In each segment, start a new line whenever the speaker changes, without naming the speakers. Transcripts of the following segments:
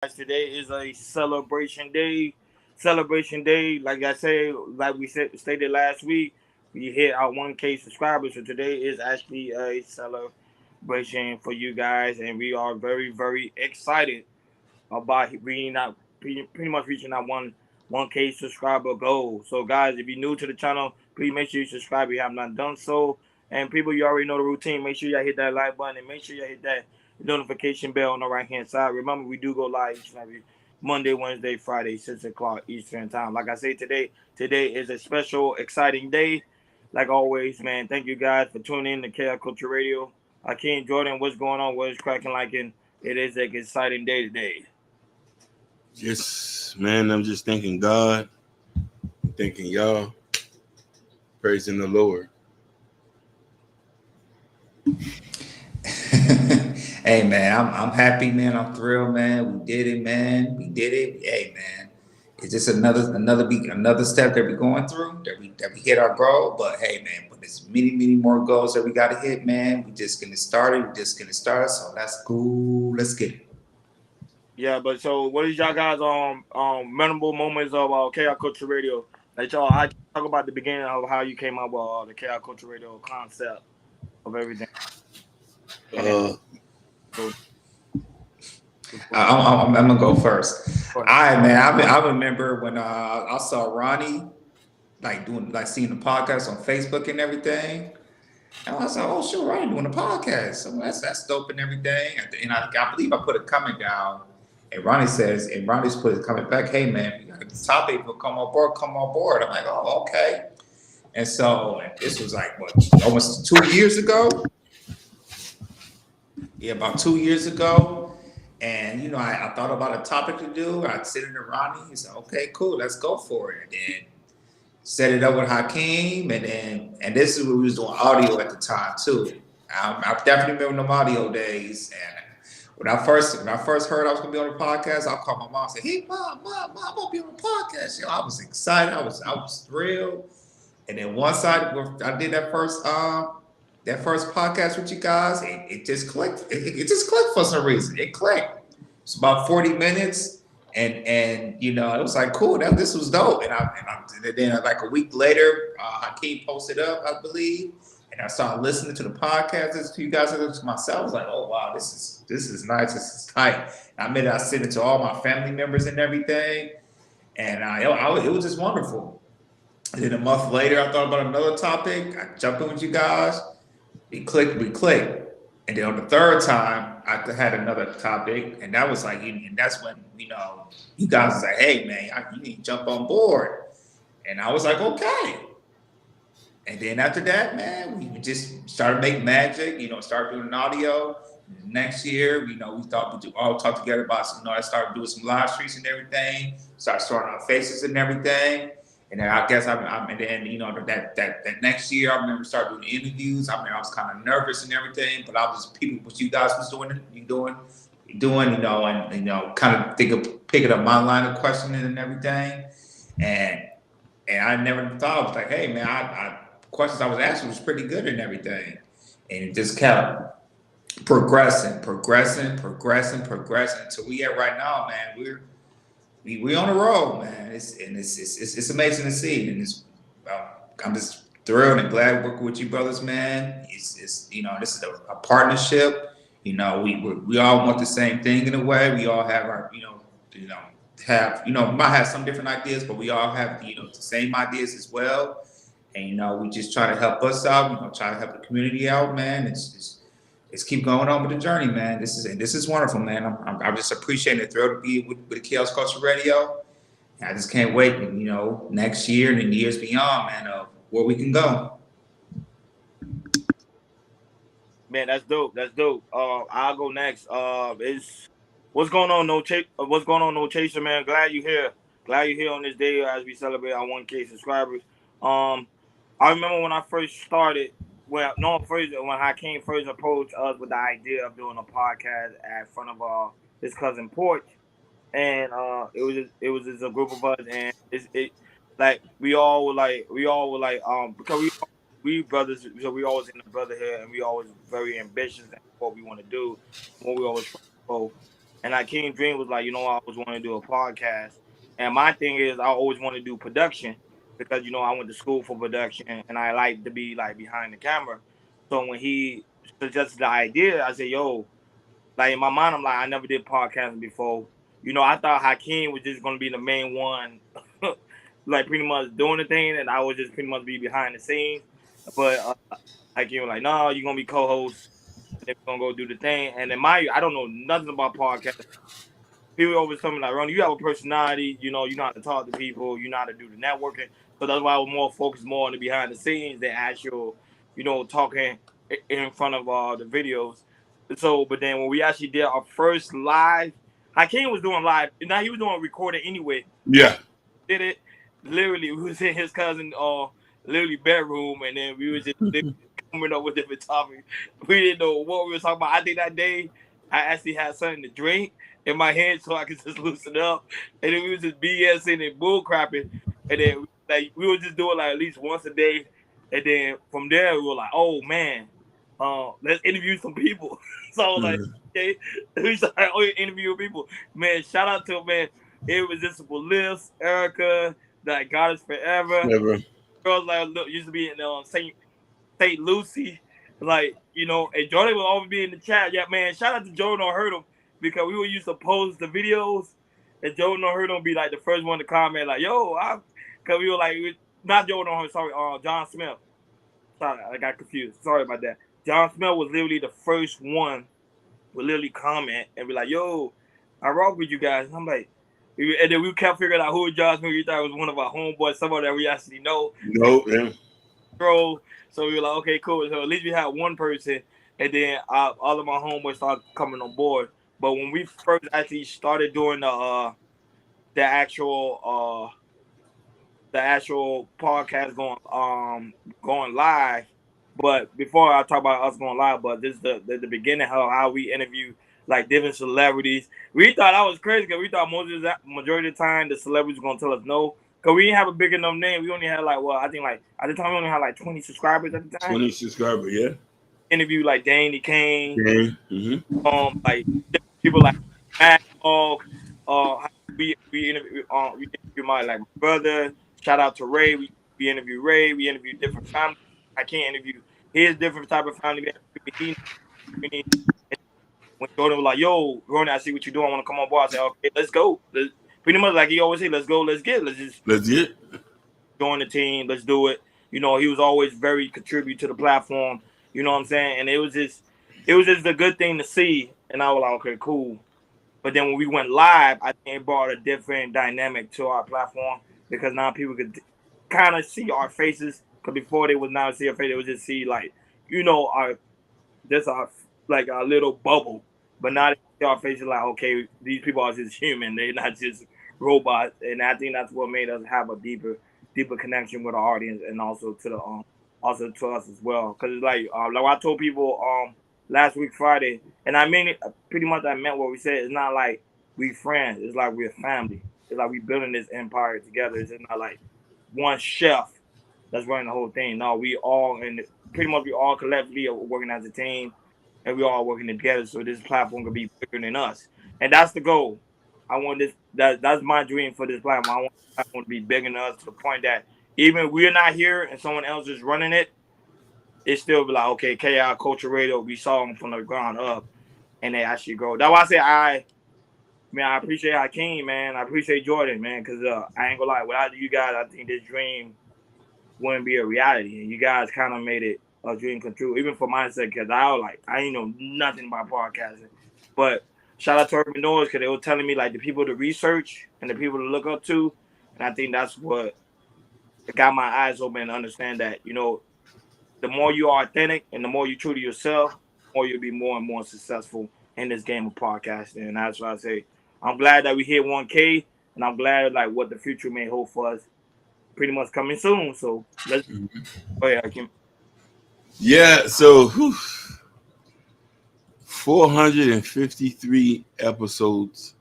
Today is a celebration day. Celebration day, like I said, like we said stated last week, we hit our 1K subscribers. So today is actually a celebration for you guys, and we are very excited about reaching out, pretty much reaching that 1K subscriber goal. So guys, if you're new to the channel, please make sure you subscribe if you have not done so. And people, you already know the routine. Make sure y'all hit that like button and make sure y'all hit that notification bell on the right hand side. Remember, we do go live each and every Monday, Wednesday, Friday, 6 o'clock Eastern time. Like I say today is a special, exciting day. Like always, man. Thank you guys for tuning in to KL Culture Radio. King Jordan, what's going on? What is cracking like in? It is an exciting day today.
Yes, man. I'm just thanking God, thanking y'all, praising the Lord.
Hey man, I'm happy, man. I'm thrilled, man. We did it, man. We did it. Hey man, it's just another step that we're going through that we hit our goal. But hey man, but there's many more goals that we got to hit, man. We just getting started. We just getting started. So that's cool. Let's get it.
Yeah, but so what is y'all guys memorable moments of KR Culture Radio? Like y'all, I talk about the beginning of how you came up with the KR Culture Radio concept of everything, and then
Uh,
go.
I'm gonna go first.
Go
All
ahead.
right, man. I remember when I saw Ronnie seeing the podcast on Facebook and everything. And I was like, oh, sure, I ain't doing a podcast. So that's dope and everything. And I believe I put a comment down. And Ronnie's put a comment back, hey, man, you got the topic, but come on board. I'm like, oh, okay. And so this was like, what, almost 2 years ago? Yeah, about 2 years ago. And, I thought about a topic to do. I'd sit in to Ronnie. He said, okay, cool, let's go for it. And then set it up with Hakeem, and this is what we was doing audio at the time too. I definitely remember them audio days. And when I first heard I was gonna be on the podcast, I called my mom and said, "Hey, mom, I'm gonna be on the podcast." I was excited. I was thrilled. And then once I did that first podcast with you guys, it just clicked. It just clicked for some reason. It clicked. It's about 40 minutes, and it was like cool. This was dope. And then like a week later, Hakeem posted up, I believe, and I started listening to the podcast to you guys and to myself. I was like, oh wow, this is nice. This is tight. I sent it to all my family members and everything, and it was just wonderful. And then a month later, I thought about another topic. I jumped in with you guys. We clicked. And then on the third time, I had another topic, and that was like, and that's when you guys was like, "Hey man, you need to jump on board," and I was like, "Okay." And then after that, man, we just started making magic. Started doing an audio. Next year, we thought we'd all talk together about some. I started doing some live streams and everything. Started starting our faces and everything. And then I guess and then that next year I remember started doing interviews. I mean I was kind of nervous and everything, but I was people what you guys was doing, and kind of picking up my line of questioning and everything. And I never thought I was like, hey man, I questions I was asking was pretty good and everything. And it just kept progressing until we at right now, man. We on the road, man. It's amazing to see, and I'm just thrilled and glad working with you brothers, man. It's this is a partnership. We all want the same thing in a way. We all have our we might have some different ideas, but we all have the same ideas as well. And we just try to help us out. Try to help the community out, man. It's keep going on with the journey, man. This is wonderful, man. I'm just appreciating it, thrilled to be with the Chaos Culture Radio. And I just can't wait, next year and the years beyond, man, of where we can go.
Man, that's dope. That's dope. I'll go next. Is what's going on? What's going on? No chaser, man. Glad you here. Glad you're here on this day as we celebrate our 1K subscribers. Um, I remember when I first started. Well, no, first when Hakeem first approached us with the idea of doing a podcast at front of his cousin porch, and it was just a group of us, and it like we all were like because we brothers, so we always in the brotherhood, and we always very ambitious in what we want to do, what we always try to go. And Hakeem Dream was like, I always want to do a podcast. And my thing is, I always want to do production because I went to school for production and I like to be like behind the camera. So when he suggested the idea, I said, "Yo," like in my mind, I'm like, I never did podcasting before. I thought Hakeem was just gonna be the main one, like pretty much doing the thing, and I would just pretty much be behind the scenes. But Hakeem was like, "No, you're gonna be co-host, and then we're gonna go do the thing." And then I don't know nothing about podcasting. People always tell me like, "Ronnie, you have a personality. You know how to talk to people. You know how to do the networking." So that's why I was more focused more on the behind the scenes than actual, talking in front of the videos. So, but then when we actually did our first live, Hakeem was doing live. Now he was doing recording anyway.
Yeah.
Did it literally? We was in his cousin literally bedroom, and then we was just coming up with different topics. We didn't know what we were talking about. I think that day I actually had something to drink in my hand so I could just loosen up, and then we was just BSing and bull crapping, and then like we were just doing like at least once a day, and then from there we were like, oh man, let's interview some people. So I was like, okay, we started interviewing people. Man, shout out to man, Irresistible Liz, Erica, that got us forever.
Never.
Girls like used to be in St. Lucie, like and Jordan will always be in the chat. Yeah, man, shout out to Jordan on Hurdle because we would used to post the videos, and Jordan on Hurdle be like the first one to comment, like, "Yo, because we were like, not Jordan on Hurdle, sorry, John Smith. Sorry, I got confused. Sorry about that. John Smith was literally the first one would literally comment and be like, "Yo, I rock with you guys." And I'm like, and then we kept figuring out who John Smith. We thought it was one of our homeboys, someone that we actually know.
No, yeah.
So we were like, okay, cool. So at least we had one person, and then all of my homeboys started coming on board. But when we first actually started doing the actual podcast going live, but before I talk about us going live, but this is the beginning of how we interview like different celebrities. We thought that was crazy because we thought majority of the time the celebrities were gonna tell us no. Cause we didn't have a big enough name. We only had I think like at the time we only had like 20 subscribers at the time.
20 subscribers, yeah.
Interview like Danny Kane,
Mm-hmm.
like people like Mad Dog. We interview my brother. Shout out to Ray. We interview Ray. We interview different families. I can't interview his different type of family. When Jordan was like, "Yo, Ronnie, I see what you're doing. I want to come on board." I said, "Okay, let's go." Pretty much like he always say, "Let's go, let's get join the team. Let's do it." He was always very contribute to the platform. You know what I'm saying? And it was just a good thing to see. And I was like, okay, cool. But then when we went live, I think it brought a different dynamic to our platform because now people could kind of see our faces. Because before they would not see our face, they would just see our little bubble. But now they see our faces like, okay, these people are just human. They're not just robots. And I think that's what made us have a deeper connection with our audience and also to the also to us as well. Because it's like I told people last week Friday, and I mean it pretty much. I meant what we said. It's not like we friends. It's like we're family. It's like we building this empire together. It's not like one chef that's running the whole thing. No, we all pretty much we all collectively are working as a team, and we all working together. So this platform could be bigger than us, and that's the goal. I want this. That's my dream for this platform. I want this platform to be bigger than us to the point that even if we're not here and someone else is running it, it still be like, okay, KI Culture Radio, we saw them from the ground up, and they actually grow. That's why I say I appreciate Hakeem, man. I appreciate Jordan, man, because I ain't gonna lie, without you guys, I think this dream wouldn't be a reality. And you guys kind of made it a dream come true, even for myself, because I ain't know nothing about podcasting. But shout out to Urban Noise because they were telling me like the people to research and the people to look up to, and I think that's what got my eyes open and understand that the more you are authentic and the more you true to yourself, the more you'll be more and more successful in this game of podcasting. And that's why I say I'm glad that we hit 1K, and I'm glad like what the future may hold for us. Pretty much coming soon. So let's go ahead, Hakeem.
Yeah, so 453 episodes,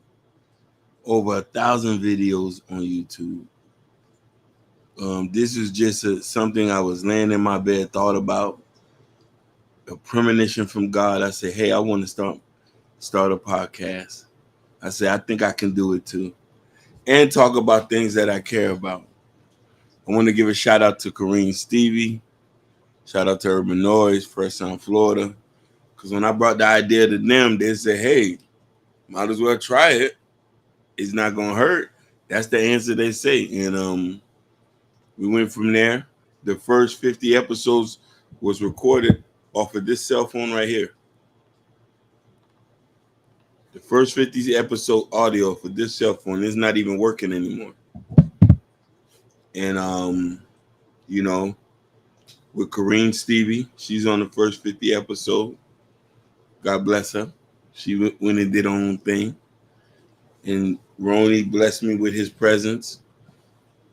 over 1,000 videos on YouTube. This is just something I was laying in my bed, thought about, a premonition from God. I said, hey, I want to start a podcast. I said, I think I can do it too. And talk about things that I care about. I want to give a shout out to Kareem Stevie. Shout out to Urban Noise, Fresh Sound Florida. Because when I brought the idea to them, they said, hey, might as well try it. It's not going to hurt. That's the answer they say. And we went from there. The first 50 episodes was recorded off of this cell phone right here. The first 50 episode audio for this cell phone is not even working anymore. And you know, with Kareem Stevie, she's on the first 50 episode. God bless her. She went and did her own thing. And Ronnie blessed me with his presence.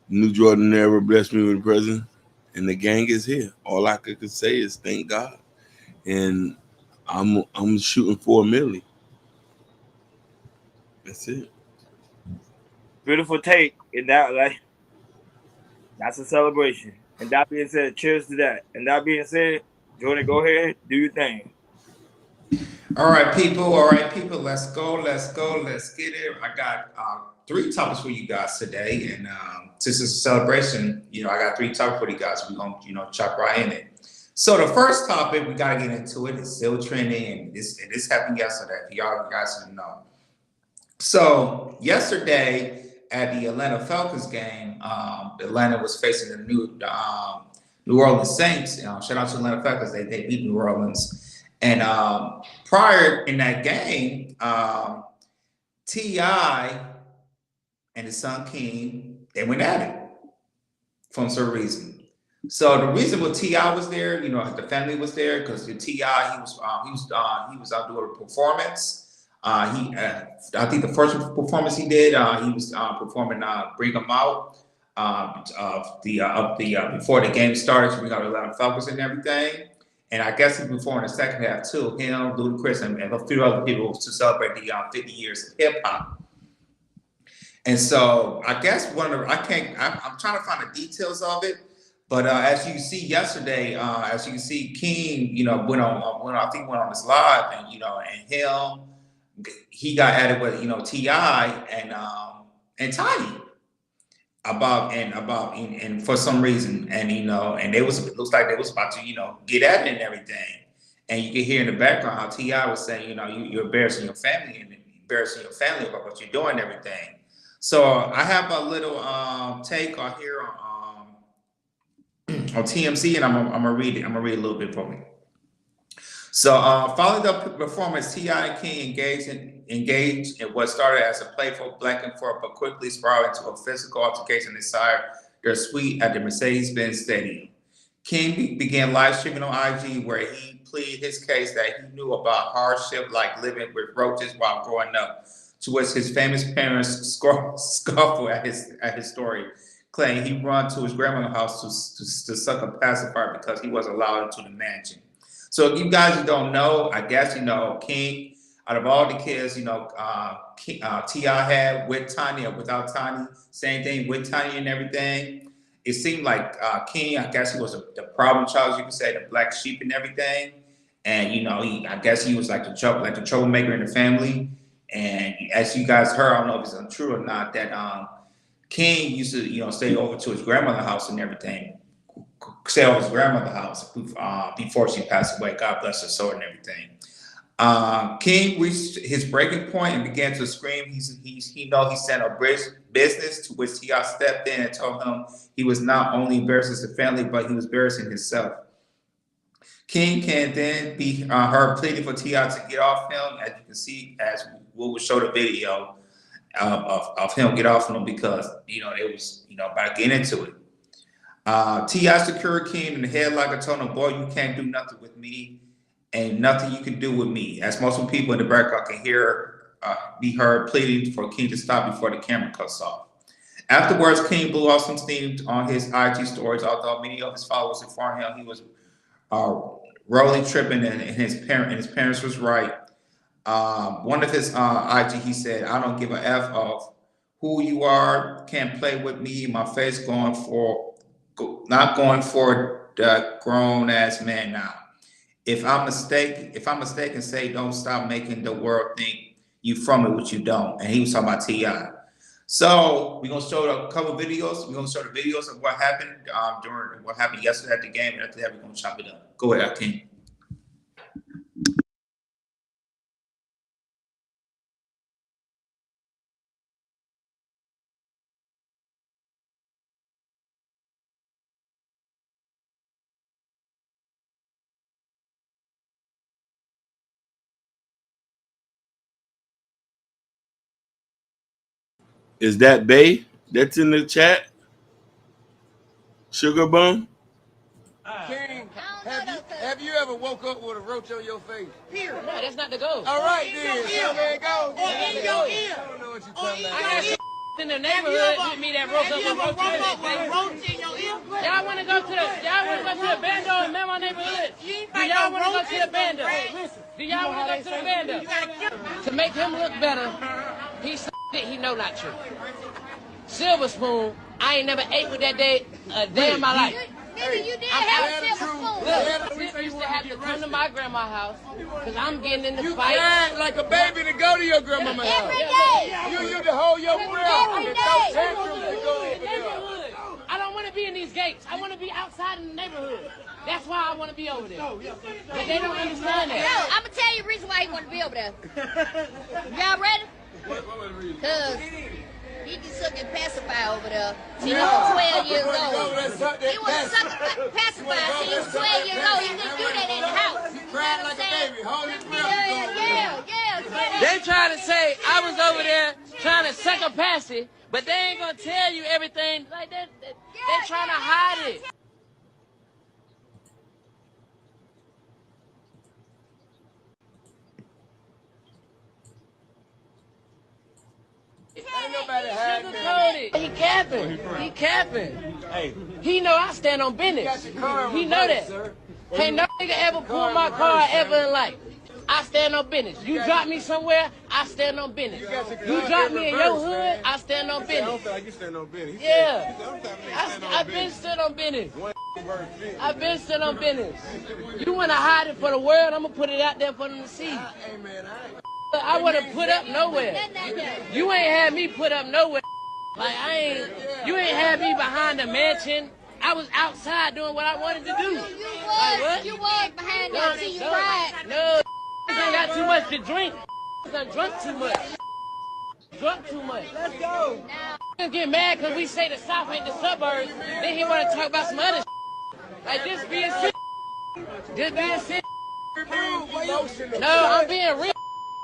New Jordan Era blessed me with a present. And the gang is here. All I could say is thank God. And I'm shooting for $1 million. That's it.
Beautiful take. And that's a celebration. And that being said, cheers to that. And that being said, Jordan, go ahead, do your thing.
All right, people. Let's go. Let's get it. I got 3 topics for you guys today, and since it's a celebration, I got 3 topics for you guys. We're gonna chop right in it. So the first topic we gotta get into it. It's still trending, and this happened yesterday. For y'all, you guys didn't know. So yesterday at the Atlanta Falcons game, Atlanta was facing the New Orleans Saints. Shout out to Atlanta Falcons. They beat New Orleans. And prior in that game, T.I. and his son King, they went at it for some reason. So the reason why T.I. was there, the family was there because T.I. he was out doing a performance. I think the first performance he did, he was performing "Bring 'Em Out" before the game started to bring out Atlanta Falcons and everything. And I guess he performed in the second half too. Him, Ludacris, and a few other people to celebrate the 50 years of hip hop. And so I guess I'm trying to find the details of it. But as you see yesterday, King, went on his live, and him, he got added with T.I. and Tiny about for some reason, and it looks like they was about to get at it and everything, and you can hear in the background how T.I. was saying you're embarrassing your family about what you're doing and everything. So I have a little take on here on TMZ, and I'm gonna read it. I'm gonna read a little bit for me. So following the performance, T.I. and King engaged in what started as a playful back and forth, but quickly spiraled into a physical altercation inside their suite at the Mercedes-Benz Stadium. King began live streaming on IG, where he pleaded his case that he knew about hardship like living with roaches while growing up, to which his famous parents scoffed at his story, claiming he ran to his grandmother's house to suck a pacifier because he wasn't allowed into the mansion. So if you guys don't know, I guess King, out of all the kids, T.I. had with Tiny or without Tiny, same thing with Tiny and everything. It seemed like King, I guess he was the problem child, you could say, the black sheep and everything. And I guess he was like the troublemaker in the family. And as you guys heard, I don't know if it's untrue or not, that King used to stay over to his grandmother's house and everything. Stay over his grandmother's house before she passed away. God bless her soul and everything. King reached his breaking point and began to scream. He sent a business, to which T.I. stepped in and told him he was not only embarrassing the family, but he was embarrassing himself. King can then be heard pleading for T.I. to get off him, as you can see, as we will show the video of him get off him, because it was about to get into it. T.I. secured King in the headlock and told him, "Boy, you can't do nothing with me, and nothing you can do with me." As most people in the background can be heard pleading for King to stop before the camera cuts off. Afterwards, King blew off some steam on his IG stories, although many of his followers informed him he was rolling, tripping, and his parents was right. One of his IG, he said, "I don't give a F of who you are, can't play with me, my face not going for the grown ass man now. If I'm mistaken, say don't stop making the world think you from it, what you don't. And he was talking about T.I. So we're gonna show a couple videos. We're gonna show the videos of what happened during what happened yesterday at the game, and after that we're gonna chop it up. Go ahead, King.
Is that Bay that's in the chat? Sugar Bum?
King, have you ever woke up with a roach on your face?
No, that's not the goal.
All right, then. So there it goes.
in your ear.
I don't know what you're talking about.
I got some in the neighborhood with me that broke up with roach in their face.
roach in your ear?
Y'all want to go to the bando in my neighborhood? Do y'all want to go to the bando? Do y'all want to go to the bando? To make him look better, he said it, he know not true. Silver spoon, I ain't never ate with that day a day in my life.
Nigga, you did have a silver spoon.
Look, Sis used to have to come to my grandma's house because I'm getting in the
You
fight.
cried like a baby to go to your grandmama's house.
Every day.
You used to hold your breath
Every
and
day.
throw tantrums to go over there.
Neighborhood. I don't want to be in these gates. I want to be outside in the neighborhood. That's why I want to be over there. But they don't understand
No,
that.
I'm gonna tell you the reason why he want to be over there. Y'all ready? Cause he can suck and pacify over there. Till he was 12 years old. He was sucking pacify till he was 12 years old. He couldn't do that in the house.
You cried like a baby. Hold your breath.
Yeah.
They try to say I was over there trying to second pass it, but they ain't gonna tell you everything. Like that, they trying to hide it.
Ain't nobody hiding there.
Sugarcoat it. He capping. He capping. Hey. He know I stand on business. He know that. Can't no nigga ever pull my car ever in life. I stand on business. You drop me somewhere, I stand on business. You drop me in your hood, I stand on
I don't
business.
feel like you stand on business.
Yeah. I've been stood on business. I've been stood on business. You want to hide it for the world, I'm going to put it out there for them to see.
Hey, man,
I would have put up nowhere. You ain't had me put up nowhere. Like, you ain't had me behind the mansion. I was outside doing what I wanted to do.
You was behind that till you cried.
No, I got too much to drink. I drunk too much. Drunk too much. Let's go. Get mad because we say the South ain't the suburbs. Then he want to talk about some other like this being sick. This being sick. No, I'm being real.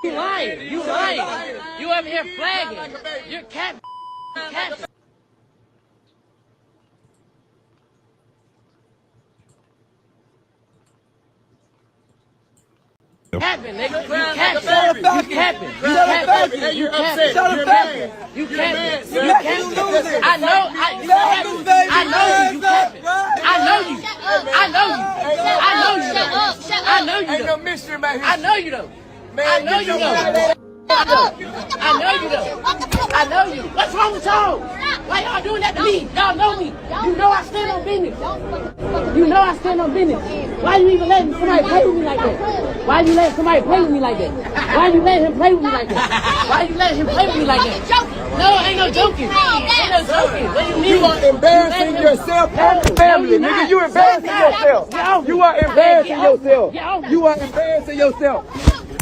You lying. You lying. You up here flagging. You're cat. Capping, nigga. You capping. You capping. You capping. You capping. You capping. You capping. I know. I know you. You capping. I know you. I know you. I know you. I know you.
ain't no mystery about here.
I know you though.
Man,
I know you though. I know you though. I know you. What's wrong with y'all? Why y'all doing that to me? Y'all know me. You know I stand on business. You know I stand on business. Why you even letting somebody play with me like that? Why you letting somebody play with me like that? Why you letting him play with me like that? Why you letting him play with me like that? No, ain't no joking. Ain't no joking. What do you mean?
You are embarrassing yourself and your family, nigga. You embarrassing yourself. You are embarrassing yourself. You are embarrassing yourself.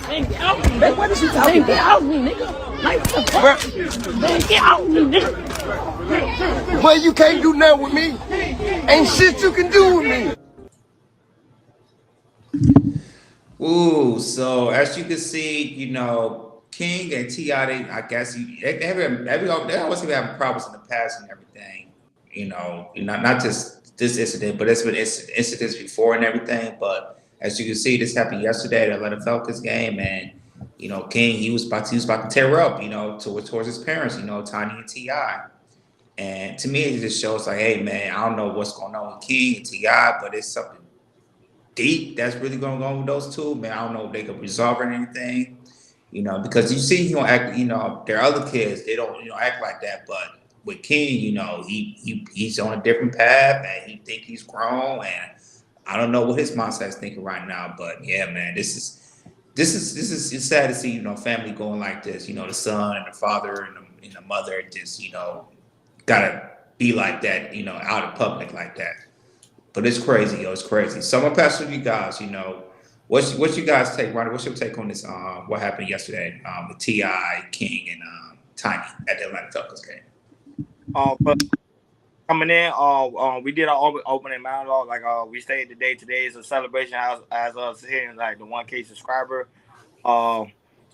Man, get off me. Man, what is she talking about? Get off me, nigga. Like, what the fuck? Man, get off me, nigga.
Well, you can't do nothing with me. Ain't shit you can do with me.
Ooh, so as you can see, you know, King and T.I., I guess they always have having problems in the past and everything. You know, not just this incident, but it's been incidents before and everything. But as you can see, this happened yesterday at Atlanta Falcons game, and you know, King he was about to tear up, you know, towards his parents, you know, Tiny and T.I. And to me, it just shows like, hey man, I don't know what's going on with King and T.I., but it's something deep that's really going on with those two, man. I don't know if they could resolve it or anything, you know, because you see he don't act, you know, their other kids, they don't, you know, act like that. But with King, you know, he's on a different path and he think he's grown, and I don't know what his mindset's thinking right now. But yeah, man, this this is it's sad to see, you know, family going like this. You know, the son and the father and the mother just, you know, gotta be like that, you know, out in public like that. But it's crazy, yo. It's crazy. So I'm gonna pass it to you guys. You know, what's you guys take, Ronnie? What's your take on this? What happened yesterday? With Ti, King, and Tiny at the Atlanta Falcons game.
But coming in, we did our opening monologue. Like we stated today. Today is a celebration as us hitting like the 1K subscriber. So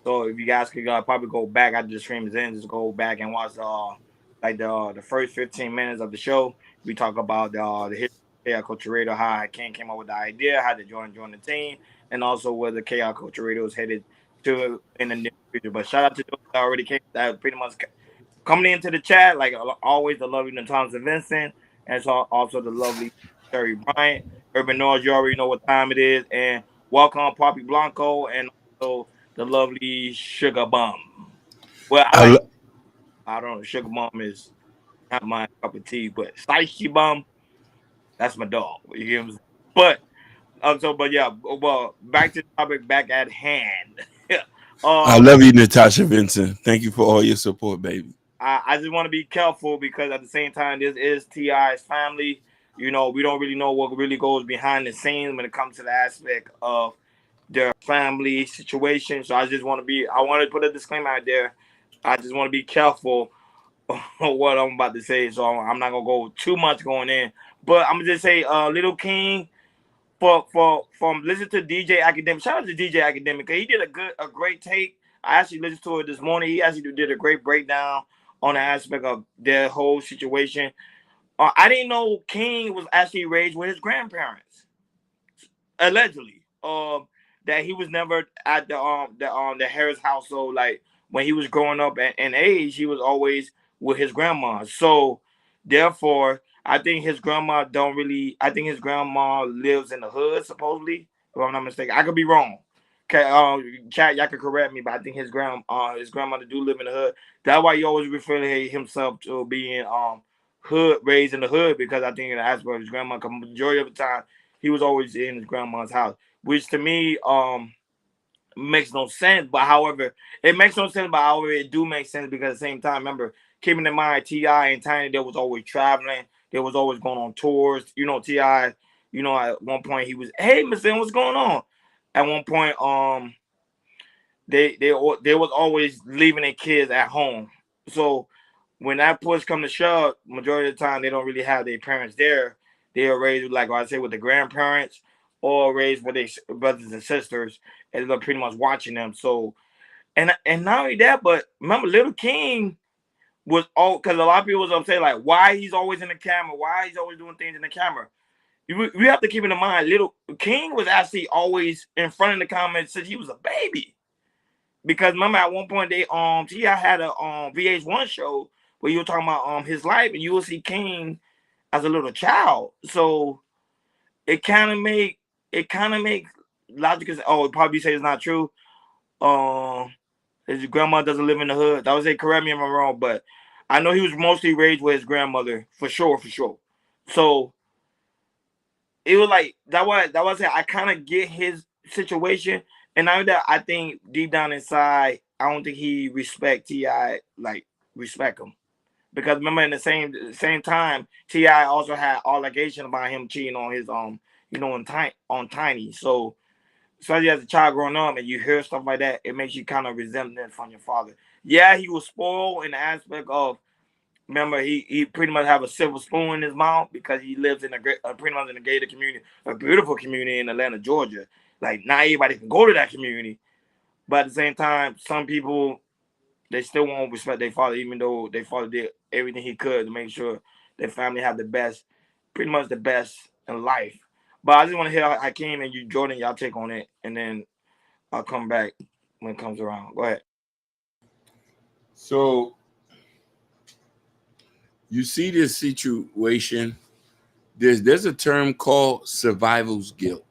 if you guys could probably go back after the stream is in, just go back and watch like the first 15 minutes of the show. We talk about the history of Coach Rado, how Ken came up with the idea, how to join the team, and also where the KR Coach Rado is headed to in the near future. But shout out to those that already came, that pretty much coming into the chat, like always, the lovely Natasha Vincent, and so also the lovely Terry Bryant. Urban Noise, you already know what time it is, and welcome Poppy Blanco, and also the lovely Sugar Bum. Well, I don't know, Sugar Bum is not my cup of tea, but Spicy Bum, that's my dog. You hear me? But but yeah, well, back to the topic, back at hand.
I love you, Natasha Vincent. Thank you for all your support, baby.
I just want to be careful because at the same time, this is T.I.'s family. You know, we don't really know what really goes behind the scenes when it comes to the aspect of their family situation. So I want to put a disclaimer out there. I just want to be careful what I'm about to say. So I'm not going to go too much going in. But I'm going to just say, Little King, from listen to DJ Academic. Shout out to DJ Academic. He did a great take. I actually listened to it this morning. He actually did a great breakdown on the aspect of their whole situation. I didn't know King was actually raised with his grandparents, allegedly. That he was never at the Harris household. Like when he was growing up in age, he was always with his grandma. So therefore, I think his grandma I think his grandma lives in the hood, supposedly. If I'm not mistaken, I could be wrong. Okay, chat, y'all can correct me, but I think his grandmother do live in the hood. That's why he always refer to himself to being hood, raised in the hood, because I think in the aspect of his grandma, majority of the time he was always in his grandma's house, which to me makes no sense. But however, it makes no sense, but however, it do make sense because at the same time, remember, keeping in mind T.I. and Tiny, they was always traveling, they was always going on tours. You know, T.I., you know, at one point he was, hey, Miss Lynn, what's going on? At one point, they was always leaving their kids at home. So when that push come to shove, majority of the time they don't really have their parents there. They are raised, like I say, with the grandparents or raised with their brothers and sisters, and they're pretty much watching them. So and not only that, but remember, Little King was all, because a lot of people was upset, like why he's always in the camera, why he's always doing things in the camera. We have to keep in mind, Little King was actually always in front of the camera since he was a baby. Because remember, at one point they T.I. had a VH1 show where you were talking about his life, and you will see King as a little child. So it kind of make logical. It probably say it's not true. His grandma doesn't live in the hood. I would say, correct me if I'm wrong, but I know he was mostly raised with his grandmother for sure. So it was like that was it. I kind of get his situation, and now that I think deep down inside, I don't think he respect T.I. like respect him, because remember in the same time T.I. also had allegations about him cheating on his on Tiny. So especially as a child growing up and you hear stuff like that, it makes you kind of resentment from your father. Yeah, he was spoiled in the aspect of, remember, he pretty much have a silver spoon in his mouth because he lives in pretty much in a gated community, a beautiful community in Atlanta, Georgia. Like not everybody can go to that community, but at the same time, some people, they still won't respect their father, even though their father did everything he could to make sure their family have the best, pretty much the best in life. But I just want to hear Hakeem and you, Jordan, y'all take on it, and then I'll come back when it comes around. Go ahead.
So you see this situation, there's a term called survival's guilt.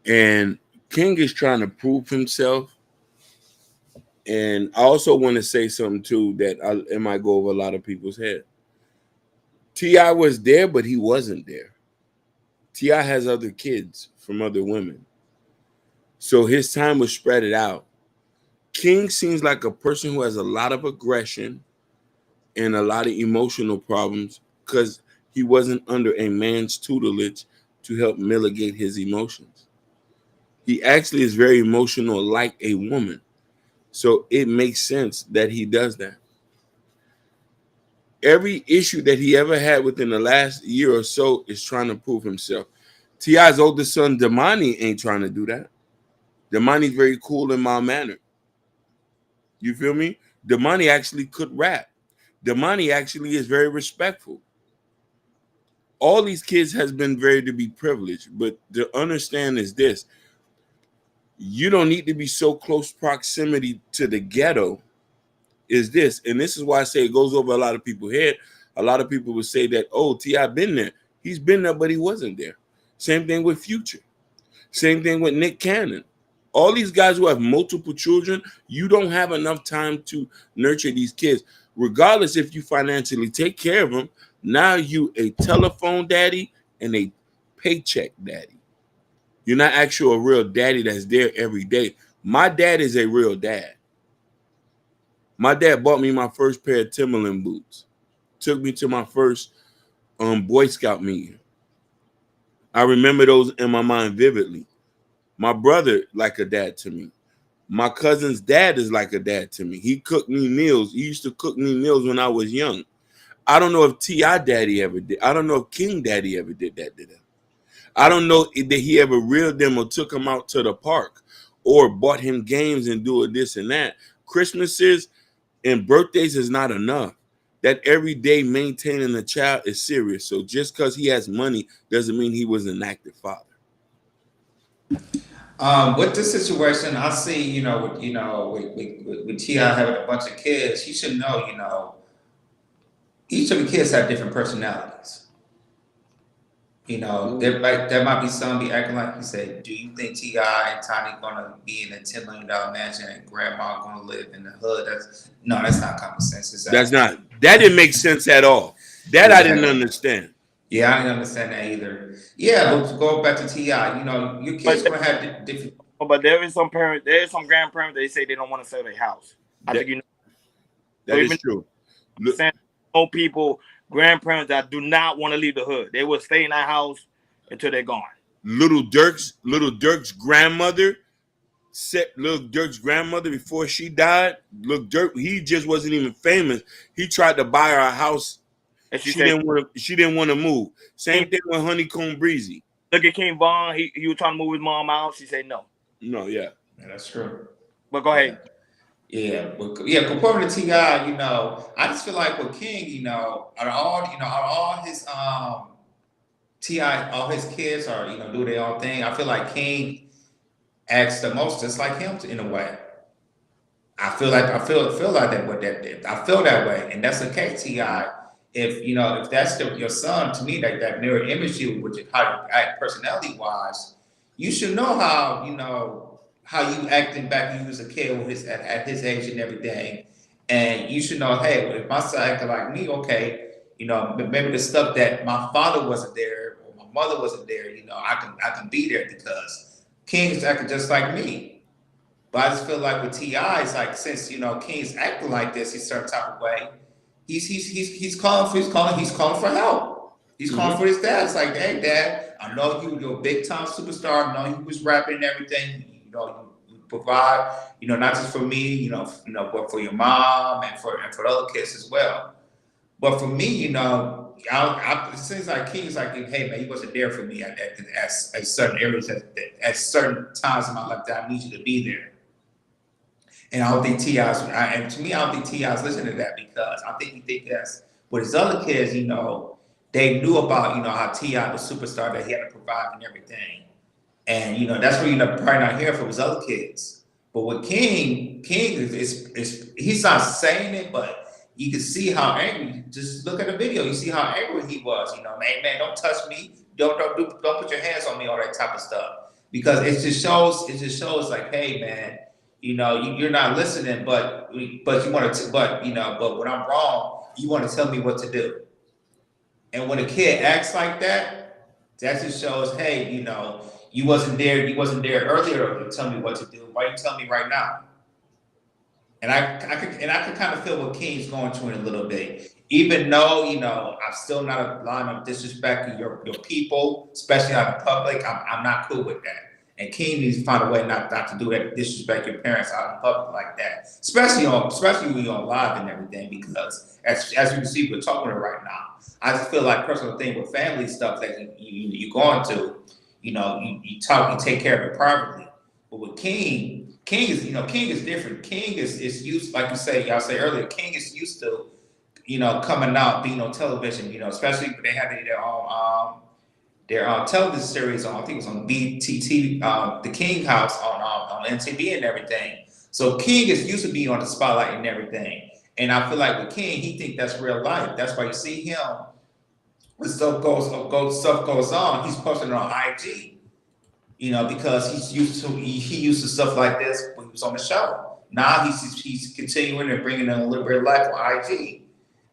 And King is trying to prove himself. And I also want to say something too that it might go over a lot of people's head. T.I. was there, but he wasn't there. T.I. has other kids from other women. So his time was spread it out. King seems like a person who has a lot of aggression and a lot of emotional problems because he wasn't under a man's tutelage to help mitigate his emotions. He actually is very emotional like a woman. So it makes sense that he does that. Every issue that he ever had within the last year or so is trying to prove himself. T.I.'s oldest son, Damani, ain't trying to do that. Damani's very cool and mild-mannered. You feel me? Damani actually could rap. Damani actually is very respectful. All these kids has been very to be privileged, but to understand is this: you don't need to be so close proximity to the ghetto. Is this, and this is why I say it goes over a lot of people's head. A lot of people would say that, oh, T.I. been there. He's been there, but he wasn't there. Same thing with Future. Same thing with Nick Cannon. All these guys who have multiple children, you don't have enough time to nurture these kids. Regardless if you financially take care of them, now you a telephone daddy and a paycheck daddy. You're not actually a real daddy that's there every day. My dad is a real dad. My dad bought me my first pair of Timberland boots. Took me to my first Boy Scout meeting. I remember those in my mind vividly. My brother like a dad to me. My cousin's dad is like a dad to me. He cooked me meals. He used to cook me meals when I was young. I don't know if T.I. daddy ever did. I don't know if King daddy ever did that to them. I don't know that he ever reeled them or took him out to the park or bought him games and doing this and that. Christmases and birthdays is not enough. That every day maintaining a child is serious. So just because he has money doesn't mean he was an active father.
With this situation, I see, with T.I. having a bunch of kids, he should know, each of the kids have different personalities. There might be some be acting like you said. Do you think T.I. and Tiny gonna be in a $10 million mansion and grandma gonna live in the hood? That's not common sense.
That didn't make sense at all. That I didn't understand.
Yeah, I didn't understand that either. Yeah, but go back to T.I. Your kids gonna have different.
But there is some grandparents. They say they don't want to sell their house. I think
that is true.
Old people, grandparents that do not want to leave the hood. They will stay in that house until they're gone.
Little Dirk's grandmother before she died. Little Dirk, he just wasn't even famous. He tried to buy her a house. And she didn't want to move. Same thing with Honeycomb Breezy.
Look at King Von. He was trying to move his mom out. She said no.
No, yeah,
that's true.
But go ahead.
Yeah, compared to T.I., I just feel like with King, out of all his T.I., all his kids are do their own thing. I feel like King acts the most just like him in a way. I feel like that. I feel that way, and that's okay. T.I., if that's your son, to me, that mirror image you, which is how you act personality wise, you should know how you acting back when you was a kid at his age and everything. And you should know, hey, if my son acting like me, okay, maybe the stuff that my father wasn't there or my mother wasn't there, I can be there because King's acting just like me. But I just feel like with T.I., it's like since King's acting like this, he's a certain type of way, he's calling for help. He's calling for his dad. It's like, hey, Dad, I know you're a big time superstar. I know you was rapping and everything. You provide, not just for me, but for your mom and for the other kids as well. But for me, it seems like King's like, hey man, you wasn't there for me at certain areas, at certain times in my life that I need you to be there. And I don't think T.I.'s, and to me, I don't think T.I.'s listening to that because I think he think that's with his other kids, they knew about, how T.I., the superstar that he had to provide and everything. And, that's where probably not hearing from his other kids. But with King is he's not saying it, but you can see how angry. Just look at the video. You see how angry he was. Man, don't touch me. Don't put your hands on me. All that type of stuff. Because it just shows like, hey, man, you're not listening, but you want to, but when I'm wrong, you want to tell me what to do. And when a kid acts like that, that just shows, hey, you wasn't there. You wasn't there earlier to tell me what to do. Why you tell me right now? And I could kind of feel what King's going through in a little bit. Even though, I'm still not a line of disrespecting your people, especially out in public. I'm not cool with that. And King needs to find a way not to do that, disrespect your parents out in public like that. Especially when you're on live and everything, because as you can see, we're talking about right now. I just feel like personal thing with family stuff that you're going to, you take care of it privately. But with King is different. King is used, like y'all say earlier, King is used to, coming out, being on television, especially when they had their television series on, I think it was on BTT, The King House on MTV and everything. So King is used to being on the spotlight and everything. And I feel like with King, he think that's real life. That's why you see him, when stuff goes on, he's posting on IG. Because he used to stuff like this when he was on the show. Now he's continuing and bringing in a little bit of life on IG.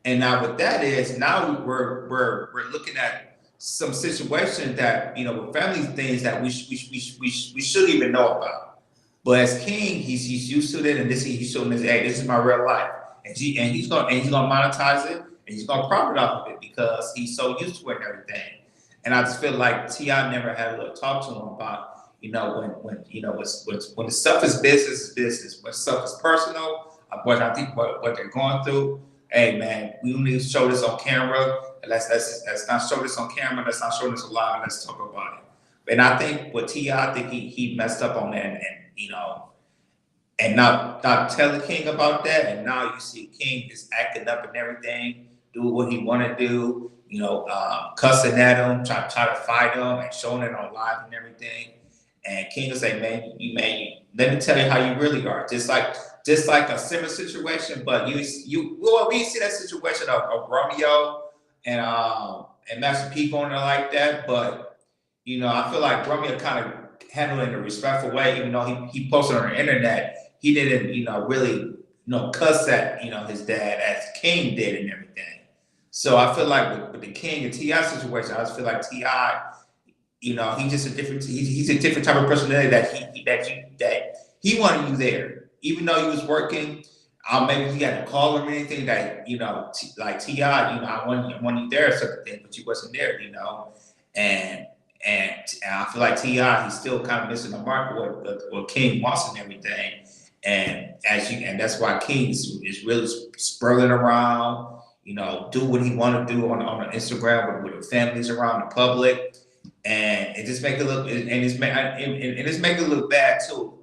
And now what that is, now we're looking at some situations that, with family things that we shouldn't even know about. But as King, he's used to it, and he's showing this, hey, this is my real life, and he's gonna monetize it, and he's gonna profit off of it because he's so used to it and everything. And I just feel like T.I. never had a little talk to him about, when the stuff is business. When stuff is personal, what they're going through. Hey man, we need to show this on camera. Let's not show this on camera. Let's not show this live. Let's talk about it. And I think with T.I., I think he messed up on that, and not telling King about that. And now you see King is acting up and everything, do what he want to do. Cussing at him, try to fight him, and showing it on live and everything. And King will say, man, let me tell you how you really are. Just like a similar situation, but we see that situation of Romeo and Master P going there like that. But I feel like Romeo kind of handled it in a respectful way, even though he posted on the internet, he didn't really cuss at his dad as King did and everything. So I feel like with the King and T.I. situation, I just feel like T.I., he's just he's a different type of personality that he wanted you there, even though he was working. Maybe he had to call him or anything that like T.I., I want you there or something, but you wasn't there, and I feel like T.I., he's still kind of missing the mark of what King wants and everything, and that's why King is really spurling around. Do what he want to do on Instagram with the families around the public, and it just make it look it's make it look bad too.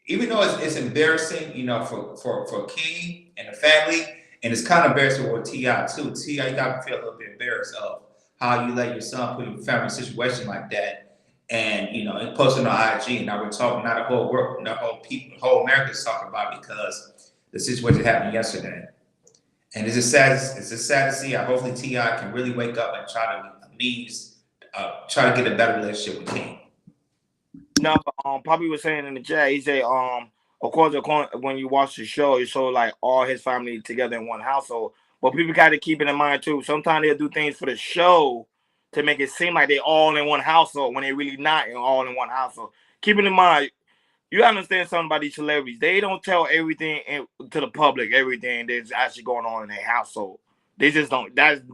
Even though it's embarrassing, for King and the family, and it's kind of embarrassing with T.I. too. T.I., you got to feel a little bit embarrassed of how you let your son put your family in a situation like that, and and posting on IG. And now we're talking, not the whole world, the whole America's talking about it because the situation happened yesterday. And it's just sad to see. Hopefully T.I. can really wake up and try to get a better relationship with King.
No, Poppy was saying in the chat, he said, of course, when you watch the show, it shows like all his family together in one household. But people got to keep it in mind too. Sometimes they'll do things for the show to make it seem like they're all in one household when they're really not all in one household. Keeping in mind, you understand something about these celebrities. They don't tell everything to the public, everything that's actually going on in their household. They just don't. That's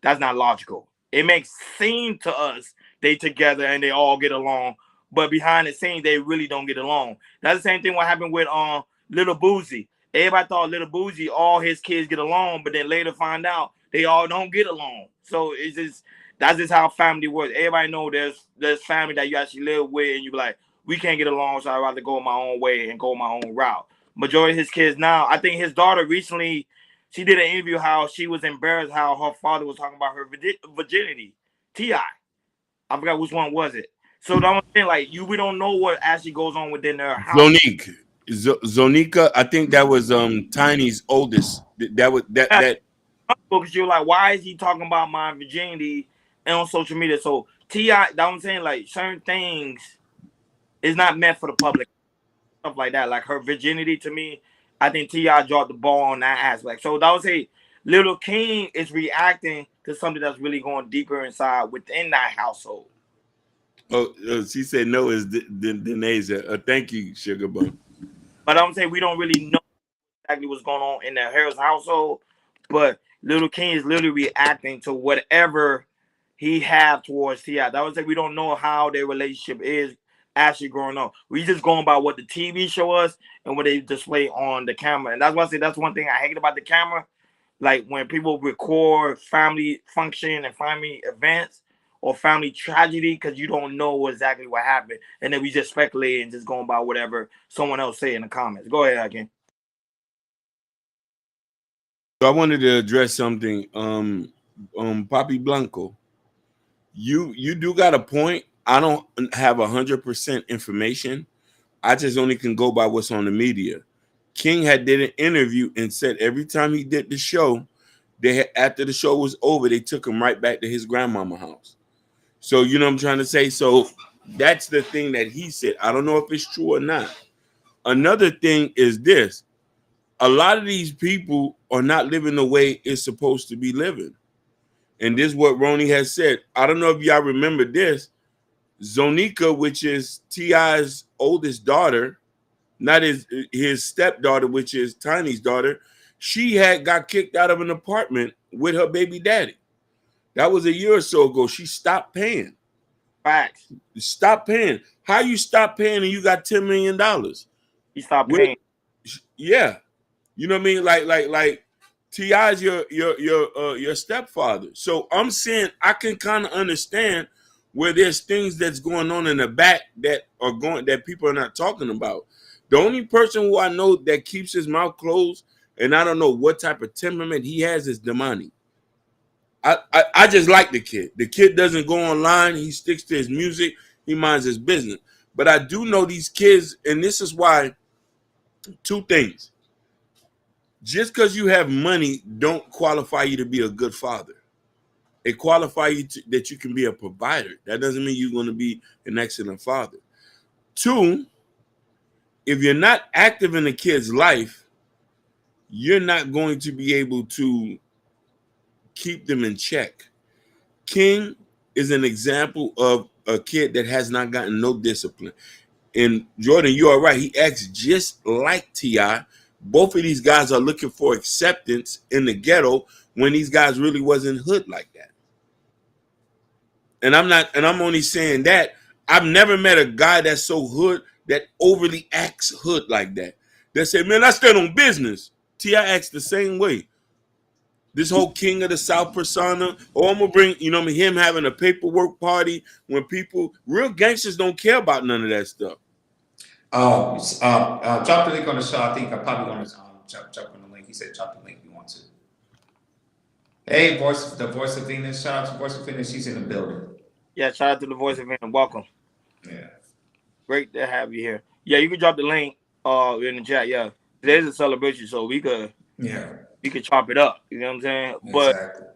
not logical. It makes seem to us they together and they all get along, but behind the scenes they really don't get along. That's the same thing what happened with Little Boosie. Everybody thought Little Boosie, all his kids get along, but then later find out they all don't get along. So that's just how family works. Everybody know there's family that you actually live with, and you be like, we can't get along, so I'd rather go my own way and go my own route. Majority of his kids now, I think his daughter recently, she did an interview how she was embarrassed how her father was talking about her virginity. T.I. I forgot which one was it. So I'm saying, like, we don't know what actually goes on within their house.
Zonika, I think that was Tiny's oldest. That
because you're like, why is he talking about my virginity on social media? So T.I., that I'm saying, like, certain things is not meant for the public. Stuff like that. Like her virginity, to me, I think T.I. dropped the ball on that aspect. So that would say Little King is reacting to something that's really going deeper inside within that household.
She said no is Denasia. Thank you, Sugar Bun.
But I'm saying we don't really know exactly what's going on in the Harris household. But Little King is literally reacting to whatever he have towards T.I. That would say we don't know how their relationship is actually growing up. We just going by what the TV show us and what they display on the camera. And that's why I say that's one thing I hate about the camera. Like when people record family function and family events or family tragedy, because you don't know exactly what happened, and then we just speculate and just going by whatever someone else say in the comments. Go ahead, Hakeem.
So I wanted to address something. Papi Blanco, you do got a point. I don't have 100% information. I just only can go by what's on the media. King had did an interview and said every time he did the show, after the show was over, they took him right back to his grandmama house. So you know what I'm trying to say? So that's the thing that he said. I don't know if it's true or not. Another thing is this. A lot of these people are not living the way it's supposed to be living. And this is what Ronnie has said. I don't know if y'all remember this. Zonika, which is T.I.'s oldest daughter, not his stepdaughter, which is Tiny's daughter, she had got kicked out of an apartment with her baby daddy. That was a year or so ago. She stopped paying.
Facts.
Stop paying. How you stop paying and you got $10 million?
He stopped paying.
Yeah. You know what I mean? Like T.I.'s your stepfather. So I'm saying I can kind of understand where there's things that's going on in the back that people are not talking about. The only person who I know that keeps his mouth closed, and I don't know what type of temperament he has, is Damani. I just like the kid. The kid doesn't go online. He sticks to his music. He minds his business. But I do know these kids, and this is why, two things. Just because you have money don't qualify you to be a good father. It qualifies you that you can be a provider. That doesn't mean you're going to be an excellent father. Two, if you're not active in a kid's life, you're not going to be able to keep them in check. King is an example of a kid that has not gotten no discipline. And Jordan, you are right. He acts just like T.I. Both of these guys are looking for acceptance in the ghetto when these guys really wasn't hood like that. And I'm only saying that I've never met a guy that's so hood that overly acts hood like that. They say, man, I stand on business. T.I. acts the same way. This whole King of the South persona, I'm gonna bring, him having a paperwork party when real gangsters don't care about none of that stuff.
Drop the link on the show. I think I probably want to jump on the link. He said drop the link if you want to. Hey, the voice of Venus. Shout out to Voice of Venus. She's in the building.
Yeah, shout out to the Voice of Venus. Welcome.
Yeah.
Great to have you here. Yeah, you can drop the link in the chat. Yeah. Today's a celebration, so we could chop it up. You know what I'm saying?
Exactly.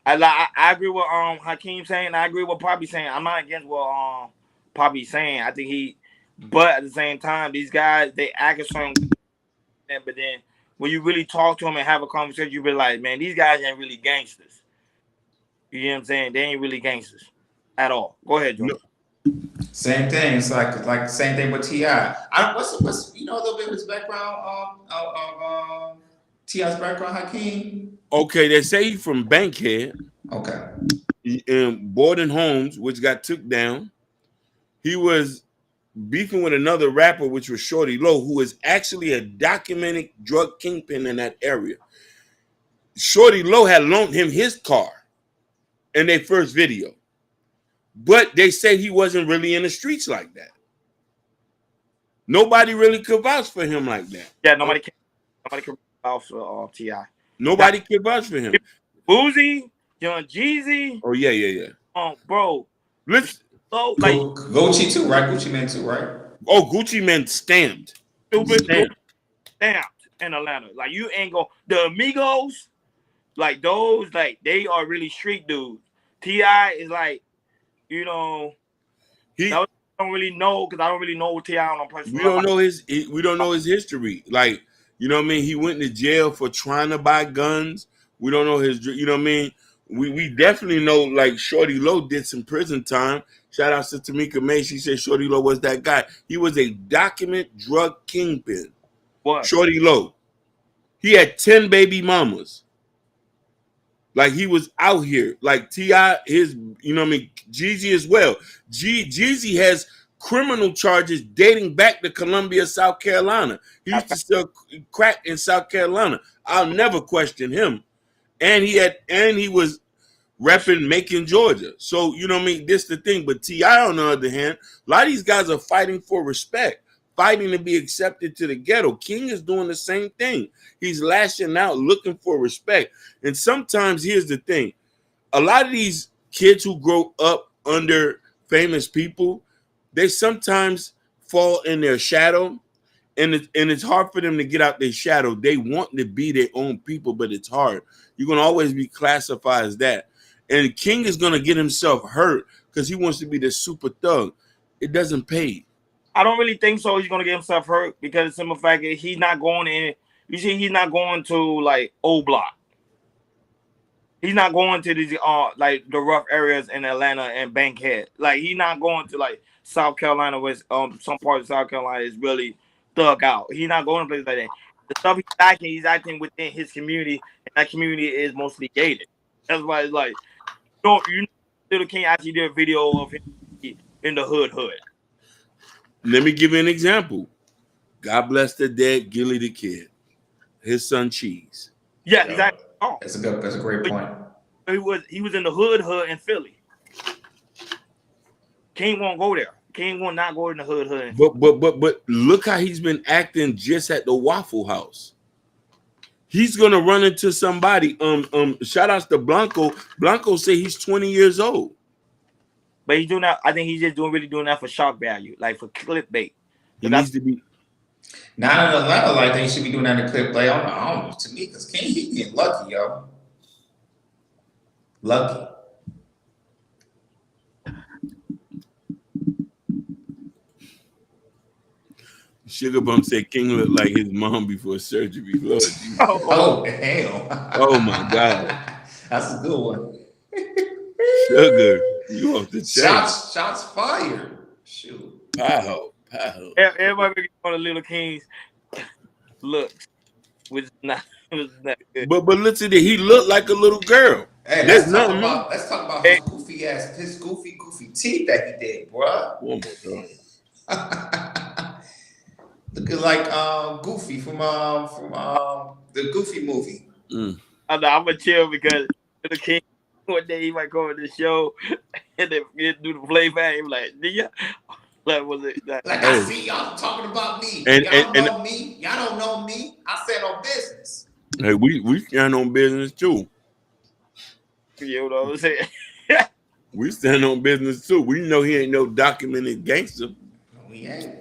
But I agree with Hakeem saying. I agree with Poppy saying. I'm not against what Poppy's saying. I think but at the same time, these guys, they act a certain way, but then when you really talk to them and have a conversation, you be like, man, these guys ain't really gangsters. You know what I'm saying? They ain't really gangsters at all. Go ahead, Jordan.
Same thing. It's like the same thing with T.I. What's a little bit of his background of T.I.'s background, Hakeem?
Okay, they say he's from Bankhead.
Okay.
In Borden Homes, which got took down. He was beefing with another rapper, which was Shorty Low, who is actually a documented drug kingpin in that area. Shorty Low had loaned him his car in their first video. But they say he wasn't really in the streets like that. Nobody really could vouch for him like that.
Yeah, nobody can vouch for T.I.
Nobody could vouch for him.
Boozy, Young Jeezy.
Oh, yeah.
Bro.
Let's
Gucci too, right? Gucci Man too, right?
Oh, Gucci Man stamped.
Stamped in Atlanta. Like you ain't go the Amigos, like those, like they are really street dudes. T.I. is like, I don't really know because I don't really know T.I. on a personal.
We don't know his history. Like, you know what I mean? He went to jail for trying to buy guns. We don't know his, you know what I mean? We definitely know like Shorty Low did some prison time. Shout out to Tamika May. She said Shorty Low was that guy. He was a document drug kingpin.
What?
Shorty Low. He had 10 baby mamas. Like he was out here. Like T.I., his, you know what I mean? Jeezy as well. Jeezy has criminal charges dating back to Columbia, South Carolina. He used to sell crack in South Carolina. I'll never question him. And he was repping Macon, Georgia. So, you know what I mean? This the thing. But T.I., on the other hand, a lot of these guys are fighting for respect, fighting to be accepted to the ghetto. King is doing the same thing. He's lashing out, looking for respect. And sometimes, here's the thing. A lot of these kids who grow up under famous people, they sometimes fall in their shadow, and it's hard for them to get out their shadow. They want to be their own people, but it's hard. You're going to always be classified as that. And King is going to get himself hurt because he wants to be the super thug. It doesn't pay.
I don't really think so. He's going to get himself hurt because the simple fact is he's not going in. You see, he's not going to like old block. He's not going to these like the rough areas in Atlanta and Bankhead. Like he's not going to like South Carolina, where some parts of South Carolina is really thug out. He's not going to places like that. The stuff he's acting within his community, and that community is mostly gated. That's why it's like, Little King actually did a video of him in the hood.
Let me give you an example. God bless the dead Gilly the Kid. His son Cheese.
Yeah, exactly. Oh.
That's a great point.
He was in the hood in Philly. King won't go there. King will not go in the hood.
But look how he's been acting just at the Waffle House. He's gonna run into somebody. Shout outs to Blanco. Blanco say he's 20 years old.
But he's doing that. I think he's just really doing that for shock value, like for clickbait.
He needs to be.
Not in Atlanta, like they should be doing that in clickbait. I don't know. To me, because King, he getting lucky, yo. Lucky.
Sugar Bum said King looked like his mom before surgery. Lord,
oh, hell.
Oh, my God.
That's a good one.
Sugar, you off the chain.
Shots fired. Shoot.
Pow.
Everybody on the Little King's looks, which is not good.
But listen to he looked like a little girl.
Hey, let's talk about his goofy ass, his goofy teeth that he did, bro.
One more time.
Looking like Goofy from the Goofy movie.
I'm gonna chill because Little King one day he might go on the show and then do the playback. He was like, "Did you?" Like, was it like
I see y'all talking about me?
And
y'all don't know me. Y'all don't know me. I said on business.
Hey, we stand on business too.
You know what I'm saying?
We stand on business too. We know he ain't no documented gangster.
We ain't.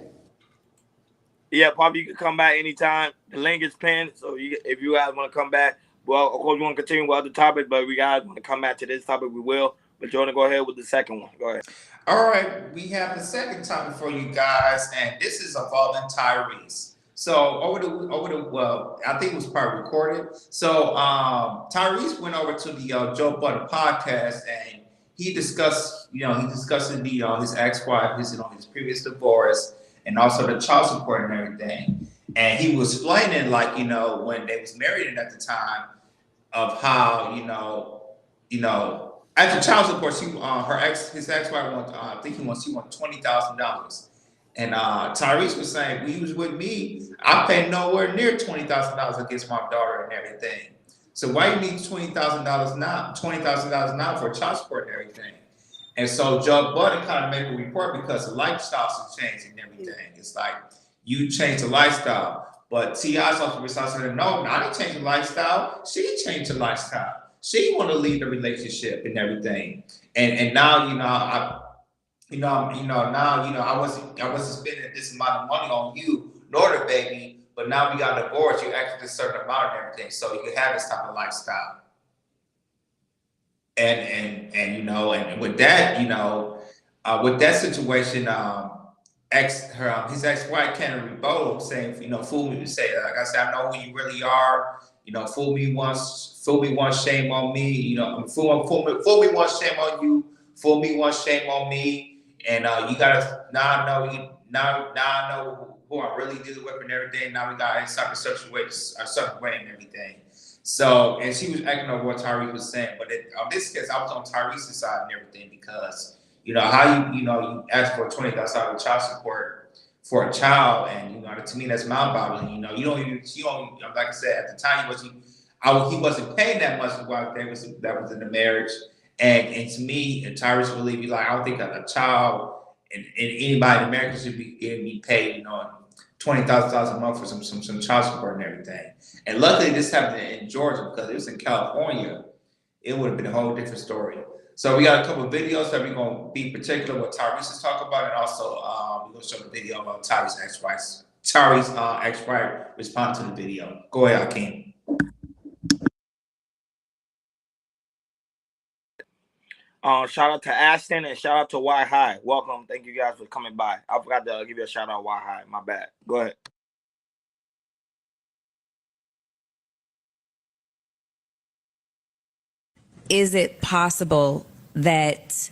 Yeah, Poppy, you can come back anytime. The link is pinned, so if you guys want to come back, well, of course, we want to continue with other topics, but if we guys want to come back to this topic, we will. But you want to go ahead with the second one. Go ahead.
All right, we have the second topic for you guys, and this is involving Tyrese. So over the I think it was probably recorded. So Tyrese went over to the Joe Budden podcast, and he discussed, his ex-wife, his previous divorce, and also the child support and everything. And he was explaining, when they was married at the time, of how, after child support, his ex-wife wanted $20,000. And Tyrese was saying, when he was with me, I paid nowhere near $20,000 against my daughter and everything. So why you need $20,000 now for child support and everything? And so Joe Budden kind of made a report because the lifestyles have changed and everything. It's like you change the lifestyle, but T.I.'s also said, no, I didn't change the lifestyle. She changed the lifestyle. She want to lead the relationship and everything. And now, I wasn't spending this amount of money on you, nor the baby, but now we got divorced. You actually a certain amount and everything, so you can have this type of lifestyle. And with that, with that situation, his ex-wife Kennedy rebuttal saying, fool me, like I said, I know who you really are. Fool me once, shame on me. Fool me once, shame on you. Fool me once, shame on me. And you gotta now I know who I'm really dealing with and everything. Now we got inside a certain way and everything. So, and she was acting on what Tyrese was saying, but on this case, I was on Tyrese's side and everything because how you ask for $20,000 child support for a child, and to me that's mind-boggling. You don't even like I said at the time he wasn't paying that much while that was in the marriage, and to me, and Tyrese believe me, like I don't think a child and anybody in America should be paid $20,000 a month for some child support and everything. And luckily, this happened in Georgia because it was in California. It would have been a whole different story. So we got a couple of videos that we're going to be particular what Tyrese is talking about, and also we're going to show the video about Tyrese's ex-wife respond to the video. Go ahead, Hakeem.
Shout out to Ashton and shout out to Y High. Welcome. Thank you guys for coming by. I forgot to give you a shout out, Y High. My bad. Go ahead.
Is it possible that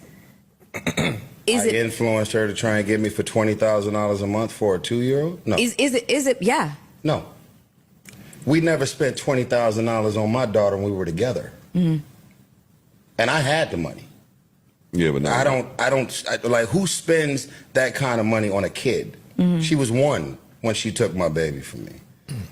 I influenced her to try and get me for $20,000 a month for a 2-year-old? No.
Is it yeah.
No. We never spent $20,000 on my daughter when we were together.
Mm-hmm.
And I had the money.
Yeah, but
I don't like who spends that kind of money on a kid.
Mm-hmm.
She was 1 when she took my baby from me.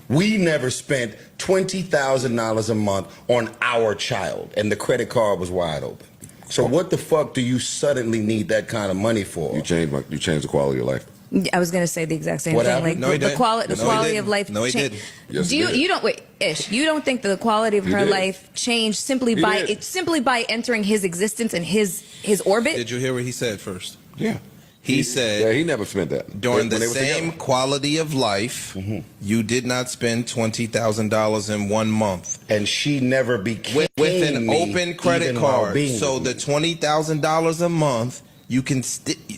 We never spent $20,000 a month on our child, and the credit card was wide open. So what the fuck do you suddenly need that kind of money for?
You changed the quality of life.
I was going to say the exact same
What
thing.
happened?
Like
No, he
the
didn't.
quality of life.
No, he didn't. Yes,
Do
he
you
did.
you don't wait, Ish? You don't think the quality of
He
her
did.
life changed simply
He
by
did.
simply by entering his existence and his orbit?
Did you hear what he said first?
Yeah.
He said
Yeah, he never spent that.
during the
When they was
same
together.
quality of life, you did not spend $20,000 in 1 month
And she never became
with an
me,
open credit
even while
card.
being
So
with
the
me.
$20,000 a month, you can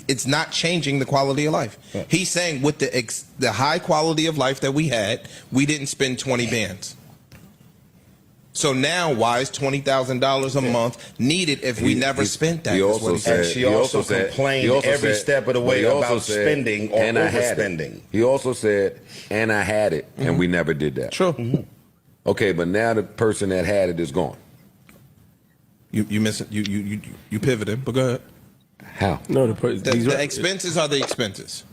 it's not changing the quality of life.
Yeah.
He's saying with the high quality of life that we had, we didn't spend 20 bands. So now, why is $20,000 a month needed if we never spent that?
He
Is
also
what he
said,
And she
he
also
said-
complained
he also
every
said-
step of the
but
way
he also
about
said,
spending or
and I had it.
overspending.
He also said, and I had it, and we never did that.
True.
Okay, but now the person that had it is gone.
You miss it. You pivoted, but go ahead.
How?
No,
The expenses are the expenses.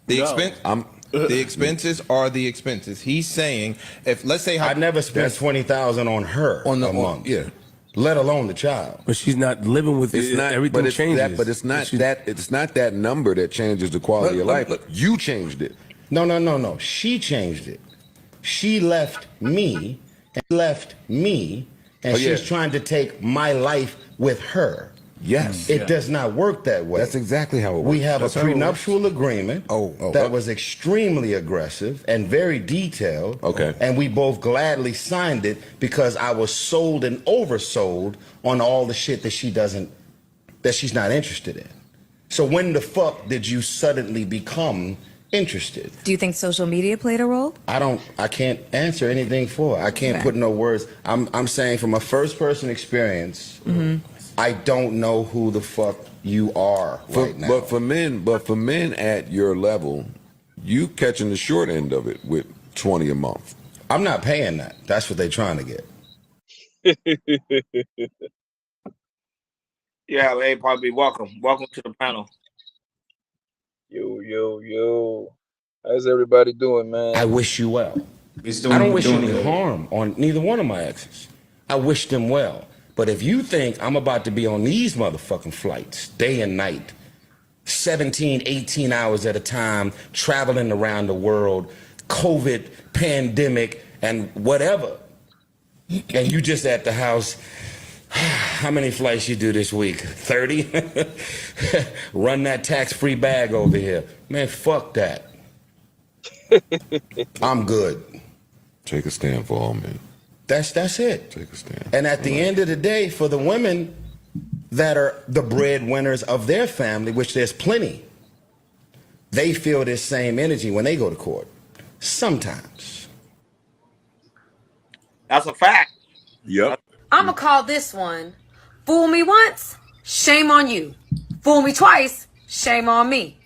The expenses are the expenses. He's saying if let's say
I never spent $20,000 on her a month.
Yeah.
Let alone the child.
But she's not living with
It's
it.
not,
Everything
but it's
changes.
That, but it's not that number that changes the quality of life. You changed it.
No. She changed it. She left me, and
Oh, yeah.
she's trying to take my life with her.
Yes.
It does not work that way.
That's exactly how it works.
We have
That's
a
how it
prenuptial agreement
Oh,
that was extremely aggressive and very detailed.
Okay.
And we both gladly signed it because I was sold and oversold on all the shit that she's not interested in. So when the fuck did you suddenly become interested?
Do you think social media played a role?
I can't answer anything for it. I can't
Okay.
put no words. I'm saying from a first person experience, I don't know who the fuck you are right now.
But for men at your level, you catching the short end of it with 20 a month.
I'm not paying that. That's what they're trying to get.
Yeah, hey, probably welcome. Welcome to the panel.
Yo. How's everybody doing, man?
I wish you well. I don't wish any harm on neither one of my exes. I wish them well. But if you think I'm about to be on these motherfucking flights day and night, 17, 18 hours at a time, traveling around the world, COVID, pandemic, and whatever, and you just at the house, how many flights you do this week? 30? Run that tax-free bag over here. Man, fuck that. I'm good.
Take a stand for all men.
That's it.
Take a stand.
And at the end of the day, for the women that are the breadwinners of their family, which there's plenty, they feel this same energy when they go to court. Sometimes.
That's a fact.
Yep.
I'm gonna call this one, fool me once, shame on you. Fool me twice,
Shame on me.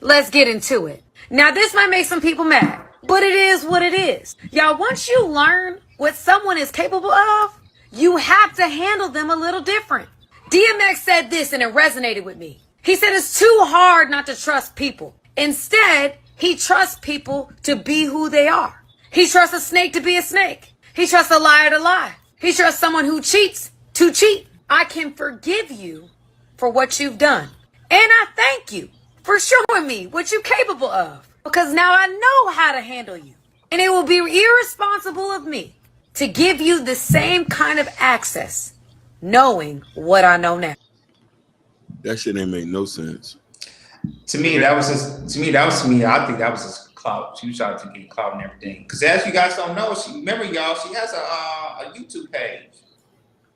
Let's get into it. Now, this might make some people mad, but it is what it is. Y'all, once you learn what someone is capable of, you have to handle them a little different. DMX said this and it resonated with me. He said it's too hard not to trust people. Instead, he trusts people to be who they are. He trusts a snake to be a snake. He trusts a liar to lie. He trusts someone who cheats to cheat. I can forgive you for what you've done. And I thank you for showing me what you're capable of. Because now I know how to handle you. And it will be irresponsible of me to give you the same kind of access, knowing what I know now.
That shit ain't make no sense.
To me, that was me. I think that was just clout. She was trying to get clout and everything. Because as you guys don't know, remember y'all, she has a YouTube page.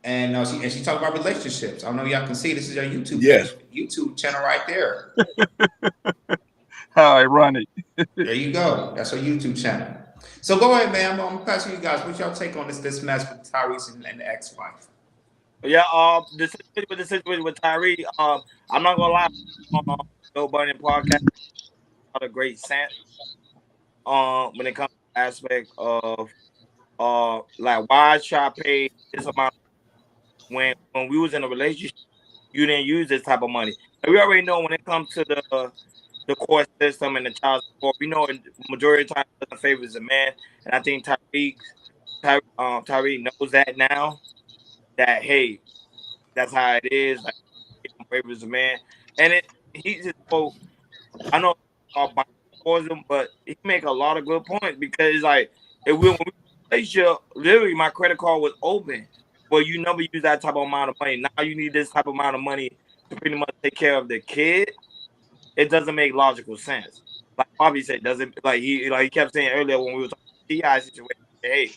And she talk about relationships. I don't know if y'all can see. This is your YouTube channel right there.
How ironic.
There you go. That's her YouTube channel. So go ahead, man. I'm gonna pass to you guys. What's y'all take on this mess with Tyrese and the ex-wife?
Yeah, the situation with Tyrese, I'm not gonna lie, Joe Budden podcast, not a great sense. When it comes to the aspect of like why should I pay this amount when we was in a relationship, you didn't use this type of money. And we already know when it comes to the court system and the child support, we know the majority of the time it doesn't favor the man. And I think Tyrese knows that now. That hey, that's how it is. Like favors the man, and he just spoke. I know about him, but he make a lot of good points because like when we relationship, literally my credit card was open, but you never use that type of amount of money. Now you need this type of amount of money to pretty much take care of the kid. It doesn't make logical sense. Like Bobby said, doesn't like he kept saying earlier when we were talking about the TI situation. Hey,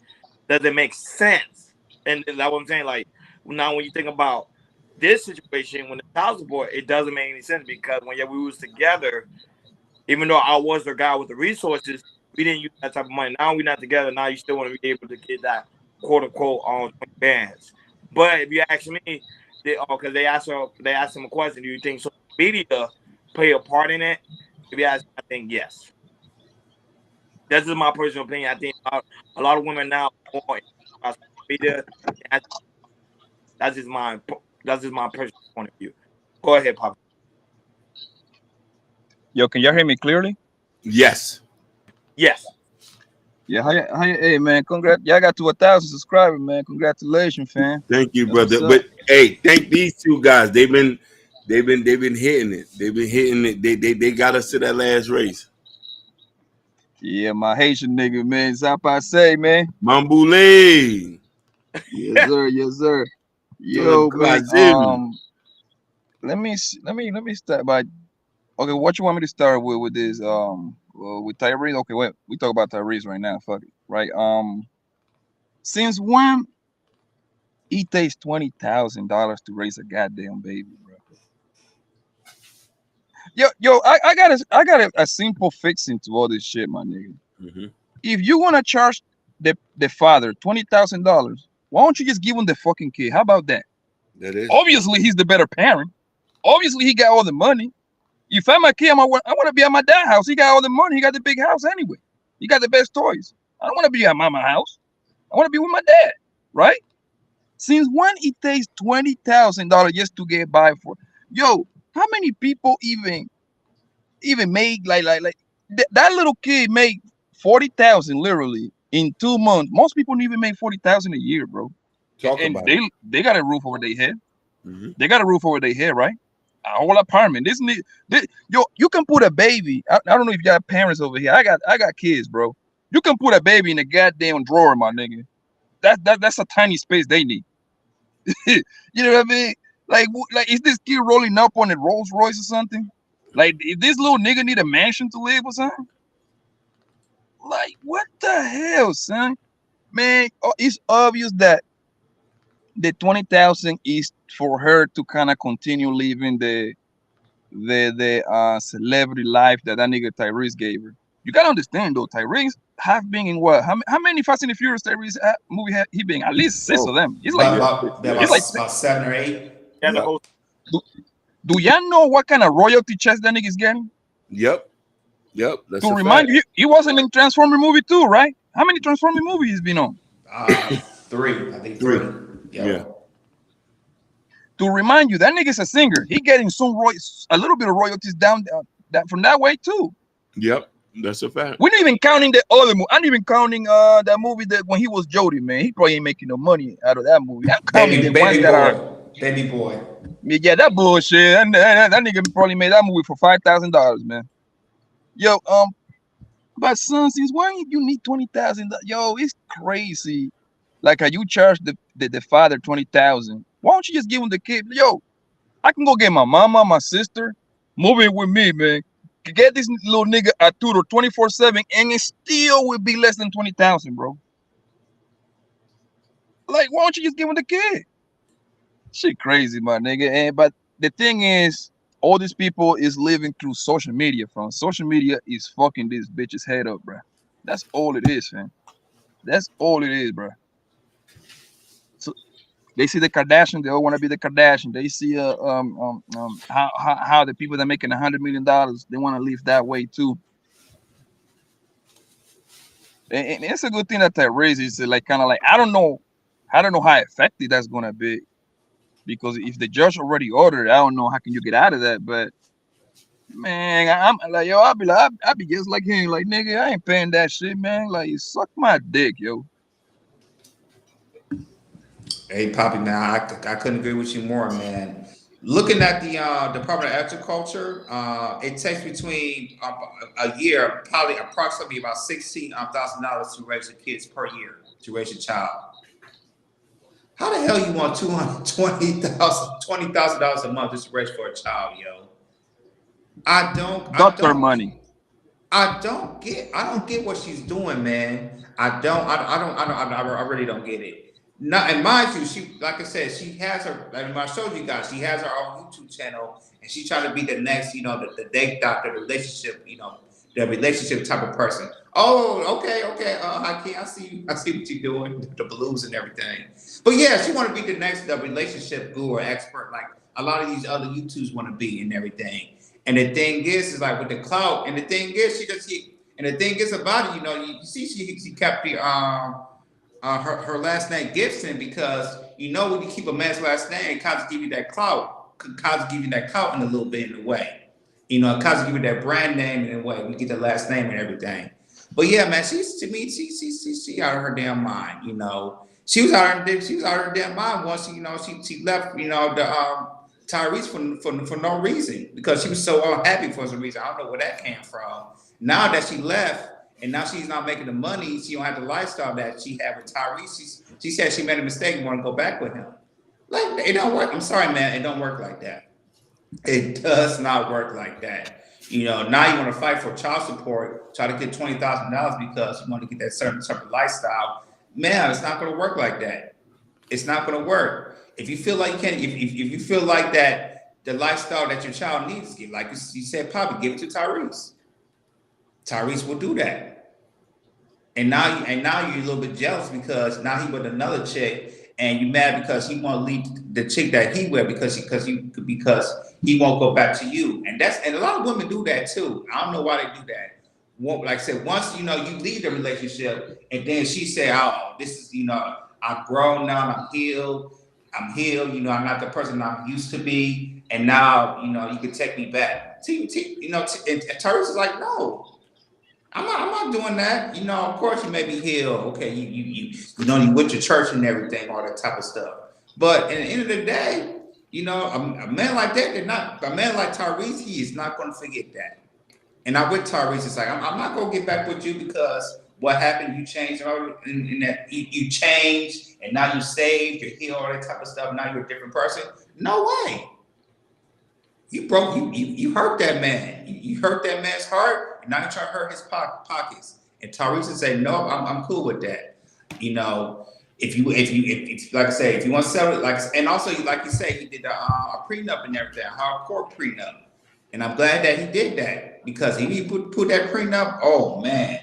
does it make sense? And that's what I'm saying. Like now, when you think about this situation, when the child support, it doesn't make any sense because when we was together, even though I was the guy with the resources, we didn't use that type of money. Now we're not together. Now you still want to be able to get that quote unquote on bands. But if you ask me, because they asked him a question, do you think social media play a part in it? If you ask me, I think yes. This is my personal opinion. I think a lot of women now are more social media. That's just my personal point of view. Go ahead, Papa.
Yo, can y'all hear me clearly?
Yes.
Yes.
Yeah, hey man, congrats. Y'all got to 1,000 subscribers, man. Congratulations, fam.
Thank you, brother. But hey, thank these two guys. They've been hitting it. They've been hitting it. They got us to that last race.
Yeah, my Haitian nigga, man. Zapa say, man.
Mamboule.
Yes, sir. Yes, sir. Yo, man. Let me start by. Okay, what you want me to start with this? With Tyrese. Okay, wait. We talk about Tyrese right now. Fuck it, right? Since when it takes $20,000 to raise a goddamn baby, bro? Yo, I got a simple fixing to all this shit, my nigga.
Mm-hmm.
If you wanna charge the father $20,000, why don't you just give him the fucking kid? How about that?
That is
obviously he's the better parent. Obviously he got all the money. If I'm a kid, I want to be at my dad's house. He got all the money. He got the big house anyway. He got the best toys. I don't want to be at mama's house. I want to be with my dad, right? Since when it takes $20,000 just to get by for? Yo, how many people even make like that little kid made 40,000 literally in 2 months? Most people don't even make 40,000 a year, bro. And they got a roof over their head.
Mm-hmm.
They got a roof over their head, right? A whole apartment. Yo, you can put a baby. I don't know if you got parents over here. I got kids, bro. You can put a baby in a goddamn drawer, my nigga. That's a tiny space they need. You know what I mean? Like is this kid rolling up on a Rolls Royce or something? Like, if this little nigga need a mansion to live or something? Like, what the hell, son? Man, it's obvious that the 20,000 is for her to kind of continue living the celebrity life that nigga Tyrese gave her. You gotta understand though, Tyrese have been in what? How many Fast and the Furious Tyrese movie he been? At least 6 of them. He's like
about 7 or 8.
The Do y'all know what kind of royalty checks that nigga's getting?
Yep. That's
To
a
remind
fact.
you, he wasn't in Transformer movie 2, right? How many Transformer movies he's been on?
3. I think 3.
Yeah.
To remind you, that nigga's a singer. He getting a little bit of royalties down that from that way too.
Yep. That's a fact.
We're not even counting the other movie. I'm not even counting that movie that when he was Jody, man. He probably ain't making no money out of that movie. I'm counting the ones that are
Baby Boy.
Yeah, that bullshit. That nigga probably made that movie for $5,000, man. Yo, but son, since when you need $20,000? Yo, it's crazy. Like how you charge the father $20,000. Why don't you just give him the kid? Yo, I can go get my mama, my sister, move in with me, man. Get this little nigga a tutor 24/7, and it still would be less than $20,000, bro. Like, why don't you just give him the kid? Shit crazy, my nigga. But the thing is, all these people is living through social media, from social media is fucking this bitch's head up, bro. That's all it is, man. That's all it is, bro. So they see the Kardashian, they all want to be the Kardashian. They see how the people that are making $100 million, they want to live that way too. And it's a good thing that raises like kind of like I don't know how effective that's gonna be, because if the judge already ordered, I don't know how can you get out of that. But man, I'm like, yo, I'll be just like him, like nigga, I ain't paying that shit, man. Like, suck my dick, yo.
Hey, Poppy, man, I couldn't agree with you more, man. Looking at the Department of Agriculture, it takes between a year, probably approximately about $16,000 to raise your kids per year, to raise your child. How the hell you want $20,000 a month just to raise for a child, yo? I don't get what she's doing, man. I really don't get it. Not, and mind you, she, like I said, she has her. Like I showed you guys, she has her own YouTube channel, and she's trying to be the next, the date doctor, the relationship, the relationship type of person. Oh, okay. I see what you're doing, the blues and everything. But yeah, she want to be the next relationship guru or expert, like a lot of these other YouTubers want to be and everything. And the thing is like with the clout, and the thing is and the thing is about it, you see, she kept the her last name Gibson, because when you keep a man's last name, it kind of give you that clout, in a little bit in a way. It kind of give you that brand name in a way. We get the last name and everything. But yeah, man, she out of her damn mind. She was out of her damn mind once. She left. The Tyrese for no reason, because she was so unhappy for some reason. I don't know where that came from. Now that she left, and now she's not making the money, she don't have the lifestyle that she had with Tyrese. She said she made a mistake and want to go back with him. Like, it don't work. I'm sorry, man. It don't work like that. It does not work like that. Now you want to fight for child support, try to get $20,000 because you want to get that certain type of lifestyle. Man, it's not going to work like that. It's not going to work. If you feel like you can't, if you feel like that the lifestyle that your child needs, like you said, Poppy, give it to Tyrese. Tyrese will do that. And now you're a little bit jealous because now he with another chick, and you mad because he want to leave the chick that he with because he won't go back to you. And a lot of women do that too. I don't know why they do that. Like I said, once you leave the relationship, and then she say, "Oh, this is I've grown now, I'm healed. I'm not the person I'm used to be, and now you can take me back." And Tyrese is like, "No. I'm not doing that. Of course you may be healed. Okay, you with your church and everything, all that type of stuff. But at the end of the day, a man like that, a man like Tyrese, he is not going to forget that. And I with Tyrese, it's like, I'm not going to get back with you because what happened, you changed, and that you changed, and now you saved, you're healed, all that type of stuff. Now you're a different person. No way. You hurt that man. You hurt that man's heart, and now you're trying to hurt his pockets. And Tyrese said, "No, I'm cool with that." If like I say, if you want to sell it, and also like you say, he did a prenup and everything, a hardcore prenup, and I'm glad that he did that, because if he put that prenup, oh man,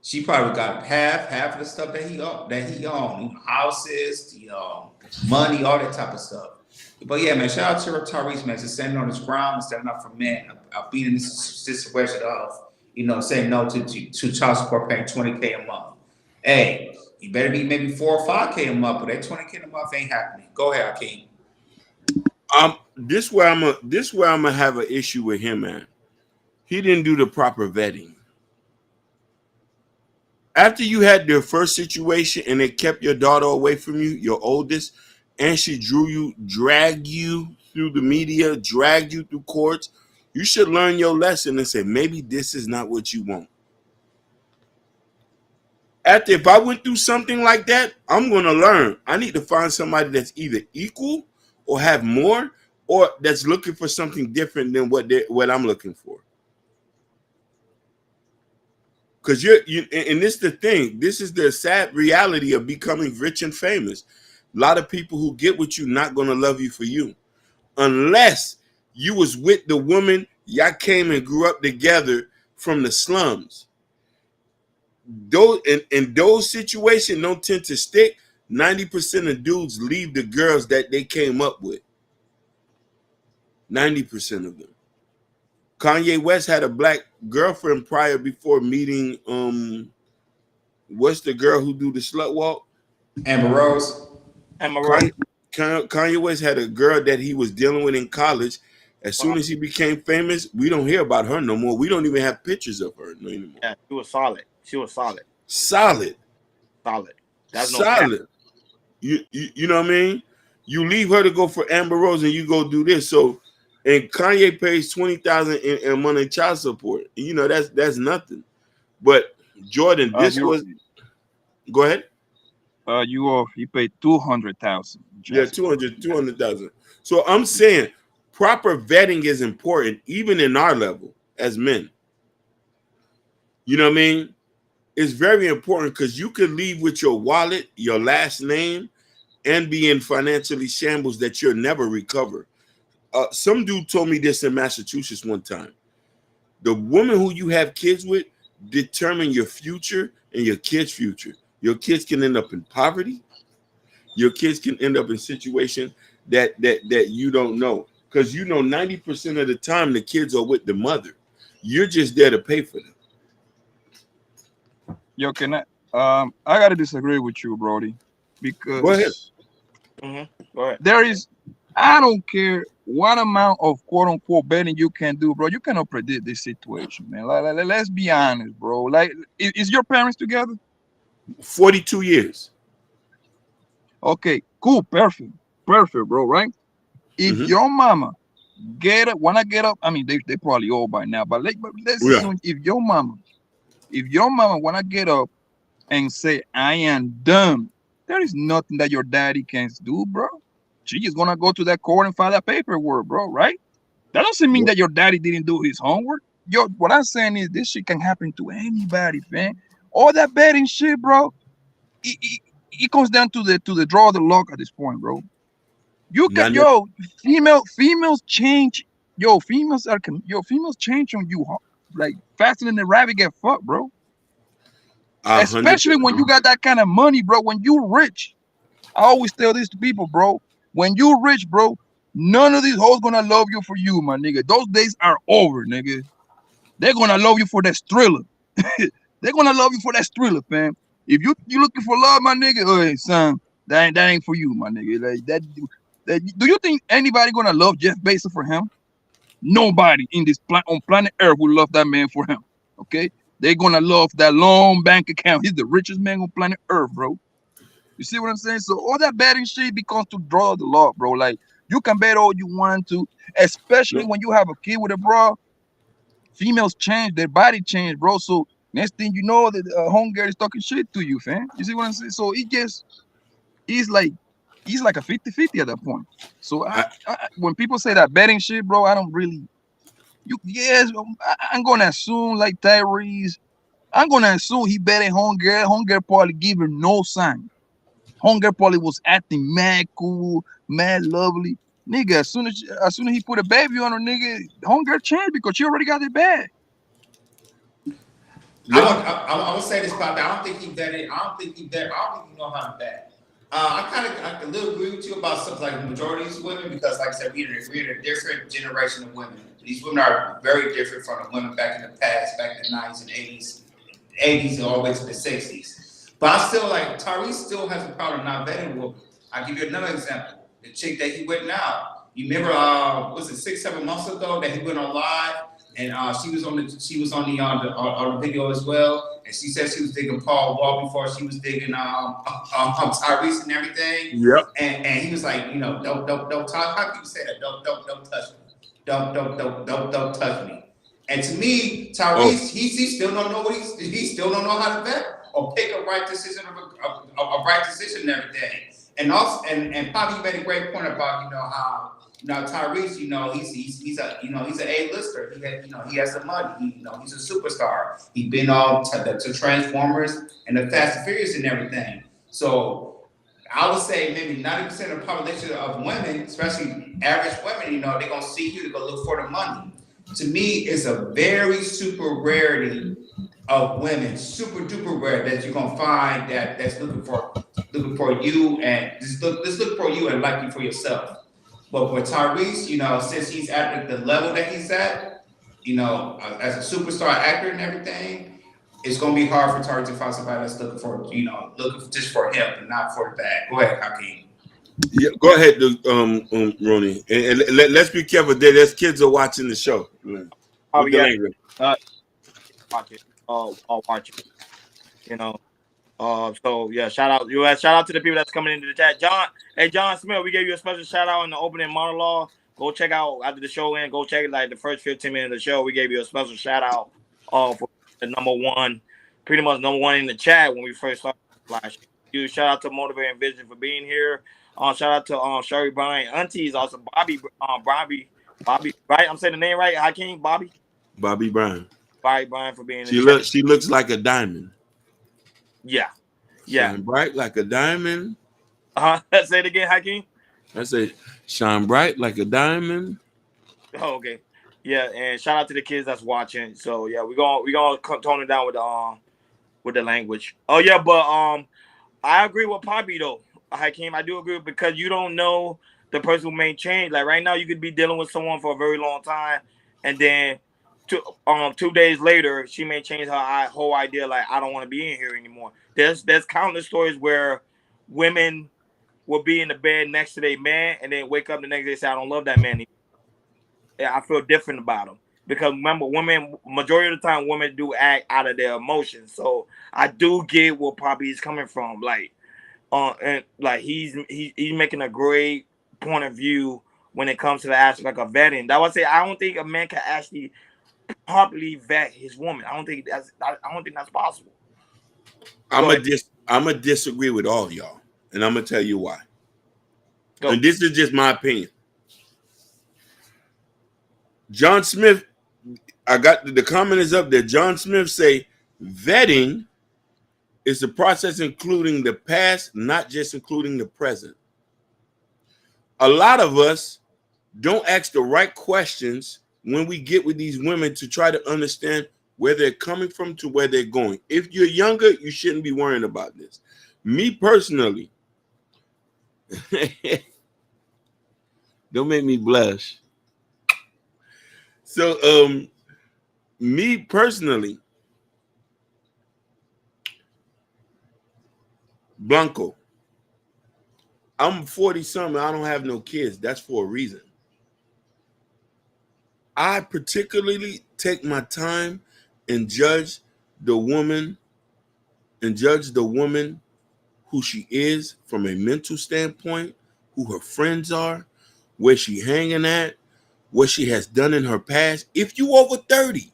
she probably got half of the stuff that he owned, houses, money, all that type of stuff. But yeah, man, shout out to Tyrese, man, just standing on his ground and standing up for men, being in this situation of, saying no to child support, paying $20K a month. Hey, you better be maybe $4 or $5K a month, but that $20K a month ain't happening. Go ahead, Hakeem.
This where I'm gonna have an issue with him, man. He didn't do the proper vetting. After you had their first situation and they kept your daughter away from you, your oldest, and she dragged you through the media, dragged you through courts, you should learn your lesson and say, maybe this is not what you want. If I went through something like that, I'm going to learn. I need to find somebody that's either equal or have more, or that's looking for something different than what I'm looking for. Because and this is the thing. This is the sad reality of becoming rich and famous. A lot of people who get with you not going to love you for you. Unless you was with the woman, y'all came and grew up together from the slums. Those situations don't tend to stick. 90% of dudes leave the girls that they came up with. 90% of them. Kanye West had a black girlfriend before meeting what's the girl who do the slut walk?
Amber Rose.
Kanye West had a girl that he was dealing with in college. As soon as he became famous, we don't hear about her no more. We don't even have pictures of her anymore.
Yeah, she was solid.
Solid.
That's
solid.
No
you know what I mean? You leave her to go for Amber Rose and you go do this. So, and Kanye pays $20,000 in money child support. You know, that's nothing. But Jordan, this was. Go ahead.
You paid $200,000.
Yeah, 200,000. So I'm saying proper vetting is important, even in our level as men. You know what I mean? It's very important because you could leave with your wallet, your last name, and be in financially shambles that you'll never recover. Some dude told me this in Massachusetts one time. The woman who you have kids with determine your future and your kids' future. Your kids can end up in poverty. Your kids can end up in situations that you don't know. Because 90% of the time the kids are with the mother. You're just there to pay for them.
Yo, I gotta disagree with you, Brody. Because
go ahead.
Go ahead.
There is, I don't care what amount of quote unquote betting you can do, bro. You cannot predict this situation, man. Let's be honest, bro. Like, is your parents together?
42 years.
Okay, cool, perfect, bro. Right? If your mama wanna get up, I mean they probably old by now, but let's assume if your mama wanna get up and say I am done, there is nothing that your daddy can do, bro. She just gonna go to that court and file that paperwork, bro. Right? That doesn't mean that your daddy didn't do his homework. What I'm saying is this shit can happen to anybody, man. All that betting shit, bro. It comes down to the draw of the luck at this point, bro. You can females change. Females change on you like faster than the rabbit get fucked, bro. Especially when you got that kind of money, bro. When you rich, I always tell this to people, bro. When you rich, bro, none of these hoes gonna love you for you, my nigga. Those days are over, nigga. They're gonna love you for that thriller. They're gonna love you for that thriller, fam. If you looking for love, my nigga, hey son, that ain't for you, my nigga. Like that. Do you think anybody gonna love Jeff Bezos for him? Nobody in this on planet Earth will love that man for him. Okay, they're gonna love that long bank account. He's the richest man on planet Earth, bro. You see what I'm saying? So all that betting shit becomes to draw the law, bro. Like you can bet all you want to, especially when you have a kid with a bra. Females change, their body change, bro. So next thing you know, the homegirl is talking shit to you, fam. You see what I'm saying? So he's like a 50-50 at that point. So when people say that betting shit, bro, I don't really. I'm gonna assume like Tyrese. I'm gonna assume he betting homegirl. Homegirl probably give her no sign. Homegirl probably was acting mad cool, mad lovely. Nigga, as soon as he put a baby on her, nigga, homegirl changed because she already got it bad.
I'm gonna say this about that. I don't think he know how to bet. I a little agree with you about something like the majority of these women because, like I said, we're in a different generation of women. These women are very different from the women back in the past, back in the 90s and 80s and all the way to the 60s. But I still like Tyrese still has a problem not vetting women. I'll give you another example. The chick that he went now. You remember was it 6-7 months ago that he went on live and she was on the video as well, and she said she was digging Paul Wall before she was digging Tyrese and everything.
Yep.
And he was like, you know, don't talk. How can you say that? Don't touch me. Don't touch me. And to me, Tyrese, he still don't know what he still don't know how to vet or pick a right decision a right decision and everything. And also, and Bobby made a great point about how Tyrese, he's an A-lister. He has the money. He's a superstar. He's been on to Transformers and the Fast and Furious and everything. So I would say maybe 90% of the population of women, especially average women, they're gonna see you to go look for the money. To me, it's a very super rarity of women, super duper rare, that you're gonna find that's looking for you and just look for you and like you for yourself. But for Tyrese, since he's at the level that he's at, as a superstar actor and everything, it's gonna be hard for Tyrese to find somebody that's looking just for him and not for the bag. Go ahead, Hakeem.
Yeah, go ahead, Ronnie. And let's be careful. There's kids are watching the show.
Oh yeah, watch it. Watch it. So yeah, shout out to the people that's coming into the chat. John Smith, we gave you a special shout out in the opening monologue. Go check out after the show end. Go check it like the first 15 minutes of the show. We gave you a special shout out for the number one in the chat when we first started. Shout out to Motivating Vision for being here. Shout out to Sherry Bryant, aunties, also Bobby, right? I'm saying the name right, Hakeem, Bobby Bryant for being.
She looks like a diamond.
Yeah.
Shine bright like a diamond.
Say it again, Hakeem.
I say shine bright like a diamond.
Oh, okay. Yeah, and shout out to the kids that's watching. So yeah, we're gonna tone it down with the language. Oh yeah, but I agree with Poppy though, Hakeem. I do agree because you don't know the person who may change. Like right now, you could be dealing with someone for a very long time, and then 2 days later, she may change her whole idea. Like I don't want to be in here anymore. There's countless stories where women will be in the bed next to their man, and then wake up the next day and say, "I don't love that man anymore." Yeah, I feel different about him because remember, majority of the time, women do act out of their emotions. So I do get where Poppy is coming from. And he's making a great point of view when it comes to the aspect of vetting. That would say I don't think a man can actually properly vet his woman. I don't think that's possible.
I'm gonna disagree with all y'all, and I'm gonna tell you why. And this is just my opinion. John Smith, I got the comment is up there. John Smith say vetting is the process including the past, not just including the present. A lot of us don't ask the right questions when we get with these women to try to understand where they're coming from to where they're going. If you're younger, you shouldn't be worrying about this. Me personally, don't make me blush. So, me personally, Blanco, I'm 40-something. I don't have no kids. That's for a reason. I particularly take my time and judge the woman who she is from a mental standpoint, who her friends are, where she hanging at, what she has done in her past. If you over 30,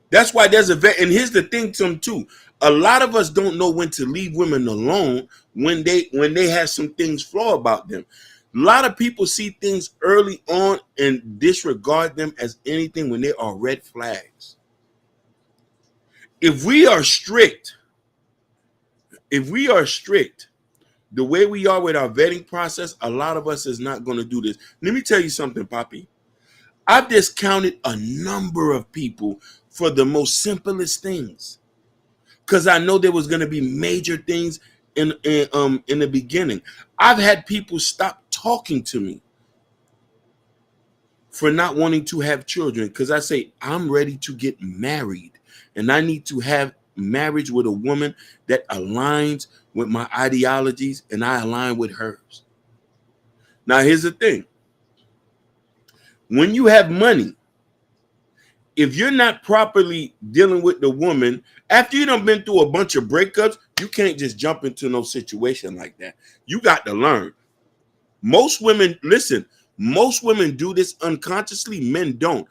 that's why there's a vet. And here's the thing, Tim, too. A lot of us don't know when to leave women alone when they have some things flaw about them. A lot of people see things early on and disregard them as anything when they are red flags. If we are strict, the way we are with our vetting process, a lot of us is not going to do this. Let me tell you something, Poppy. I've discounted a number of people for the most simplest things because I know there was going to be major things in the beginning. I've had people stop talking to me for not wanting to have children because I say I'm ready to get married, and I need to have marriage with a woman that aligns with my ideologies and I align with hers. Now, here's the thing. When you have money, if you're not properly dealing with the woman, after you done been through a bunch of breakups, you can't just jump into no situation like that. You got to learn. Most women, listen, most women do this unconsciously. Men don't.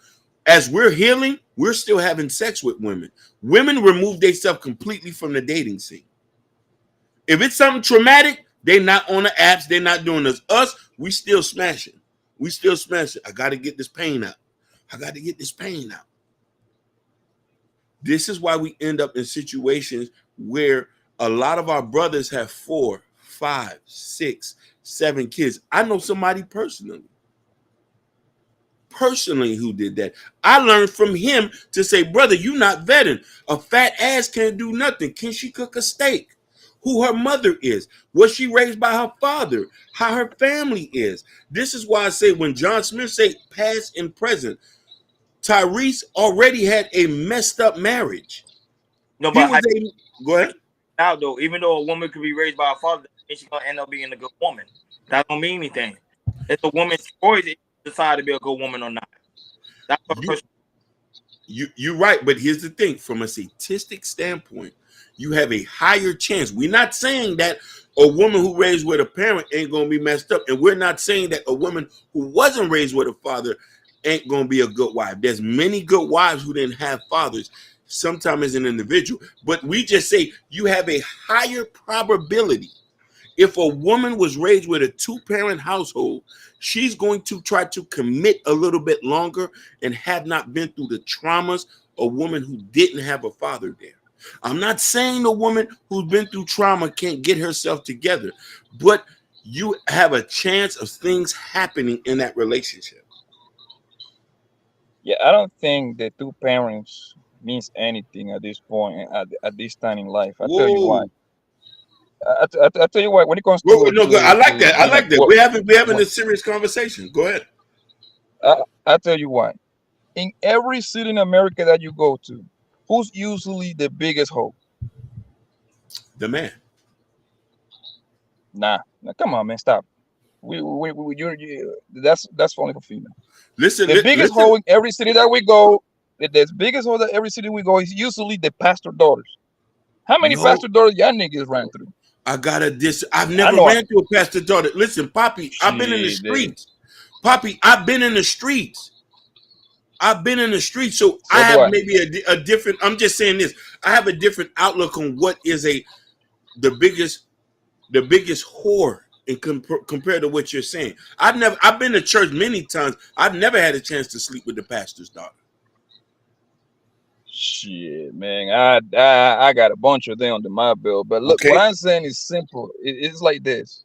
As we're healing, we're still having sex with women. Women remove themselves completely from the dating scene. If it's something traumatic, they're not on the apps. They're not doing this. Us, we still smashing. We still smashing. I got to get this pain out. I got to get this pain out. This is why we end up in situations where a lot of our brothers have 4, 5, 6, 7 kids. I know somebody personally who did that. I learned from him to say, brother, you not vetting. A fat ass can't do nothing. Can she cook a steak? Who her mother is? Was she raised by her father? How her family is? This is why I say when John Smith say past and present, Tyrese already had a messed up marriage.
No, but
go ahead.
Now, though, even though a woman could be raised by a father, she's gonna end up being a good woman. That don't mean anything. It's a woman's choice to decide to be a good woman or not. That's a person.
You're right, but here's the thing: from a statistic standpoint, you have a higher chance. We're not saying that a woman who raised with a parent ain't gonna be messed up, and we're not saying that a woman who wasn't raised with a father ain't gonna be a good wife. There's many good wives who didn't have fathers, sometimes as an individual, but we just say you have a higher probability. If a woman was raised with a 2-parent household, she's going to try to commit a little bit longer and have not been through the traumas a woman who didn't have a father there. I'm not saying the woman who's been through trauma can't get herself together, but you have a chance of things happening in that relationship.
Yeah, I don't think the 2 parents means anything at this point, at this time in life. I'll tell you why. I tell you what, when it comes to
I like that. I like that. We're having a serious conversation. Go ahead.
I'll tell you why. In every city in America that you go to, who's usually the biggest hoe?
The man.
Nah, come on, man, stop. That's only for female.
Listen,
the biggest hoe in every city that we go, the biggest hoe that every city we go is usually the pastor daughters. How many pastor daughters y'all niggas ran through?
I've never ran through a pastor daughter. Listen, Poppy, I've been in the streets. Poppy, I've been in the streets. So I have maybe a different. I'm just saying this. I have a different outlook on what is the biggest whore compared to what you're saying. I've been to church many times. I've never had a chance to sleep with the pastor's daughter.
Shit, man, I got a bunch of them under my belt. But look, what I'm saying is simple. It's like this.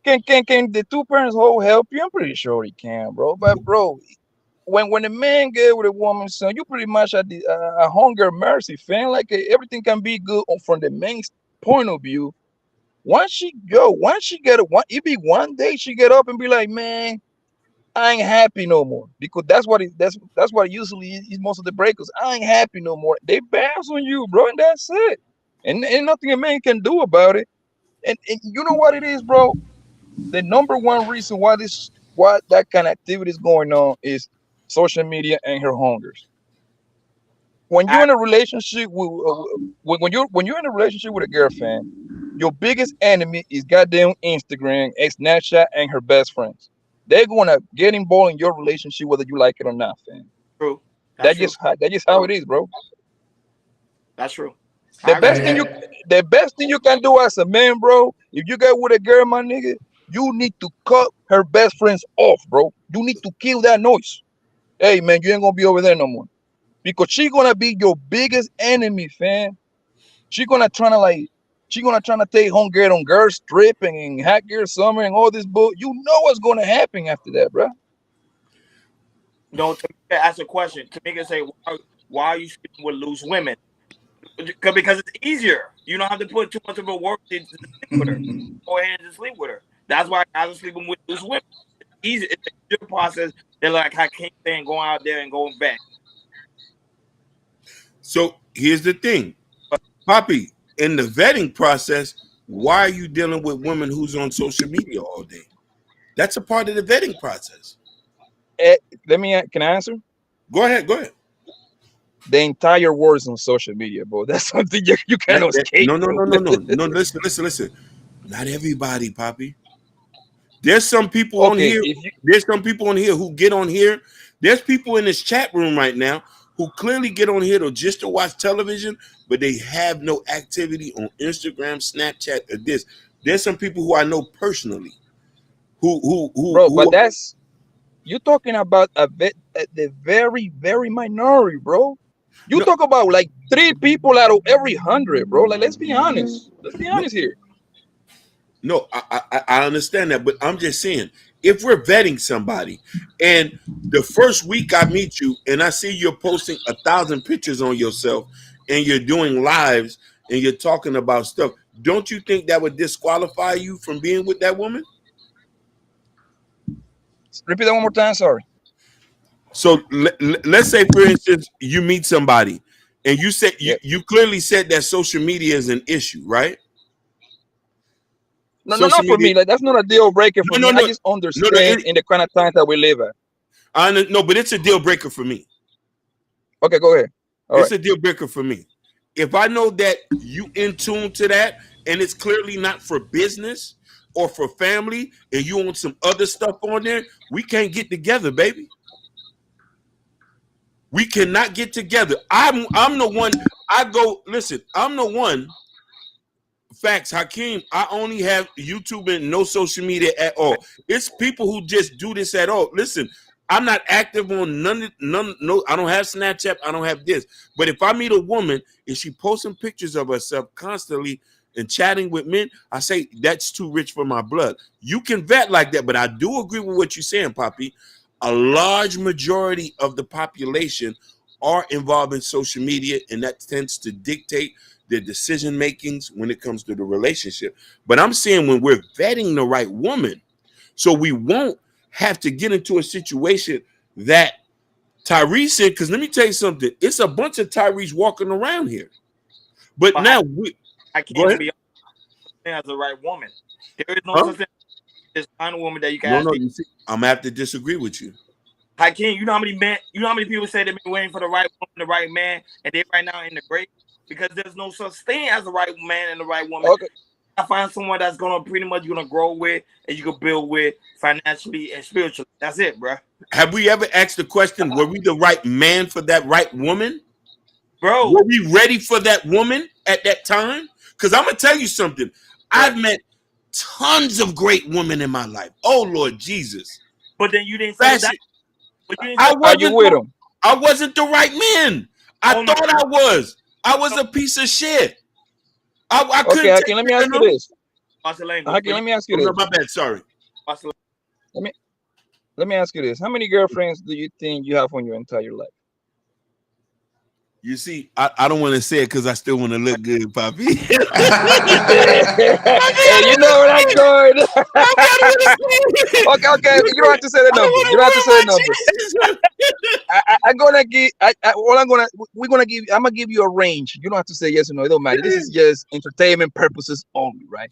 Can the 2 parents help you? I'm pretty sure he can, bro. But bro, when a man get with a woman's son, you pretty much at a hunger mercy, fam. Like everything can be good from the man's point of view. Once she get it be one day she get up and be like, man, I ain't happy no more. Because that's what usually is most of the breakers. I ain't happy no more. They bounce on you, bro, and that's it. And ain't nothing a man can do about it. And you know what it is, bro? The number one reason why that kind of activity is going on is social media and her hungers. When you're in a relationship when you're in a relationship with a girlfriend, your biggest enemy is goddamn Instagram, Snapchat, and her best friends. They're gonna get involved in your relationship whether you like it or not, fam.
True.
That's just how it is, bro.
That's true.
The best thing you can do as a man, bro, if you get with a girl, my nigga, you need to cut her best friends off, bro. You need to kill that noise. Hey, man, you ain't gonna be over there no more. Because she's gonna be your biggest enemy, fam. She's gonna try to take home girl on girl stripping and hot girl summer and all this bull. You know what's gonna happen after that, bro.
No, Tamika ask a question. Tamika say, why are you sleeping with loose women? Because it's easier. You don't have to put too much of a work to sleep with her. Go ahead and just sleep with her. That's why guys are sleeping with loose women. It's easy. It's a good process. They're like I can't stand going out there and going back.
So here's the thing, Poppy. In the vetting process, why are you dealing with women who's on social media all day? That's a part of the vetting process.
Can I answer?
Go ahead.
The entire world is on social media, bro. That's something you cannot escape.
No. Listen. Not everybody, Poppy. There's some people on here. There's some people on here who get on here. There's people in this chat room right now who clearly get on here just to watch television, but they have no activity on Instagram, Snapchat, or this. There's some people who I know personally who
but that's you're talking about the very, very minority, bro. You talk about like 3 people out of every 100, bro. Like, let's be honest. Let's be honest here.
No, I understand that, but I'm just saying, if we're vetting somebody and the first week I meet you and I see you're posting 1,000 pictures on yourself and you're doing lives and you're talking about stuff, don't you think that would disqualify you from being with that woman?
Repeat that one more time. Sorry.
So let's say, for instance, you meet somebody and you said you clearly said that social media is an issue, right?
No, not for me. Like, that's not a deal breaker for me. I just understand in the kind of times that we live at.
No, but it's a deal breaker for me.
Okay, go ahead.
It's a deal breaker for me. If I know that you in tune to that and it's clearly not for business or for family and you want some other stuff on there, we can't get together, baby. We cannot get together. I'm the one. I'm the one. Facts, Hakeem. I only have YouTube and no social media at all. It's people who just do this at all. Listen, I'm not active on none. No, I don't have Snapchat. I don't have this. But if I meet a woman and she posting pictures of herself constantly and chatting with men, I say that's too rich for my blood. You can vet like that, but I do agree with what you're saying, Poppy. A large majority of the population are involved in social media, and that tends to dictate their decision makings when it comes to the relationship. But I'm saying when we're vetting the right woman, so we won't have to get into a situation that Tyrese said, because let me tell you something, it's a bunch of Tyrese walking around here. But now
I can't be as the right woman. There is no such thing as find a woman that you can ask.
You see, I'm gonna have to disagree with you.
Hakeem, you know how many people say they've been waiting for the right woman, the right man, and they right now in the grave? Because there's no such thing as the right man and the right woman.
Okay.
I find someone that's gonna pretty much grow with and you can build with financially and spiritually. That's it, bro.
Have we ever asked the question, were we the right man for that right woman?
Bro,
were we ready for that woman at that time? Because I'm gonna tell you something. I've met tons of great women in my life. Oh Lord Jesus.
But then you didn't say that.
Are you with them?
I wasn't the right man. I thought I was. I was a piece of shit. I couldn't.
Okay, let me ask you this.
Okay,
let me ask you this.
My bad. Sorry.
Let me ask you this. How many girlfriends do you think you have on your entire life?
You see, I don't want to say it because I still want to look good, Poppy.
Hey, you know where I'm going. Okay. You don't have to say the number. You don't have to say the number. I'm gonna give you a range. You don't have to say yes or no. It don't matter. This is just entertainment purposes only, right?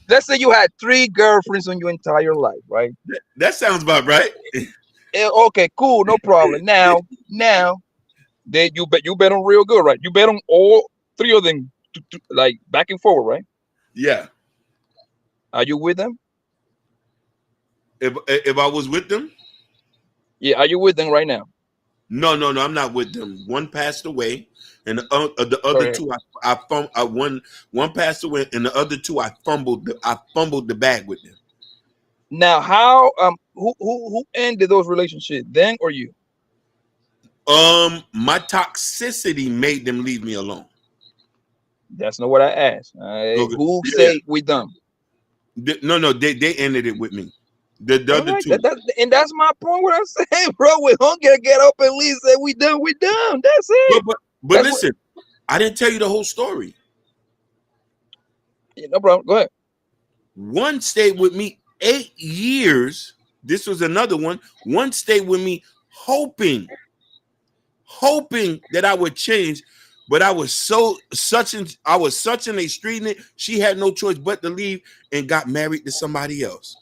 Let's say you had 3 girlfriends on your entire life, right?
That sounds about right.
Okay, cool, no problem. Now. Then you bet on real good, right? You bet on all 3 of them, like back and forward, right?
Yeah.
Are you with them?
If I was with them?
Yeah. Are you with them right now?
No. I'm not with them. One passed away, and the other 2, one passed away, and the other 2 I fumbled the bag with them.
Now, how who ended those relationships, them or you?
My toxicity made them leave me alone.
That's not what I asked. Who say we done?
No, they ended it with me. The other 2.
And that's my point. What I'm saying, bro, we don't get up and leave. Say we done. That's it.
But listen, I didn't tell you the whole story.
Yeah, no problem. Go ahead.
One stayed with me 8 years. This was another one. One stayed with me hoping that I would change, but I was such in a street in it. She had no choice but to leave and got married to somebody else.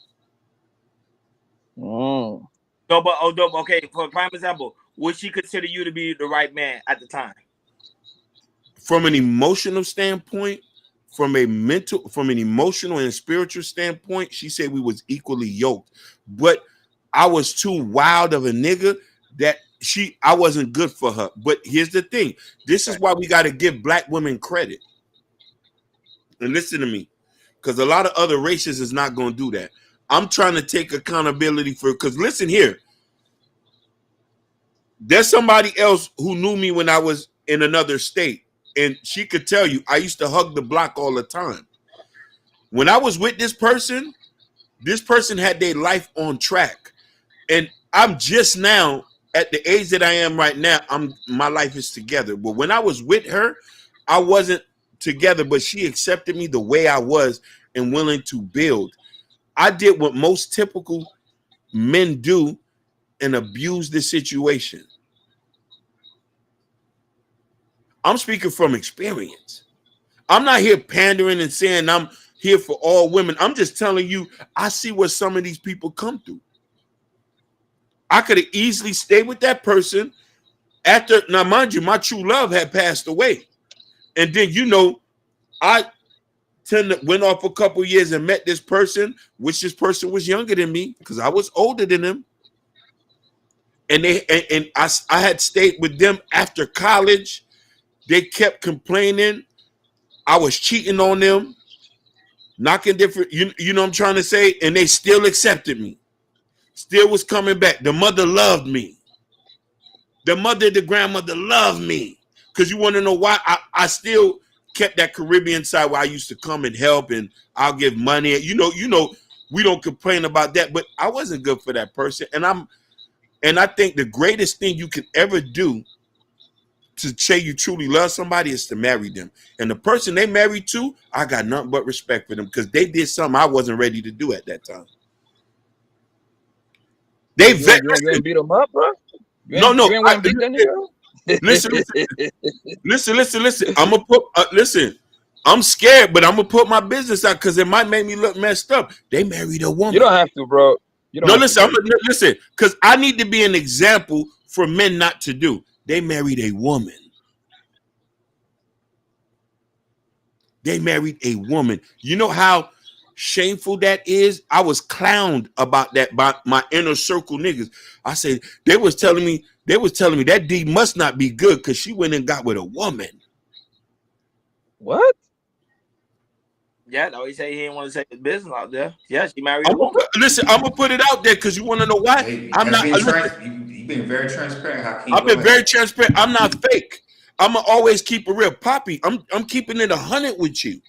So, okay, for prime example, would she consider you to be the right man at the time?
From an emotional standpoint, from an emotional and spiritual standpoint, she said we was equally yoked. But I was too wild of a nigga that I wasn't good for her. But here's the thing. This is why we got to give black women credit. And listen to me, because a lot of other races is not going to do that. I'm trying to take accountability because listen here. There's somebody else who knew me when I was in another state. And she could tell you, I used to hug the block all the time. When I was with this person had their life on track. And I'm just now at the age that I am right now, my life is together. But when I was with her, I wasn't together, but she accepted me the way I was and willing to build. I did what most typical men do and abuse the situation. I'm speaking from experience. I'm not here pandering and saying I'm here for all women. I'm just telling you, I see what some of these people come through. I could have easily stayed with that person after, now mind you, my true love had passed away. And then, I went off a couple years and met this person, which this person was younger than me because I was older than them. And I had stayed with them after college. They kept complaining. I was cheating on them, knocking different, you know what I'm trying to say? And they still accepted me. Still was coming back. The mother loved me. The grandmother loved me. Because you want to know why? I still kept that Caribbean side where I used to come and help and I'll give money. You know, we don't complain about that, but I wasn't good for that person. And I think the greatest thing you can ever do to say you truly love somebody is to marry them. And the person they married to, I got nothing but respect for them because they did something I wasn't ready to do at that time. They
you beat them up, bro?
No. Listen. I'm gonna put listen. I'm scared, but I'm gonna put my business out because it might make me look messed up. They married a woman.
You don't have to, bro.
Listen, because I need to be an example for men not to do. They married a woman. You know how shameful that is? I was clowned about that by my inner circle niggas. I said, they was telling me that D must not be good because she went and got with a woman.
What?
Yeah, no, he said he didn't want to say his business out there. Yeah, she married a woman.
Listen, I'm gonna put it out there because you want to know why.
You've been very transparent, Hakeem.
I've been very transparent. I'm not fake. I'm gonna always keep it real, Poppy. I'm keeping it 100 with you.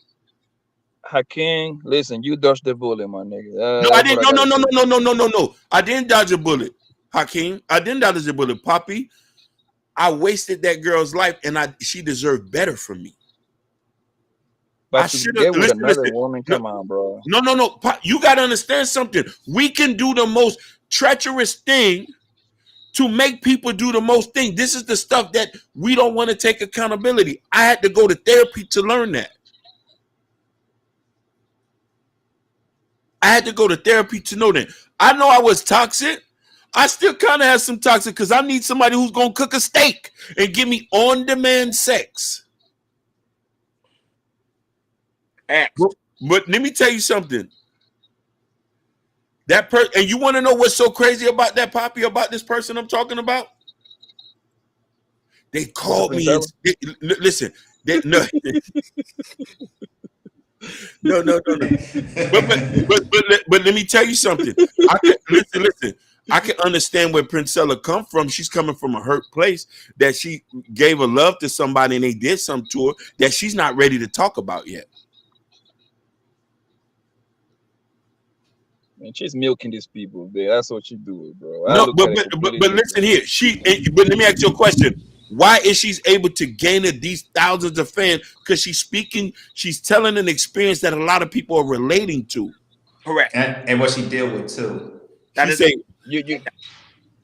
Hakeem, listen, you dodged the bullet, my nigga.
No, I didn't. No. I didn't dodge a bullet, Hakeem. I didn't dodge a bullet, Poppy. I wasted that girl's life, and she deserved better from me.
But I should have with another woman. Come on, bro.
No. You gotta understand something. We can do the most treacherous thing to make people do the most thing. This is the stuff that we don't want to take accountability. I had to go to therapy to learn that. I had to go to therapy to know that. I know I was toxic. I still kind of have some toxic because I need somebody who's going to cook a steak and give me on-demand sex. But let me tell you something. And you want to know what's so crazy about that, Poppy, about this person I'm talking about? They called me and listen. No. No. But let me tell you something. Listen. I can understand where Princella come from. She's coming from a hurt place that she gave a love to somebody and they did something to her that she's not ready to talk about yet.
Man, she's milking these people. That's what she do, bro.
But listen here. But let me ask you a question. Why is she able to gain these thousands of fans? Because she's telling an experience that a lot of people are relating to.
Correct.
And what she deal with too.
That
She
is
say,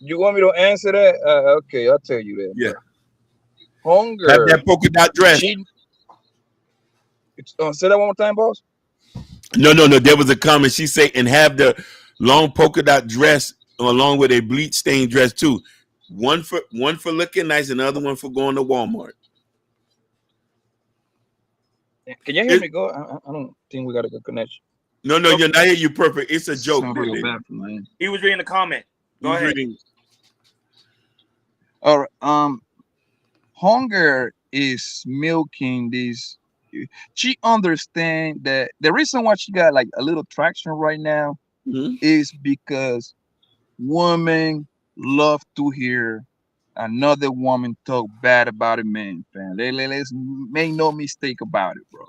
You want me to answer that? Okay, I'll tell you that.
yeah.
Hunger.
Have that polka dot dress.
Say that one more time, boss.
No. There was a comment. She said, and have the long polka dot dress along with a bleach stained dress too. One for looking nice, and the other one for going to Walmart.
Can you hear me? Go. I don't think we got a good connection.
No, you're not here. You perfect. It's a joke.
He was reading the comment. Go ahead.
All right. Hunger is milking this. She understand that the reason why she got like a little traction right now is because women love to hear another woman talk bad about a man, fam. Let's make no mistake about it, bro.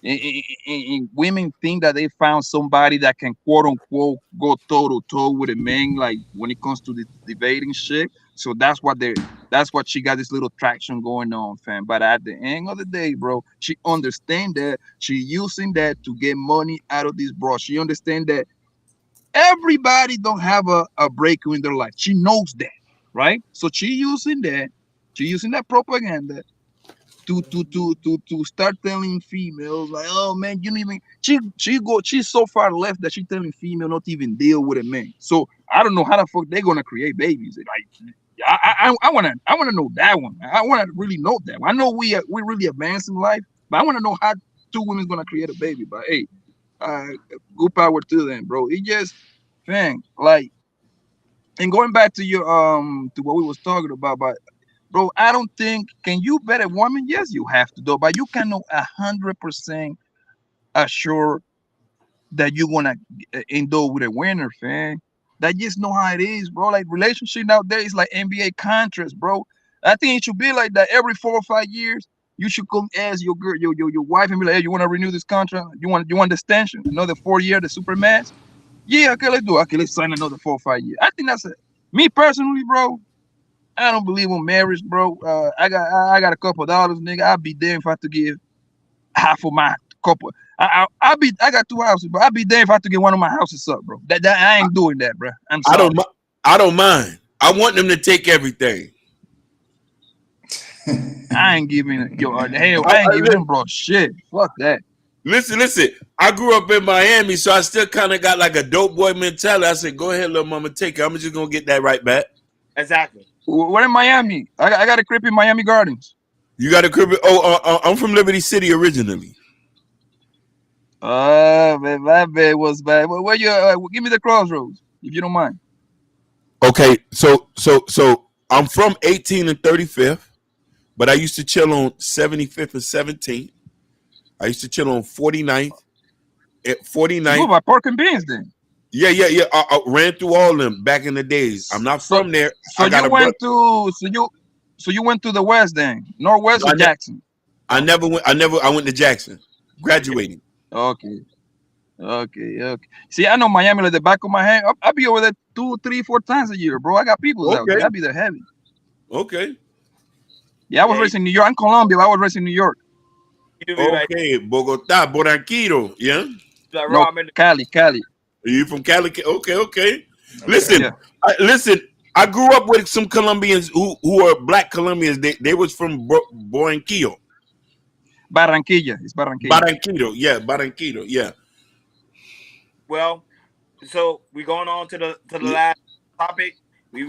And women think that they found somebody that can quote unquote go toe to toe with a man, like when it comes to the debating shit. So that's what she got this little traction going on, fam. But at the end of the day, bro, she understand that she using that to get money out of this, bro. She understand that everybody don't have a breakthrough in their life. She knows that, right? So she using that propaganda to start telling females like, oh man, you don't even she's so far left that she's telling female not to even deal with a man. So I don't know how the fuck they're gonna create babies. Like I wanna know that one. I wanna really know that one. I know we really advanced in life, but I wanna know how two women's gonna create a baby. But hey, good power to them, bro. It just like, and going back to your to what we was talking about, but bro, I don't think, can you bet a woman? Yes, you have to though, but you cannot 100% assure that you're gonna end up with a winner, fam. That just know how it is, bro. Like relationship nowadays, like NBA contracts, bro. I think it should be like that every 4 or 5 years. You should come ask your girl, your wife, and be like, hey, you want to renew this contract? You want the extension? Another 4 year, the super max? Yeah, okay, let's do it. Okay, let's sign another 4 or 5 years. I think that's it. Me personally, bro, I don't believe in marriage, bro. I got a couple of dollars, nigga. I'll be damned if I have to give half of my couple. I got 2 houses, but I'll be damned if I have to get one of my houses up, bro. That I ain't doing that, bro. I'm sorry.
I don't mind. I want them to take everything.
I ain't giving them, bro, shit. Fuck that.
Listen. I grew up in Miami, so I still kind of got like a dope boy mentality. I said, go ahead, little mama, take it. I'm just gonna get that right back.
Exactly.
We're in Miami. I got a crib in Miami Gardens.
You got a crib? I'm from Liberty City originally.
Man, that bad was bad. Where you? Give me the crossroads, if you don't mind.
Okay, so I'm from 18 and 35th, but I used to chill on 75th and 17th. I used to chill on 49th. At 49th.
You by pork and beans then?
Yeah. I ran through all of them back in the days. I'm not from there.
So you went to the West then, Northwest or Jackson?
I went to Jackson, graduating.
Okay. See, I know Miami like the back of my hand. I'll be over there 2, 3, 4 times a year, bro. I got people out there. I'll be there heavy.
Okay.
Yeah, I was raised in New York. I'm Colombia. I was raised in New York.
Okay, Bogota, Barranquillo, yeah.
No, Cali.
Are you from Cali? Okay. Listen, I grew up with some Colombians who are black Colombians. They was from Barranquillo.
Barranquilla. It's Barranquilla.
Barranquillo, yeah.
Well, so we going on to the last topic. We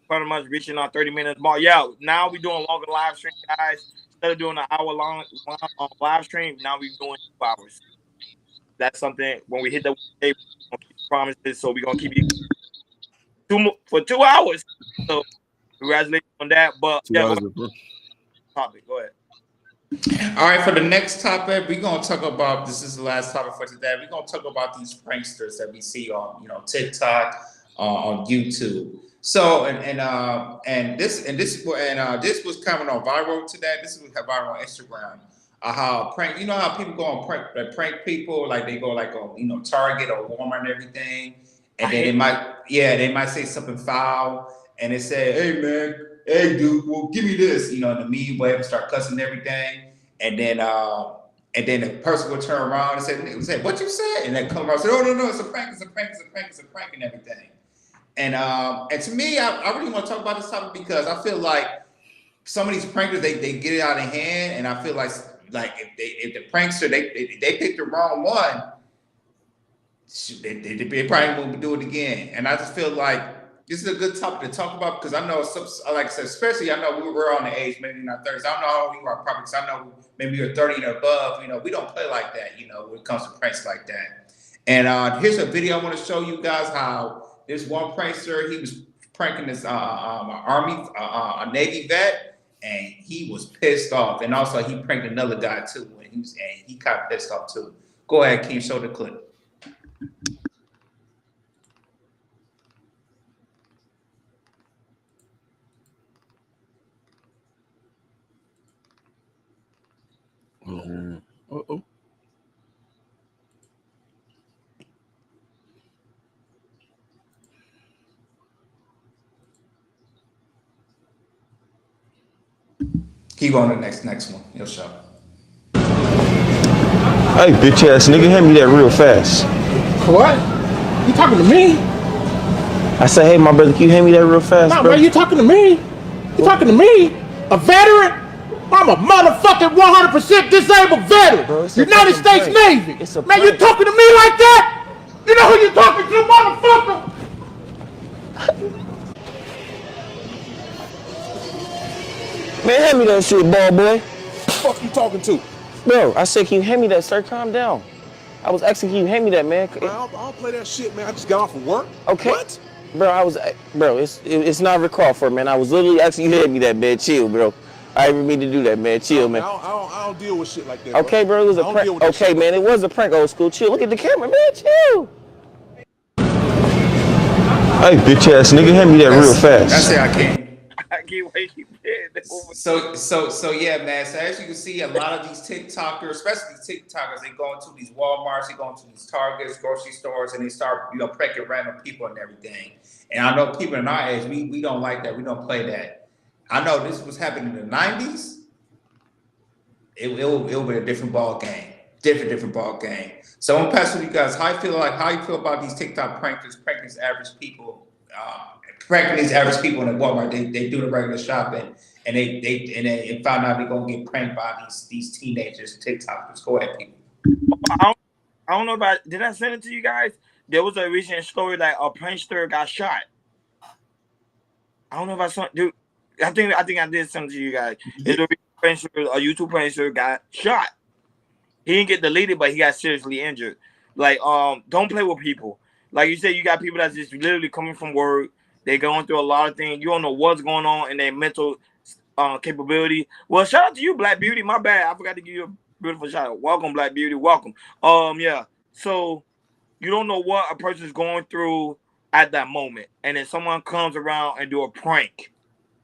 pretty much reaching our 30 minutes mark. Yeah, now we doing longer live stream, guys. Instead of doing an hour long live stream, now we're doing 2 hours. That's something when we hit the day, we're gonna keep promises. So we're gonna keep you for 2 hours. So congratulations on that. But yeah, topic. Go ahead.
All right, for the next topic, we're gonna talk about. This is the last topic for today. We're gonna talk about these pranksters that we see on, TikTok, on YouTube. So this was coming on viral today. This was viral on Instagram. How prank, how people go on prank people, like they go like on Target or Walmart and everything, and then they might say something foul, and they say, hey man, hey, dude, well, give me this, you know, in a mean way, and start cussing everything. And then the person would turn around and say, what you said? And then come around and say, oh, no, it's a prank, it's a prank, it's a prank, it's a prank, and everything. And to me, I really want to talk about this topic because I feel like some of these prankers, they get it out of hand, and I feel like if the prankster, they picked the wrong one, they probably won't do it again. And I just feel like this is a good topic to talk about because I know, like I said, especially I know we're on the age, maybe in our 30s. I don't know how old you are, probably, because I know maybe you're 30 and above. You know, we don't play like that, you know, when it comes to pranks like that. And here's a video I want to show you guys how this one prankster, he was pranking this a Navy vet, and he was pissed off. And also he pranked another guy too, and he got pissed off too. Go ahead, Keem, show the clip.
Uh-oh.
Keep on the next one. He'll show.
Hey, bitch ass nigga, hand me that real fast.
What? You talking to me?
I said, hey, my brother, can you hand me that real fast,
No,
bro?
bro, you talking to me? You talking to me? A veteran? I'm a motherfucking 100% disabled veteran.
Bro,
United States
prank.
Navy.
It's a
Man,
prank.
you talking to me like that? You know who you talking to, motherfucker?
Man, hand me that shit, ball boy.
Who the fuck you talking to?
Bro, I said, can you hand me that, sir? Calm down. I was asking, can you hand me that, man?
Man, I don't play that shit, man. I just got off of work.
Okay.
What?
Bro, it's not Rick Crawford, man. I was literally asking you to hand me that, man. Chill, bro. I didn't mean to do that, man. Chill, man.
I don't deal with shit like that.
Okay, bro, it was a prank. Okay, man, it was a prank, old school. Chill. Look at the camera, man. Chill. Hey, bitch ass nigga, hand me that real fast.
That's it, I can't.
I can't wait to bed.
So yeah, man. So as you can see, a lot of these TikTokers, especially these TikTokers, they go into these Walmarts, they go into these Targets, grocery stores, and they start, pranking random people and everything. And I know people in our age, we don't like that. We don't play that. I know this was happening in the 90s. It will be a different ball game. Different ball game. So I'm passing you guys how you feel about these TikTok prankers, pranking these average people, pranking these average people in the Walmart. They do the regular shopping, and they found out they're gonna get pranked by these teenagers, TikTokers. Go ahead, people.
I don't know about. Did I send it to you guys? There was a recent story that a prankster got shot. I don't know if I saw, dude. I think I did send it to you guys. It's a YouTube prankster got shot. He didn't get deleted, but he got seriously injured. Like, don't play with people. Like you said, you got people that's just literally coming from work. They're going through a lot of things. You don't know what's going on in their mental capability. Well, shout out to you, Black Beauty. My bad. I forgot to give you a beautiful shout out. Welcome, Black Beauty. Welcome. Yeah. So you don't know what a person's going through at that moment. And then someone comes around and do a prank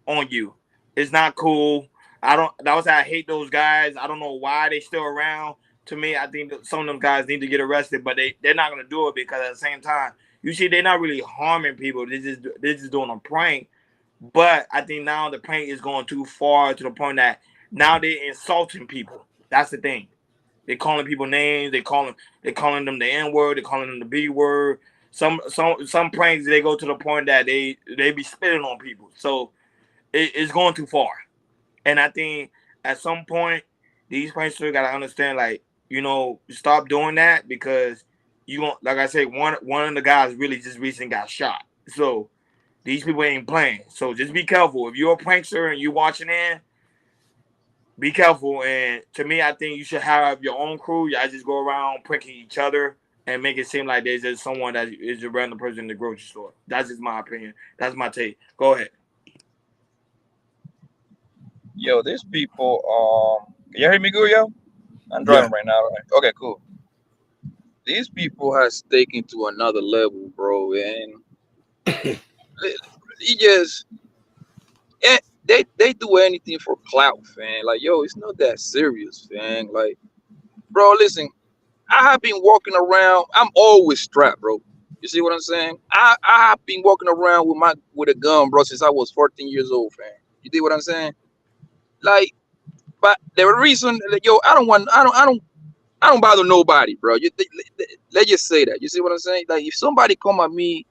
on you. It's not cool. That was how I hate those guys. I don't know why they still around. To me, I think that some of them guys need to get arrested, but they're not gonna do it because at the same time, you see, they're not really harming people. They're just doing a prank. But I think now the prank is going too far to the point that now they're insulting people. That's the thing. They're calling people names. They're calling them the N-word. They're calling them the B-word. Some pranks, they go to the point that they be spitting on people. So it's going too far. And I think at some point, these pranksters gotta understand, like, stop doing that because you won't. Like I said, one of the guys really just recently got shot. So these people ain't playing. So just be careful. If you're a prankster and you're watching in, be careful. And to me, I think you should have your own crew. Y'all just go around pranking each other and make it seem like there's just someone that is a random person in the grocery store. That's just my opinion. That's my take. Go ahead.
Yo, these people, can you hear me good, yo? I'm driving right now, right? Okay, cool. These people has taken to another level, bro, and they do anything for clout, fam. Like, yo, it's not that serious, fam. Like, bro, listen, I have been walking around. I'm always strapped, bro. You see what I'm saying? I have been walking around with a gun, bro, since I was 14 years old, fam. You dig what I'm saying? Like, but the reason, yo, I don't bother nobody, bro. Let's just say that. You see what I'm saying? Like, if somebody come at me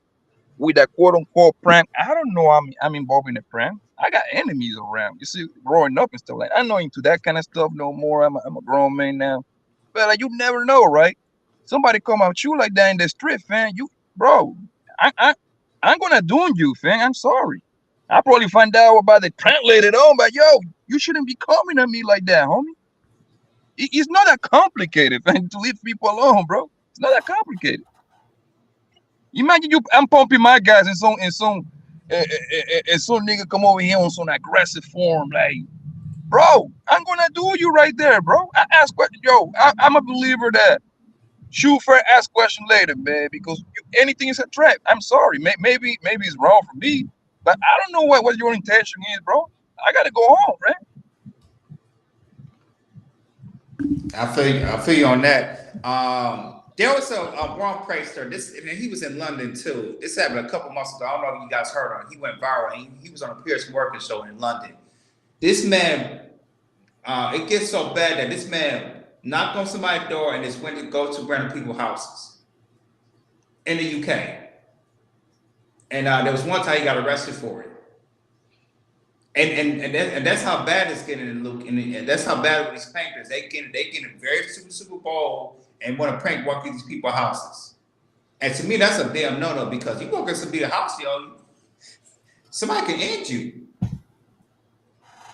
with that quote unquote prank, I don't know I'm involved in a prank. I got enemies around. You see, growing up and stuff like that. I'm not into that kind of stuff no more. I'm a grown man now. But like, you never know, right? Somebody come at you like that in the street, fam. I'm gonna doom you, fam. I'm sorry. I probably find out about the prank later on, but yo, you shouldn't be coming at me like that, homie. It's not that complicated, man, to leave people alone, bro. It's not that complicated. Imagine I'm pumping my guys and some nigga come over here on some aggressive form, like, bro, I'm gonna do you right there, bro. I ask questions, yo. I'm a believer that shoot first, ask question later, man, because anything is a threat. I'm sorry, maybe it's wrong for me, but I don't know what your intention is, bro. I gotta go home, right?
I feel you on that. There was a Ron Prankster. And he was in London too. This happened a couple months ago. I don't know if you guys heard on it. He went viral. He was on a Piers Morgan show in London. This man, it gets so bad that this man knocked on somebody's door and just went to go to random people's houses in the UK. And there was one time he got arrested for it. And that's how bad it's getting in Luke. And that's how bad with these prankers. They get a very super bold and want to prank walk through these people's houses. And to me, that's a damn no-no, because you walk into somebody's house, yo, somebody can end you.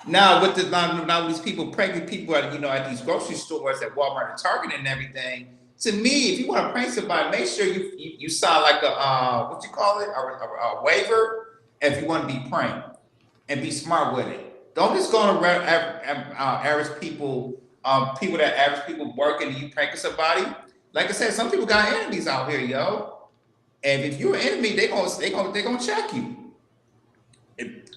Now with these people pranking people at at these grocery stores, at Walmart and Target and everything. To me, if you want to prank somebody, make sure you sign like a what you call it, a waiver, if you want to be pranked. And be smart with it. Don't just go on average people, people that average people working and you pranking somebody. Like I said, some people got enemies out here, yo. And if you're an enemy, they gonna check you,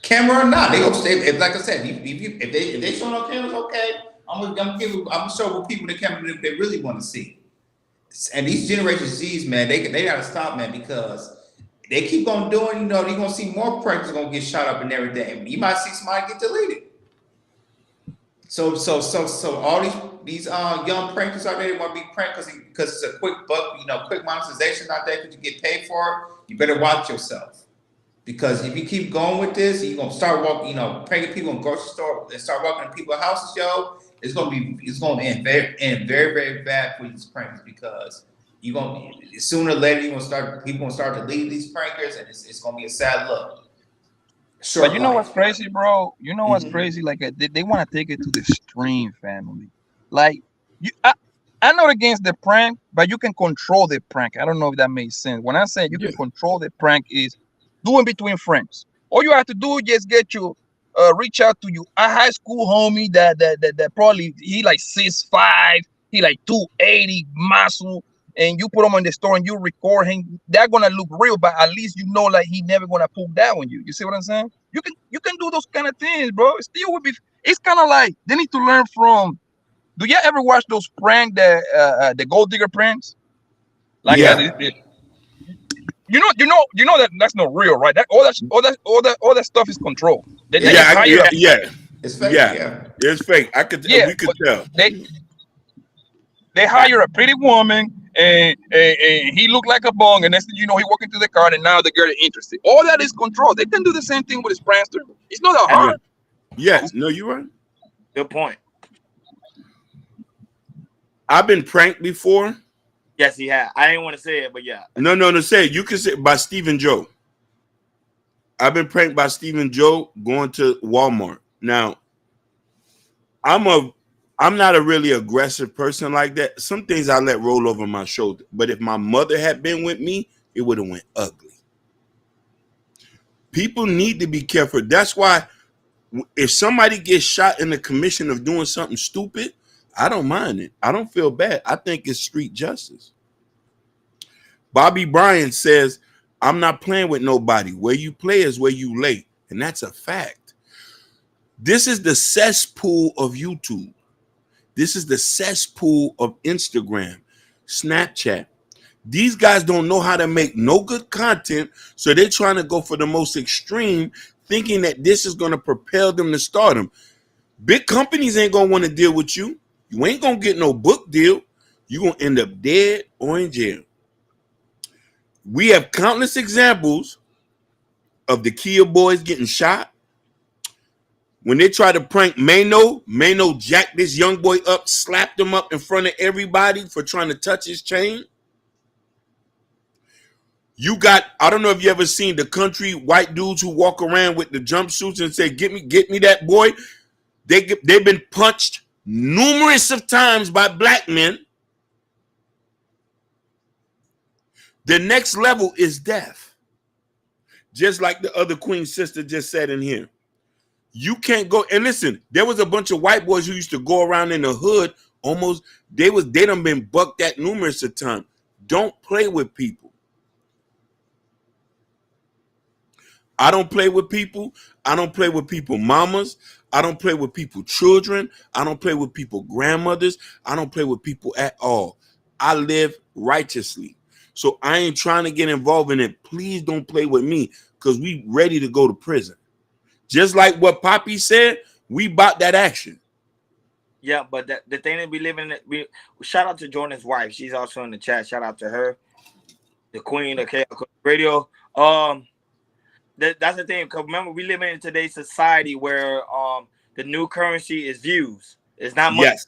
camera or not. They gonna stay. Like I said, if they show no cameras, okay. I'm gonna show what people the camera they really want to see. And these Generation Z's, man, they gotta stop, man, because they keep on doing, they're going to see more prankers going to get shot up and everything. You might see somebody get deleted. So all these young prankers out there want to be pranked because it's a quick buck, quick monetization out there because you get paid for it. You better watch yourself. Because if you keep going with this, you're going to start walking, pranking people in grocery store and start walking in people's houses, yo. It's going to end very, very bad for these prankers, because sooner or later people gonna start to leave these prankers, and it's gonna be a sad look.
But you know what's crazy, bro? You know what's crazy? Like, they want to take it to the extreme, family. Like, I'm not against the prank, but you can control the prank. I don't know if that makes sense. When I say you can control the prank, is doing between friends. All you have to do is just reach out to a high school homie that probably he like 6'5", he like 280 muscle. And you put him on the store and you record him, they're gonna look real, but at least like he never gonna pull down on you. You see what I'm saying? You can do those kind of things, bro. It still would be. It's kind of like they need to learn from. Do you ever watch those prank the gold digger pranks? Like, yeah. You know that's not real, right? All that stuff is controlled.
It's fake.
Yeah, it's fake. We could tell.
They hire a pretty woman, and he looked like a bong, and next thing you know, he walked into the car, and now the girl is interested. All that is controlled. They can do the same thing with his prankster. It's not that hard.
Yes, no, you're right.
Good point.
I've been pranked before.
Yes, he had. I didn't want to say it, but yeah.
No, say it. You can say it by Stephen Joe. I've been pranked by Stephen Joe going to Walmart. Now, I'm not a really aggressive person like that. Some things I let roll over my shoulder. But if my mother had been with me, it would have went ugly. People need to be careful. That's why if somebody gets shot in the commission of doing something stupid, I don't mind it. I don't feel bad. I think it's street justice. Bobby Bryant says, I'm not playing with nobody. Where you play is where you lay. And that's a fact. This is the cesspool of YouTube. This is the cesspool of Instagram, Snapchat. These guys don't know how to make no good content, so they're trying to go for the most extreme thinking that this is going to propel them to stardom. Big companies ain't going to want to deal with you. You ain't going to get no book deal. You're going to end up dead or in jail. We have countless examples of the Kia boys getting shot. When they try to prank Mano jacked this young boy up, slapped him up in front of everybody for trying to touch his chain. You got, I don't know if you ever seen the country white dudes who walk around with the jumpsuits and say, get me that boy. They've been punched numerous of times by black men. The next level is death. Just like the other Queen sister just said in here. You can't go, and listen, there was a bunch of white boys who used to go around in the hood almost, they done been bucked at numerous of times. Don't play with people. I don't play with people. I don't play with people mamas. I don't play with people children. I don't play with people grandmothers. I don't play with people at all. I live righteously. So I ain't trying to get involved in it. Please don't play with me because we ready to go to prison. Just like what Poppy said, we bought that action.
Yeah, but the thing that we live in, we shout out to Jordan's wife. She's also in the chat. Shout out to her, the queen of Chaos Radio. That's the thing. Because remember, we live in today's society where the new currency is views. It's not money. Yes.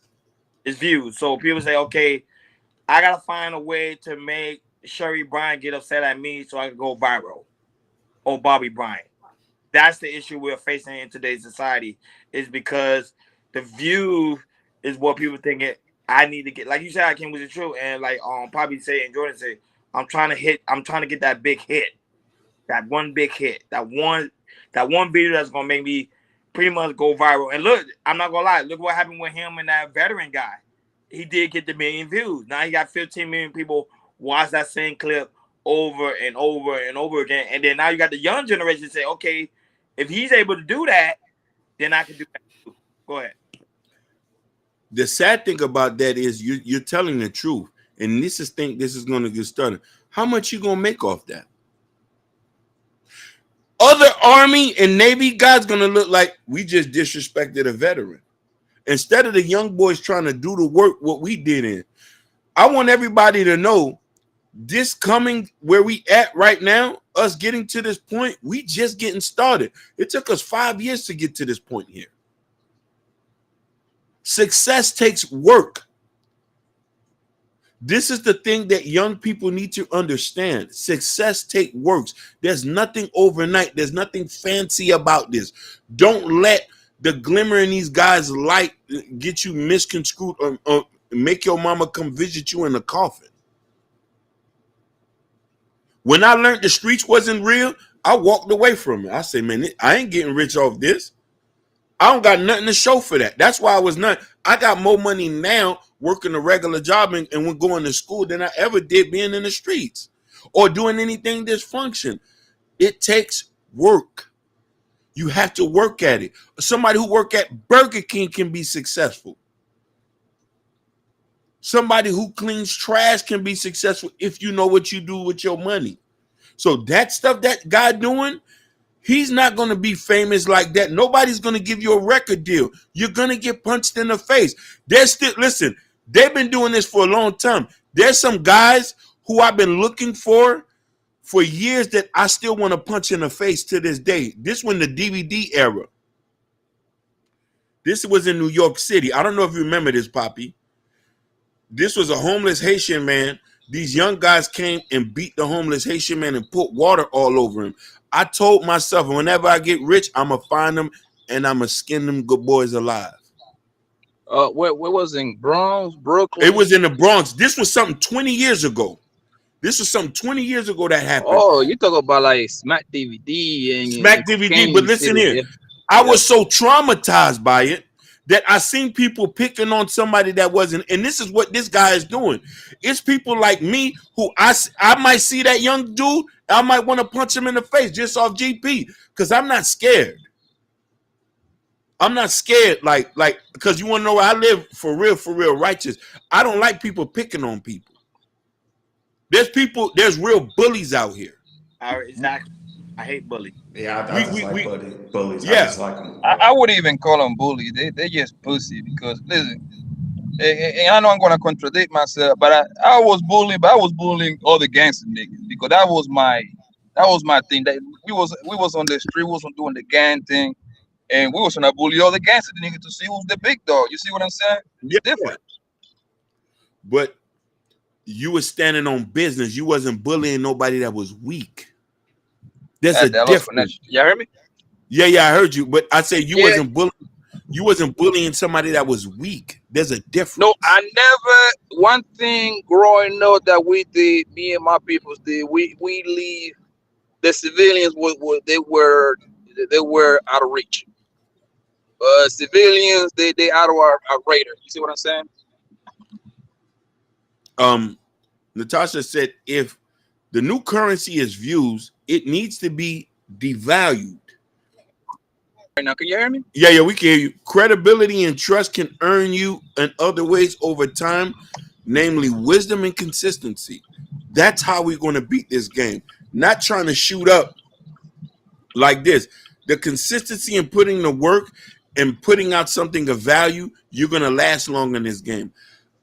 It's views. So people say, okay, I gotta find a way to make Sherry Bryant get upset at me so I can go viral. Or Bobby Bryant. That's the issue we're facing in today's society, is because the view is what people think I need to get. Like you said, I came with the truth, and like Poppy say and Jordan say, I'm trying to get that big hit, that one big hit, that one video that's gonna make me pretty much go viral. And look, I'm not gonna lie, look what happened with him and that veteran guy. He did get the 1 million views. Now he got 15 million people watch that same clip over and over and over again. And then now you got the young generation say, okay, if he's able to do that, then I can do that too. Go ahead.
The sad thing about that is you're telling the truth, and this is going to get started. How much you gonna make off that? Other Army and Navy guys gonna look like we just disrespected a veteran instead of the young boys trying to do the work what we did in. I want everybody to know this coming where we at right now, us getting to this point, we just getting started. It took us 5 years to get to this point here. Success takes work. This is the thing that young people need to understand. Success takes works. There's nothing overnight. There's nothing fancy about this. Don't let the glimmer in these guys' light get you misconstrued or make your mama come visit you in a coffin. When I learned the streets wasn't real, I walked away from it. I said, man, I ain't getting rich off this. I don't got nothing to show for that. That's why I got more money now working a regular job and when going to school than I ever did being in the streets or doing anything dysfunction. It takes work. You have to work at it. Somebody who work at Burger King can be successful. Somebody who cleans trash can be successful if you know what you do with your money. So that stuff that guy doing, he's not going to be famous like that. Nobody's going to give you a record deal. You're going to get punched in the face. Listen, they've been doing this for a long time. There's some guys who I've been looking for years that I still want to punch in the face to this day. This was the DVD era. This was in New York City. I don't know if you remember this, Poppy. This was a homeless Haitian man. These young guys came and beat the homeless Haitian man and put water all over him. I told myself, whenever I get rich, I'm going to find them and I'm going to skin them good boys alive.
Where was it? In Bronx, Brooklyn?
It was in the Bronx. This was something 20 years ago. This was something 20 years ago that happened.
Oh, you talk about like Smack DVD and
Smack DVD. But listen here, yeah. I was so traumatized by it that I seen people picking on somebody that wasn't. And this is what this guy is doing. It's people like me who I might see that young dude. I might want to punch him in the face just off GP because I'm not scared. I'm not scared like because you want to know where I live for real righteous. I don't like people picking on people. There's real bullies out here.
Exactly. I hate bullies.
Yeah, I just like bullies. I
Yeah.
just like them.
I wouldn't even call them bullies. They just pussy because listen. And I know I'm gonna contradict myself, but I was bullying, but I was bullying all the gangster niggas because that was my thing. That we was on the street, we was doing the gang thing, and we was gonna bully all the gangster niggas to see who's the big dog. You see what I'm saying? It's different.
But you were standing on business. You wasn't bullying nobody that was weak. There's a difference.
You heard me?
Yeah, I heard you. But I say you wasn't bullying. You wasn't bullying somebody that was weak. There's a difference.
No, I never. One thing growing up that we did, me and my people did, we leave the civilians they were out of reach. Civilians they out of our radar. You see what I'm saying?
Natasha said if the new currency is views, it needs to be devalued.
Right now, can you hear me?
Yeah, we can hear you. Credibility and trust can earn you in other ways over time, namely wisdom and consistency. That's how we're going to beat this game. Not trying to shoot up like this. The consistency in putting the work and putting out something of value, you're going to last long in this game.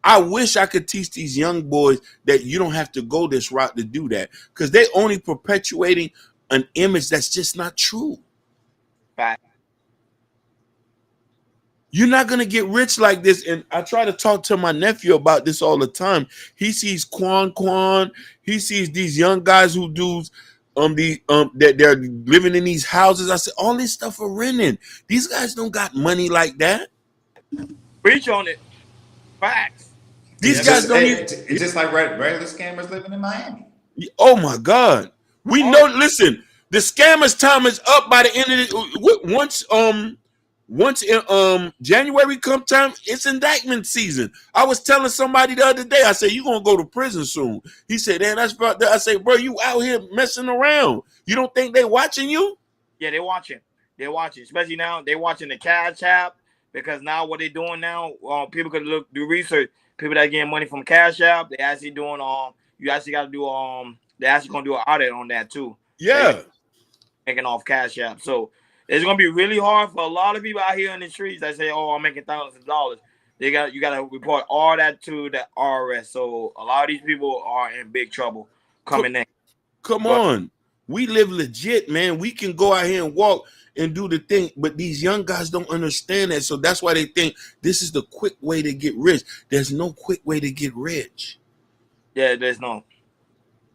I wish I could teach these young boys that you don't have to go this route to do that because they're only perpetuating an image that's just not true.
Fact.
You're not going to get rich like this. And I try to talk to my nephew about this all the time. He sees Quan. He sees these young guys who do that they're living in these houses. I said, all this stuff are renting. These guys don't got money like that.
Preach on it. Facts.
These guys don't even.
It's just like regular scammers living in Miami.
Oh my God. We know, listen, the scammers' time is up by the end of the once January come time, it's indictment season. I was telling somebody the other day, I said, you're gonna go to prison soon. He said, man, that's about that. I say, bro, you out here messing around. You don't think they watching you?
Yeah, they're watching. They're watching, especially now. They're watching the Cash App because now what they're doing now, people could do research. People that getting money from Cash App, they actually doing you actually got to do they actually gonna do an audit on that too.
Yeah,
making off Cash App. So it's gonna be really hard for a lot of people out here in the streets that say, "Oh, I'm making thousands of dollars." You got to report all that to the IRS. So a lot of these people are in big trouble coming in.
Come on, we live legit, man. We can go out here and walk and do the thing, but these young guys don't understand that. So that's why they think this is the quick way to get rich. There's no quick way to get rich.
Yeah, there's no.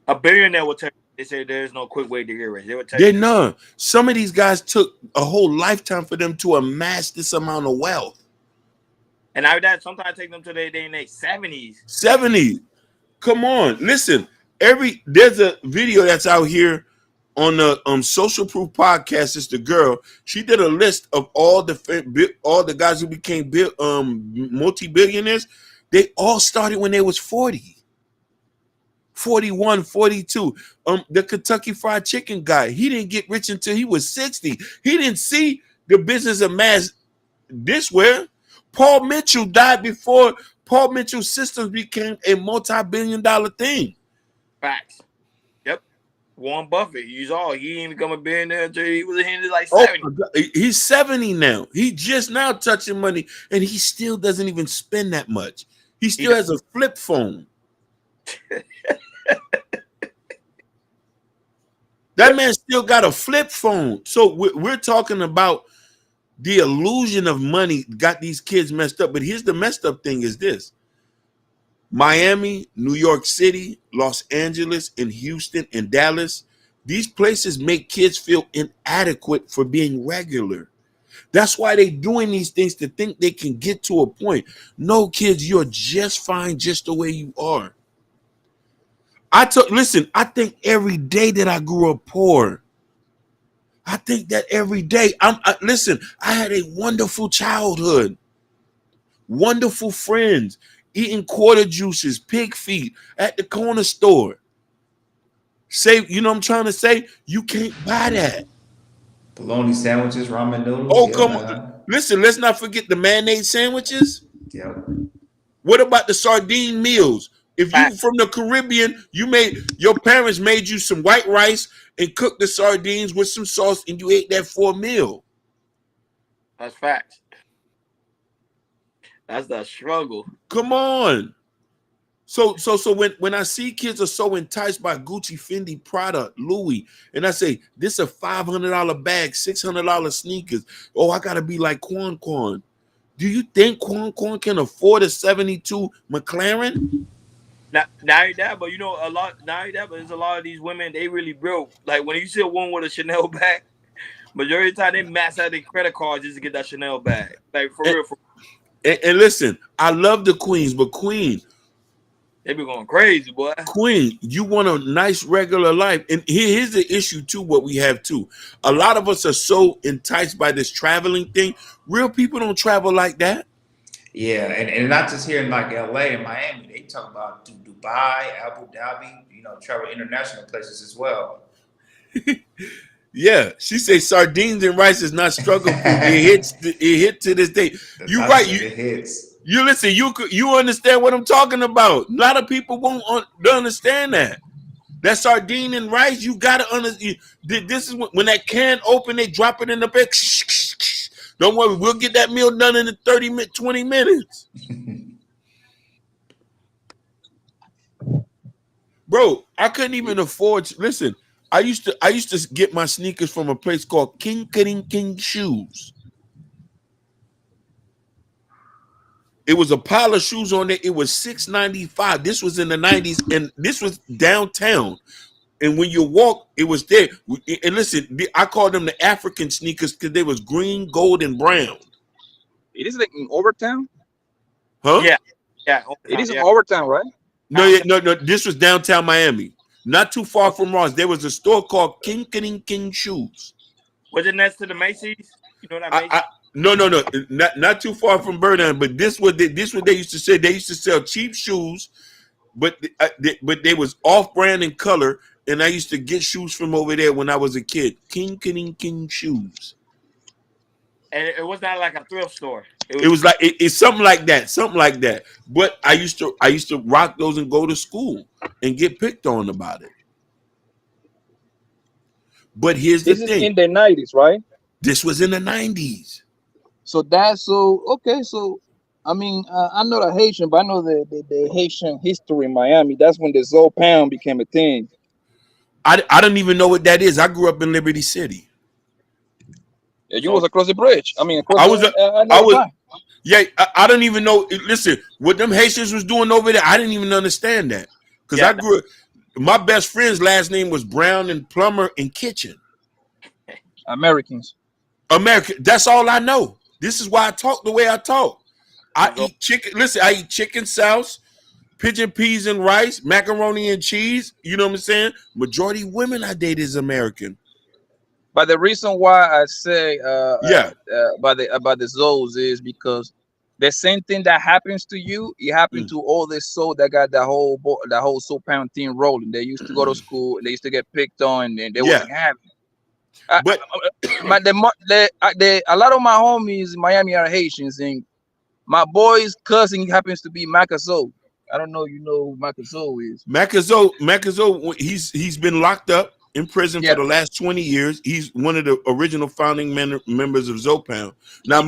A billionaire will tell you. They say there's no quick way to get rich. They would tell
They're
you.
none. Some of these guys took a whole lifetime for them to amass this amount of wealth.
And after that, sometimes take them to their 70s.
70. Come on, listen. There's a video that's out here on the Social Proof podcast. It's the girl. She did a list of all the guys who became multi-billionaires. They all started when they was 40. 41, 42. The Kentucky Fried Chicken guy, he didn't get rich until he was 60. He didn't see the business amass this way. Paul Mitchell died before Paul Mitchell Systems became a multi-billion-dollar thing.
Facts. Yep. Warren Buffett. He didn't become a billionaire until he was in his 70.
He's 70 now. He just now touching money, and he still doesn't even spend that much. He still has a flip phone. That man still got a flip phone. So we're talking about the illusion of money got these kids messed up. But here's the messed up thing is this. Miami, New York City, Los Angeles, and Houston, and Dallas, these places make kids feel inadequate for being regular. That's why they're doing these things to think they can get to a point. No, kids, you're just fine just the way you are. Listen, I think every day that I grew up poor. I think that every day. Listen, I had a wonderful childhood. Wonderful friends. Eating quarter juices, pig feet at the corner store. You know what I'm trying to say? You can't buy that.
Bologna sandwiches, ramen noodles.
Oh, come on. Listen, let's not forget the mayonnaise sandwiches.
Yep.
What about the sardine meals? If you from the Caribbean, your parents made you some white rice and cooked the sardines with some sauce, and you ate that for a meal.
That's facts. That's the struggle.
Come on. So when I see kids are so enticed by Gucci, Fendi, Prada, Louis, and I say this a $500 bag, $600 sneakers. Oh, I gotta be like Quan. Do you think Quan can afford a 72 McLaren?
Not that, but there's a lot of these women, they really broke. Like when you see a woman with a Chanel bag, majority of the time they max out their credit cards just to get that Chanel bag. Like for real.
And listen, I love the queens, but Queen,
they be going crazy, boy.
Queen, you want a nice regular life. And here's the issue too, what we have too. A lot of us are so enticed by this traveling thing. Real people don't travel like that.
Yeah, and not just here in like LA and Miami. They talk about Dubai, Abu Dhabi, travel international places as well.
Yeah, she say sardines and rice is not struggle food. It hit to this day. You're right.
It hits.
You listen. You understand what I'm talking about. A lot of people won't understand that. That sardine and rice, you gotta understand. This is when that can open, they drop it in the bag. Don't worry, we'll get that meal done in 20 minutes. Bro, I couldn't even afford. Listen, I used to get my sneakers from a place called King Shoes. It was a pile of shoes on there. It was $6.95. This was in the 90s, and this was downtown. And when you walk, it was there. And listen, I called them the African sneakers because they was green, gold, and brown.
It is like in Overtown?
Huh?
Yeah.
It is in Overtown, right?
No. This was downtown Miami. Not too far from Ross. There was a store called King Shoes.
Was it next to the Macy's? You know what I mean?
No, not too far from Birdland. But this what they used to say. They used to sell cheap shoes, but they was off brand in color. And I used to get shoes from over there when I was a kid. King Shoes.
And it was not like a thrift store.
It was like it's something like that. But I used to rock those and go to school and get picked on about it. But here's the thing.
This is in the 90s, right?
This was in the 90s.
So okay. So I mean, I'm not a Haitian, but I know the Haitian history in Miami. That's when the Zoe Pound became a thing.
I don't even know what that is. I grew up in Liberty City.
Yeah, you was across the bridge. I mean,
I don't even know. Listen, what them Haitians was doing over there, I didn't even understand that. Because I grew up, my best friend's last name was Brown and Plumber and Kitchen.
Americans.
That's all I know. This is why I talk the way I talk. I eat chicken. Listen, I eat chicken sauce, pigeon peas and rice, macaroni and cheese. You know what I'm saying? Majority women I date is American.
But the reason why I say about the Zoes is because the same thing that happens to you, it happened to all this soul that got the whole Soul Pound thing rolling. They used to go to school, they used to get picked on, and they wasn't happy. But a lot of my homies in Miami are Haitians, and my boy's cousin happens to be Macazo. I don't know, you know who Macazo is.
Macazo, he's been locked up in prison for the last 20 years. He's one of the original founding members of Zopound. Now, I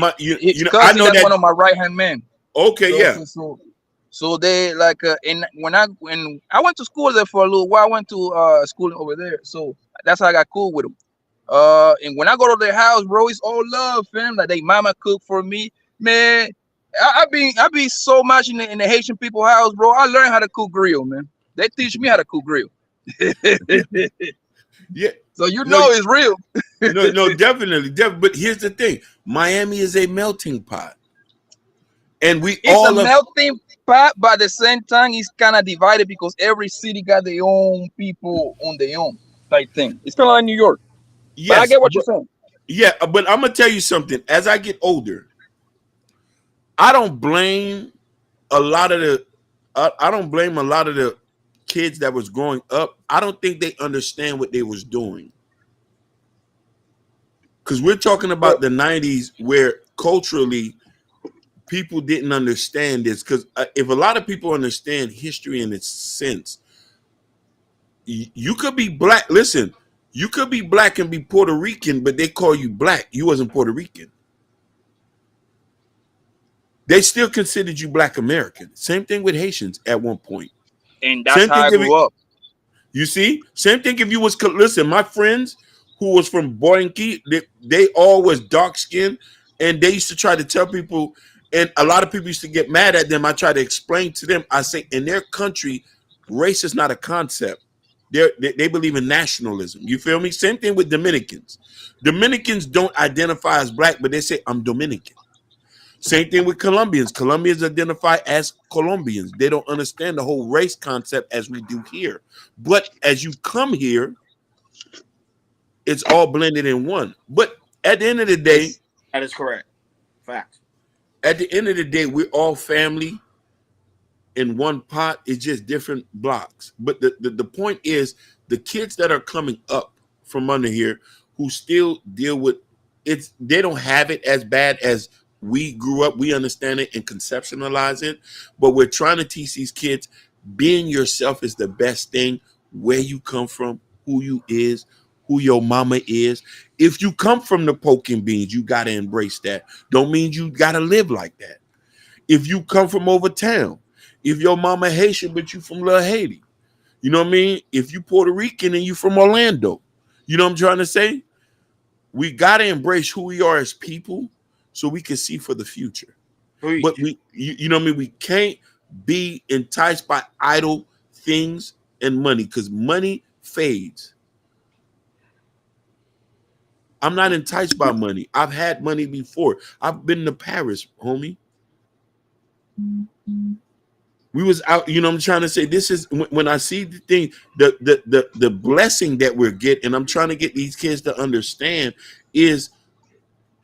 know that
one of my right hand men.
Okay,
So they like, and when I went to school there for a little while, I went to school over there, so that's how I got cool with them. And when I go to their house, bro, it's all love, fam. Like they mama cook for me, man. I be so much in the Haitian people house, bro. I learned how to cook grill, man. They teach me how to cook grill.
Yeah.
So it's real.
No, definitely. But here's the thing: Miami is a melting pot, and it's a
melting pot. But at the same time, it's kind of divided because every city got their own people on their own type thing. It's kind of like New York. Yes, but I get what you're saying.
Yeah, but I'm gonna tell you something. As I get older, I don't blame a lot of the kids that was growing up. I don't think they understand what they was doing. Because we're talking about the 90s where culturally people didn't understand this, because if a lot of people understand history in its sense, you could be black. Listen, you could be black and be Puerto Rican, but they call you black. You wasn't Puerto Rican. They still considered you Black American. Same thing with Haitians at one point.
And that's how I grew up.
You see? Same thing if you was, listen, my friends who was from Boinki, they all was dark skinned, and they used to try to tell people, and a lot of people used to get mad at them. I try to explain to them, I say, in their country, race is not a concept. They believe in nationalism. You feel me? Same thing with Dominicans. Dominicans don't identify as black, but they say, I'm Dominican. Same thing with Colombians. Colombians identify as Colombians. They don't understand the whole race concept as we do here. But as you come here, it's all blended in one. But at the end of the day,
that is correct. Facts.
At the end of the day, we're all family in one pot. It's just different blocks. But the point is, the kids that are coming up from under here who still deal with it, they don't have it as bad as we grew up. We understand it and conceptualize it, but we're trying to teach these kids being yourself is the best thing. Where you come from, who you is, who your mama is. If you come from the pork and beans, you got to embrace that. Don't mean you got to live like that. If you come from over town, if your mama Haitian, but you from Little Haiti, you know what I mean? If you Puerto Rican and you from Orlando, you know what I'm trying to say? We got to embrace who we are as people, so we can see for the future. But you know what I mean? We can't be enticed by idle things and money, because money fades. I'm not enticed by money. I've had money before. I've been to Paris, homie. We was out, you know what I'm trying to say? This is when I see the thing, the blessing that we're getting, and I'm trying to get these kids to understand, is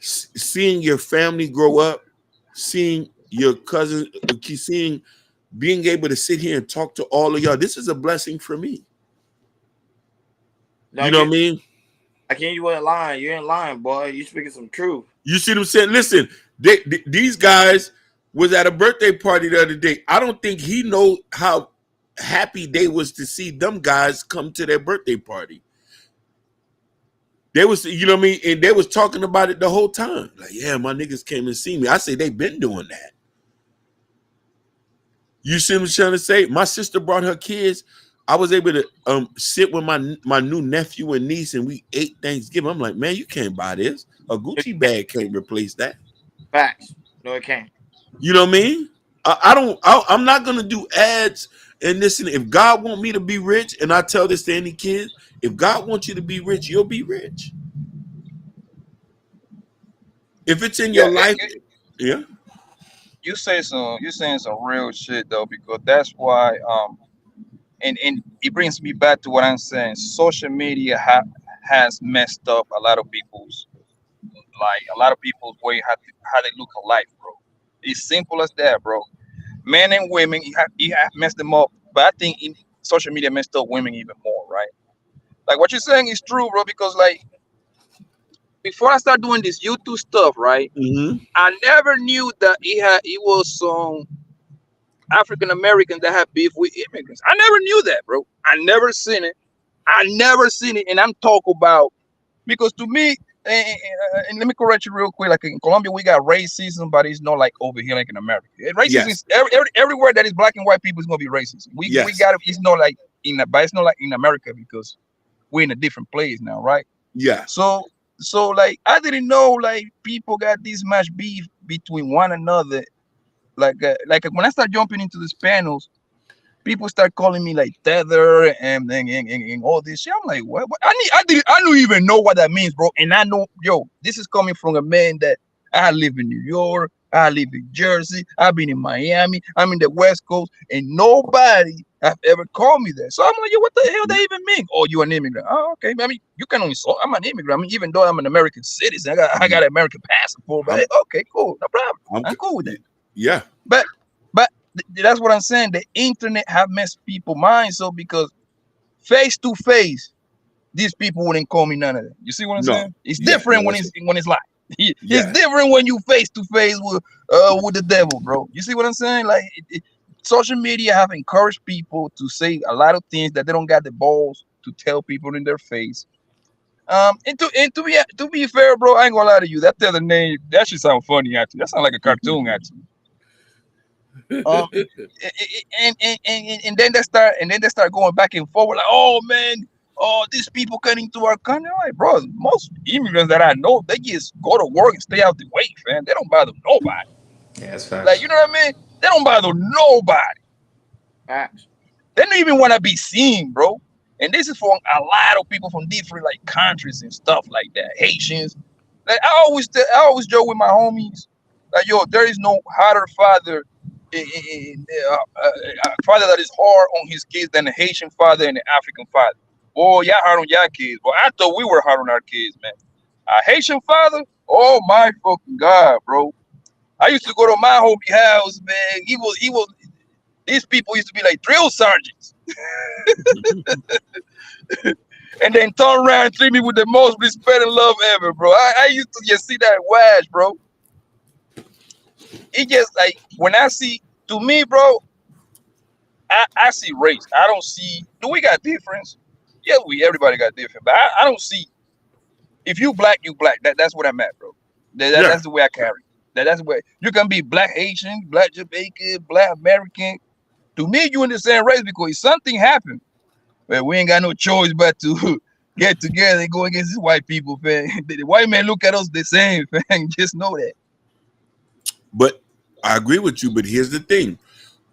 seeing your family grow up, seeing your cousin, being able to sit here and talk to all of y'all. This is a blessing for me.
No,
you know what I mean?
I can't. You ain't lying. You ain't lying, boy. You speaking some truth.
You see what I'm saying? Listen, these guys was at a birthday party the other day. I don't think he know how happy they was to see them guys come to their birthday party. They was, you know what I mean? And they was talking about it the whole time. Like, yeah, my niggas came and see me. I say they been doing that. You see what I'm trying to say? My sister brought her kids. I was able to sit with my new nephew and niece, and we ate Thanksgiving. I'm like, man, you can't buy this. A Gucci bag can't replace that.
Facts. No, it can't.
You know what I mean? I'm not gonna do ads and this. And if God want me to be rich, and I tell this to any kid, if God wants you to be rich, you'll be rich. If it's in your life, yeah.
You're saying some real shit though, because that's why and it brings me back to what I'm saying. Social media has messed up a lot of people's way how they look at life, bro. It's simple as that, bro. Men and women, you have messed them up, but I think social media messed up women even more, right? Like what you're saying is true, bro, because like before I start doing this YouTube stuff, right?
Mm-hmm.
I never knew that it was some African Americans that have beef with immigrants. I never knew that, bro. I never seen it. And I'm talking about, because to me, and let me correct you real quick. Like in Colombia, we got racism, but it's not like over here, like in America. Racism is everywhere that is black and white people is gonna be racist. We got it. It's not like but it's not like in America, because we're in a different place now, right?
Yeah.
So like I didn't know like people got this much beef between one another. Like when I start jumping into these panels, people start calling me like tether and all this shit. I'm like, what? I don't even know what that means, bro. And I know, this is coming from a man that I live in New York, I live in Jersey, I've been in Miami, I'm in the West Coast, and nobody have ever called me that. So I'm like, what the hell that even mean? Oh, you an immigrant? Oh, okay. I mean, you can only insult. I'm an immigrant. I mean, even though I'm an American citizen, I got an American passport. But okay, cool, no problem. I'm cool with that.
Yeah.
But that's what I'm saying. The internet have messed people's minds. So because face to face, these people wouldn't call me none of that. You see what I'm saying? It's different when it's live. It's different when you face to face with the devil, bro. You see what I'm saying? Like social media have encouraged people to say a lot of things that they don't got the balls to tell people in their face. And to be fair, bro, I ain't gonna lie to you. That the other name, that should sound funny actually. That sounds like a cartoon actually. And then they start going back and forward like, oh man, these people coming into our country. I'm like, bro, most immigrants that I know, they just go to work and stay out the way, man. They don't bother nobody.
Yeah, that's facts.
Like, you know what I mean? They don't bother nobody.
Facts.
They don't even want to be seen, bro. And this is for a lot of people from different like countries and stuff like that. Haitians. Like I always joke with my homies, like, yo, there is no harder father, father that is hard on his kids than a Haitian father and an African father. Oh, y'all hard on y'all kids. But I thought we were hard on our kids, man. A Haitian father, oh my fucking God, bro. I used to go to my homie house, man. He was. These people used to be like drill sergeants. And then turn around and treat me with the most respect and love ever, bro. I used to just see that wash, bro. It just like when I see, to me, bro, I see race. I don't see, do we got difference? Yeah, everybody got different, but I don't see, if you black, you black. That's what I'm at, bro. That's the way I carry. That's the way. You can be black Haitian, black Jamaican, black American. To me, you in the same race because if something happened, well, we ain't got no choice but to get together and go against these white people, man. The white men look at us the same, man. Just know that.
But I agree with you. But here's the thing: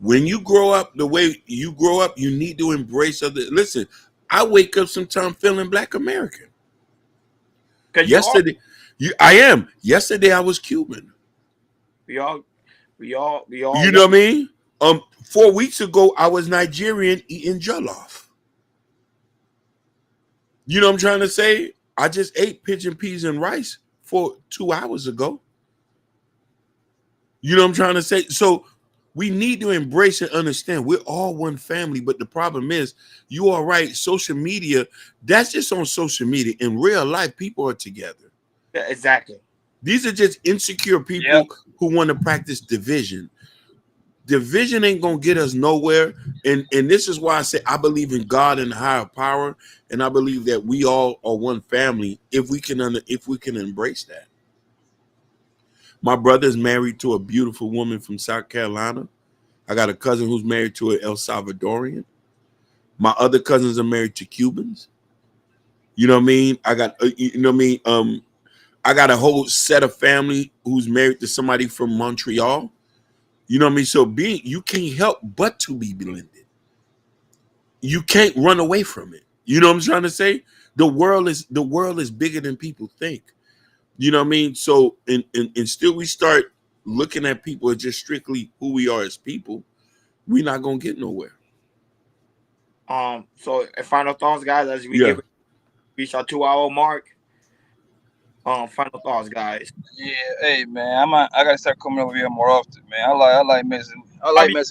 when you grow up the way you grow up, you need to embrace other. Listen, I wake up sometimes feeling Black American. Yesterday, I am. Yesterday, I was Cuban.
We all. You know
what I mean? 4 weeks ago, I was Nigerian eating jollof. You know what I'm trying to say? I just ate pigeon peas and rice for 2 hours ago. You know what I'm trying to say? So we need to embrace and understand we're all one family. But the problem is, you are right. Social media, that's just on social media. In real life, people are together.
Yeah, exactly.
These are just insecure people who want to practice division. Division ain't gonna get us nowhere, and this is why I say I believe in God and higher power, and I believe that we all are one family if we can embrace that. My brother's married to a beautiful woman from South Carolina. I got a cousin who's married to an El Salvadorian. My other cousins are married to Cubans. You know what I mean? I got I got a whole set of family who's married to somebody from Montreal. You know what I mean? So you can't help but to be blended. You can't run away from it. You know what I'm trying to say? The world is bigger than people think. You know what I mean? So and still we start looking at people as just strictly who we are as people, we're not gonna get nowhere.
So final thoughts, guys, as we reach our 2 hour mark. Final thoughts, guys.
Yeah, hey man, I gotta start coming over here more often, man. I like messing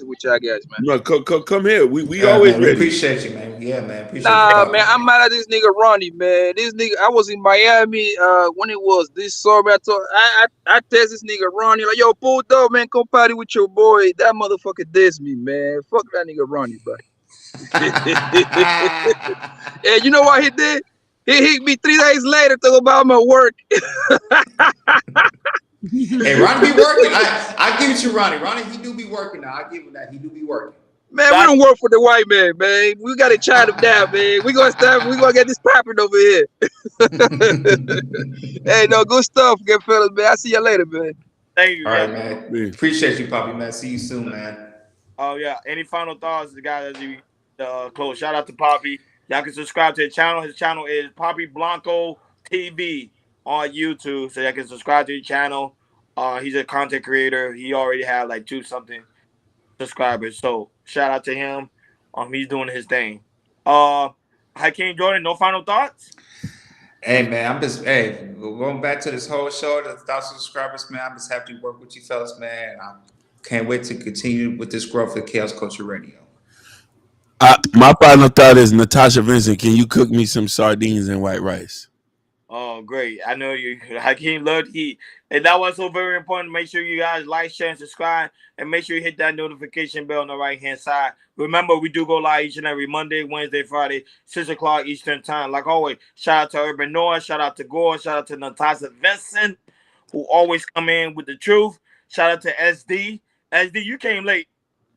with y'all guys, man.
No, come here. We always
man,
ready.
Appreciate you, man. Yeah, man. Appreciate
you. Man, I'm mad at this nigga Ronnie, man. This nigga, I was in Miami when it was this summer. I text this nigga Ronnie like, yo, pull up, man, come party with your boy. That motherfucker dissed me, man. Fuck that nigga Ronnie, bro. And you know what he did? He hit me 3 days later talking about my work.
Hey, Ronnie be working. I give it to Ronnie. Ronnie, he do be working now. I give him that. He do be working.
Man, we don't work for the white man, man. We gotta chime him down, man. We gonna get this popping over here. Hey, no, good stuff, good fellas, man. I'll see you later, man.
Thank you,
all right, man. Appreciate you, Poppy, man. See you soon, man.
Oh yeah. Any final thoughts, the guys as we close? Shout out to Poppy. Y'all can subscribe to his channel. His channel is Poppy Blanco TV on YouTube. So y'all can subscribe to his channel. He's a content creator. He already had like 2-something subscribers. So shout out to him. He's doing his thing. Hakeem Jordan, no final thoughts?
Hey man, going back to this whole show, the 1,000 subscribers, man. I'm just happy to work with you fellas, man. I can't wait to continue with this growth of Chaos Culture Radio.
My final thought is, Natasha Vincent, can you cook me some sardines and white rice?
Oh, great. I know you. Hakeem loved Heat. And that was so very important. Make sure you guys like, share, and subscribe. And make sure you hit that notification bell on the right-hand side. Remember, we do go live each and every Monday, Wednesday, Friday, 6 o'clock Eastern time. Like always, shout out to Urban Noah. Shout out to Gore. Shout out to Natasha Vincent, who always come in with the truth. Shout out to SD. SD, you came late.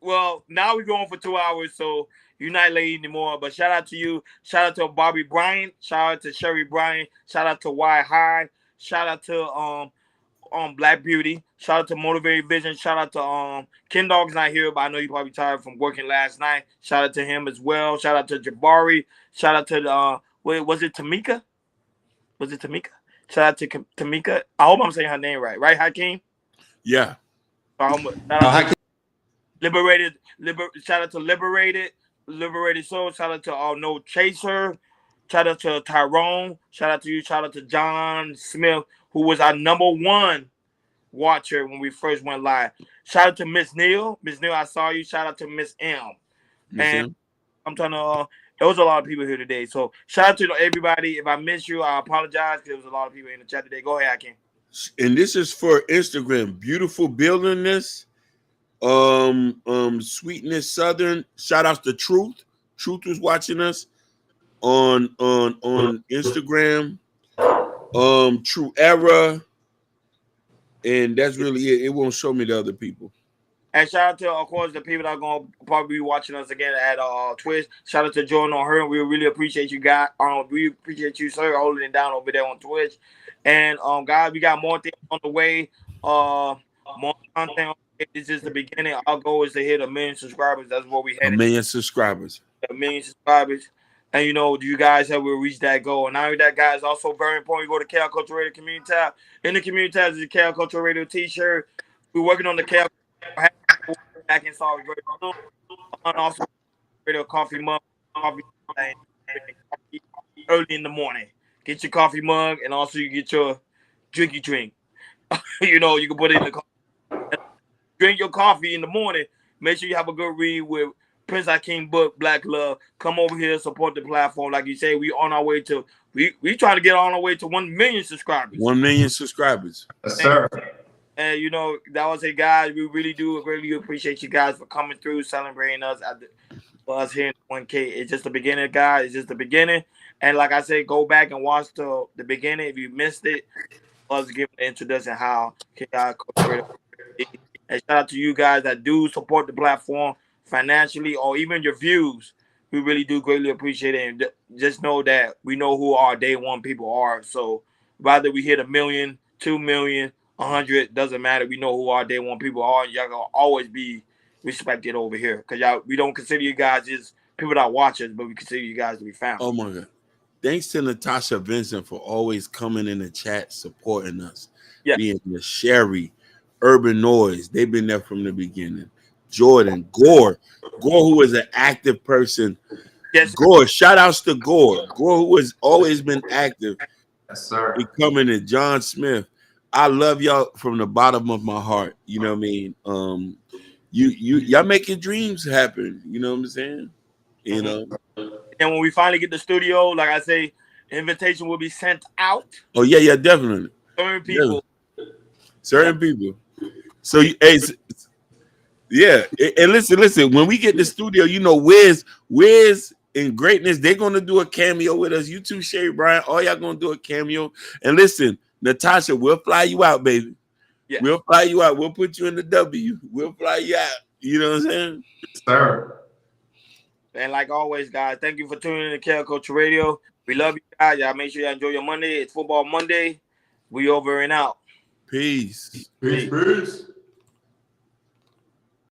Well, now we're going for 2 hours, so you're not late anymore. But shout out to you. Shout out to Bobby Bryant. Shout out to Sherry Bryant. Shout out to Y High. Shout out to Black Beauty. Shout out to Motivated Vision. Shout out to Ken Dog's not here, but I know you probably tired from working last night. Shout out to him as well. Shout out to Jabari. Shout out to was it Tamika? Was it Tamika? Shout out to Tamika. I hope I'm saying her name right. Right, Hakeem?
Yeah.
Liberated. Shout out to Liberated Soul. Shout out to No Chaser. Shout out to Tyrone. Shout out to you. Shout out to John Smith, who was our #1 watcher when we first went live. Shout out to Miss Neal. Miss Neal, I saw you. Shout out to Miss M. And I'm trying to. There was a lot of people here today, so shout out to everybody. If I miss you, I apologize because there was a lot of people in the chat today. Go ahead, Hakeem.
And this is for Instagram. Beautiful buildingness. Sweetness Southern. Shout out to Truth. Truth was watching us on Instagram. True Era. And that's really it. It won't show me the other people.
And shout out to, of course, the people that are going to probably be watching us again at Twitch. Shout out to Jordan on her. We really appreciate you guys. We appreciate you, sir, holding it down over there on Twitch. And guys, we got more things on the way. More content. This is the beginning. Our goal is to hit 1 million subscribers. That's what we had.
1 million subscribers.
1 million subscribers. And you guys have reached that goal. And now that, guys, also very important. You go to KL Culture Radio Community tab. In the community tab is the KL Culture Radio T-shirt. We're working on the KL back in South Radio. And also Radio Coffee Mug. Coffee early in the morning. Get your coffee mug, and also you get your drinky drink. You can put it in the coffee. Drink your coffee in the morning. Make sure you have a good read with Prince Hakeem book, Black Love. Come over here, support the platform. Like you say, we on our way to we trying to get on our way to 1 million subscribers.
1 million subscribers.
Yes, sir.
And that was it, guys. We really do greatly appreciate you guys for coming through, celebrating us for us here in 1K. It's just the beginning, guys. It's just the beginning. And like I said, go back and watch the beginning if you missed it. Let's give the introduction how KI Culture. And shout out to you guys that do support the platform financially or even your views. We really do greatly appreciate it. And just know that we know who our day one people are. So whether we hit 1 million, 2 million, 100, doesn't matter. We know who our day one people are. And y'all gonna always be respected over here. Because we don't consider you guys just people that watch us, but we consider you guys to be found.
Oh my God. Thanks to Natasha Vincent for always coming in the chat, supporting us.
Yeah.
Being the Sherry, Urban Noise. They've been there from the beginning. Jordan, Gore, who is an active person.
Yes,
Gore, shout outs to Gore, who has always been active.
Yes, sir.
He coming in. John Smith. I love y'all from the bottom of my heart. You know what I mean? Y'all making dreams happen. You know what I'm saying? You know.
And when we finally get the studio, like I say, invitation will be sent out.
Oh yeah, definitely.
Certain people.
So yeah, and listen. When we get in the studio, Wiz and Greatness, they're gonna do a cameo with us. You too, Sherry Bryant. All y'all gonna do a cameo. And listen, Natasha, we'll fly you out, baby.
Yeah.
We'll fly you out. We'll put you in the W. We'll fly you out. You know what I'm saying?
Sir.
And like always, guys, thank you for tuning in to KL Culture Radio. We love you guys. Y'all make sure y'all enjoy your Monday. It's Football Monday. We over and out.
Peace.
Peace.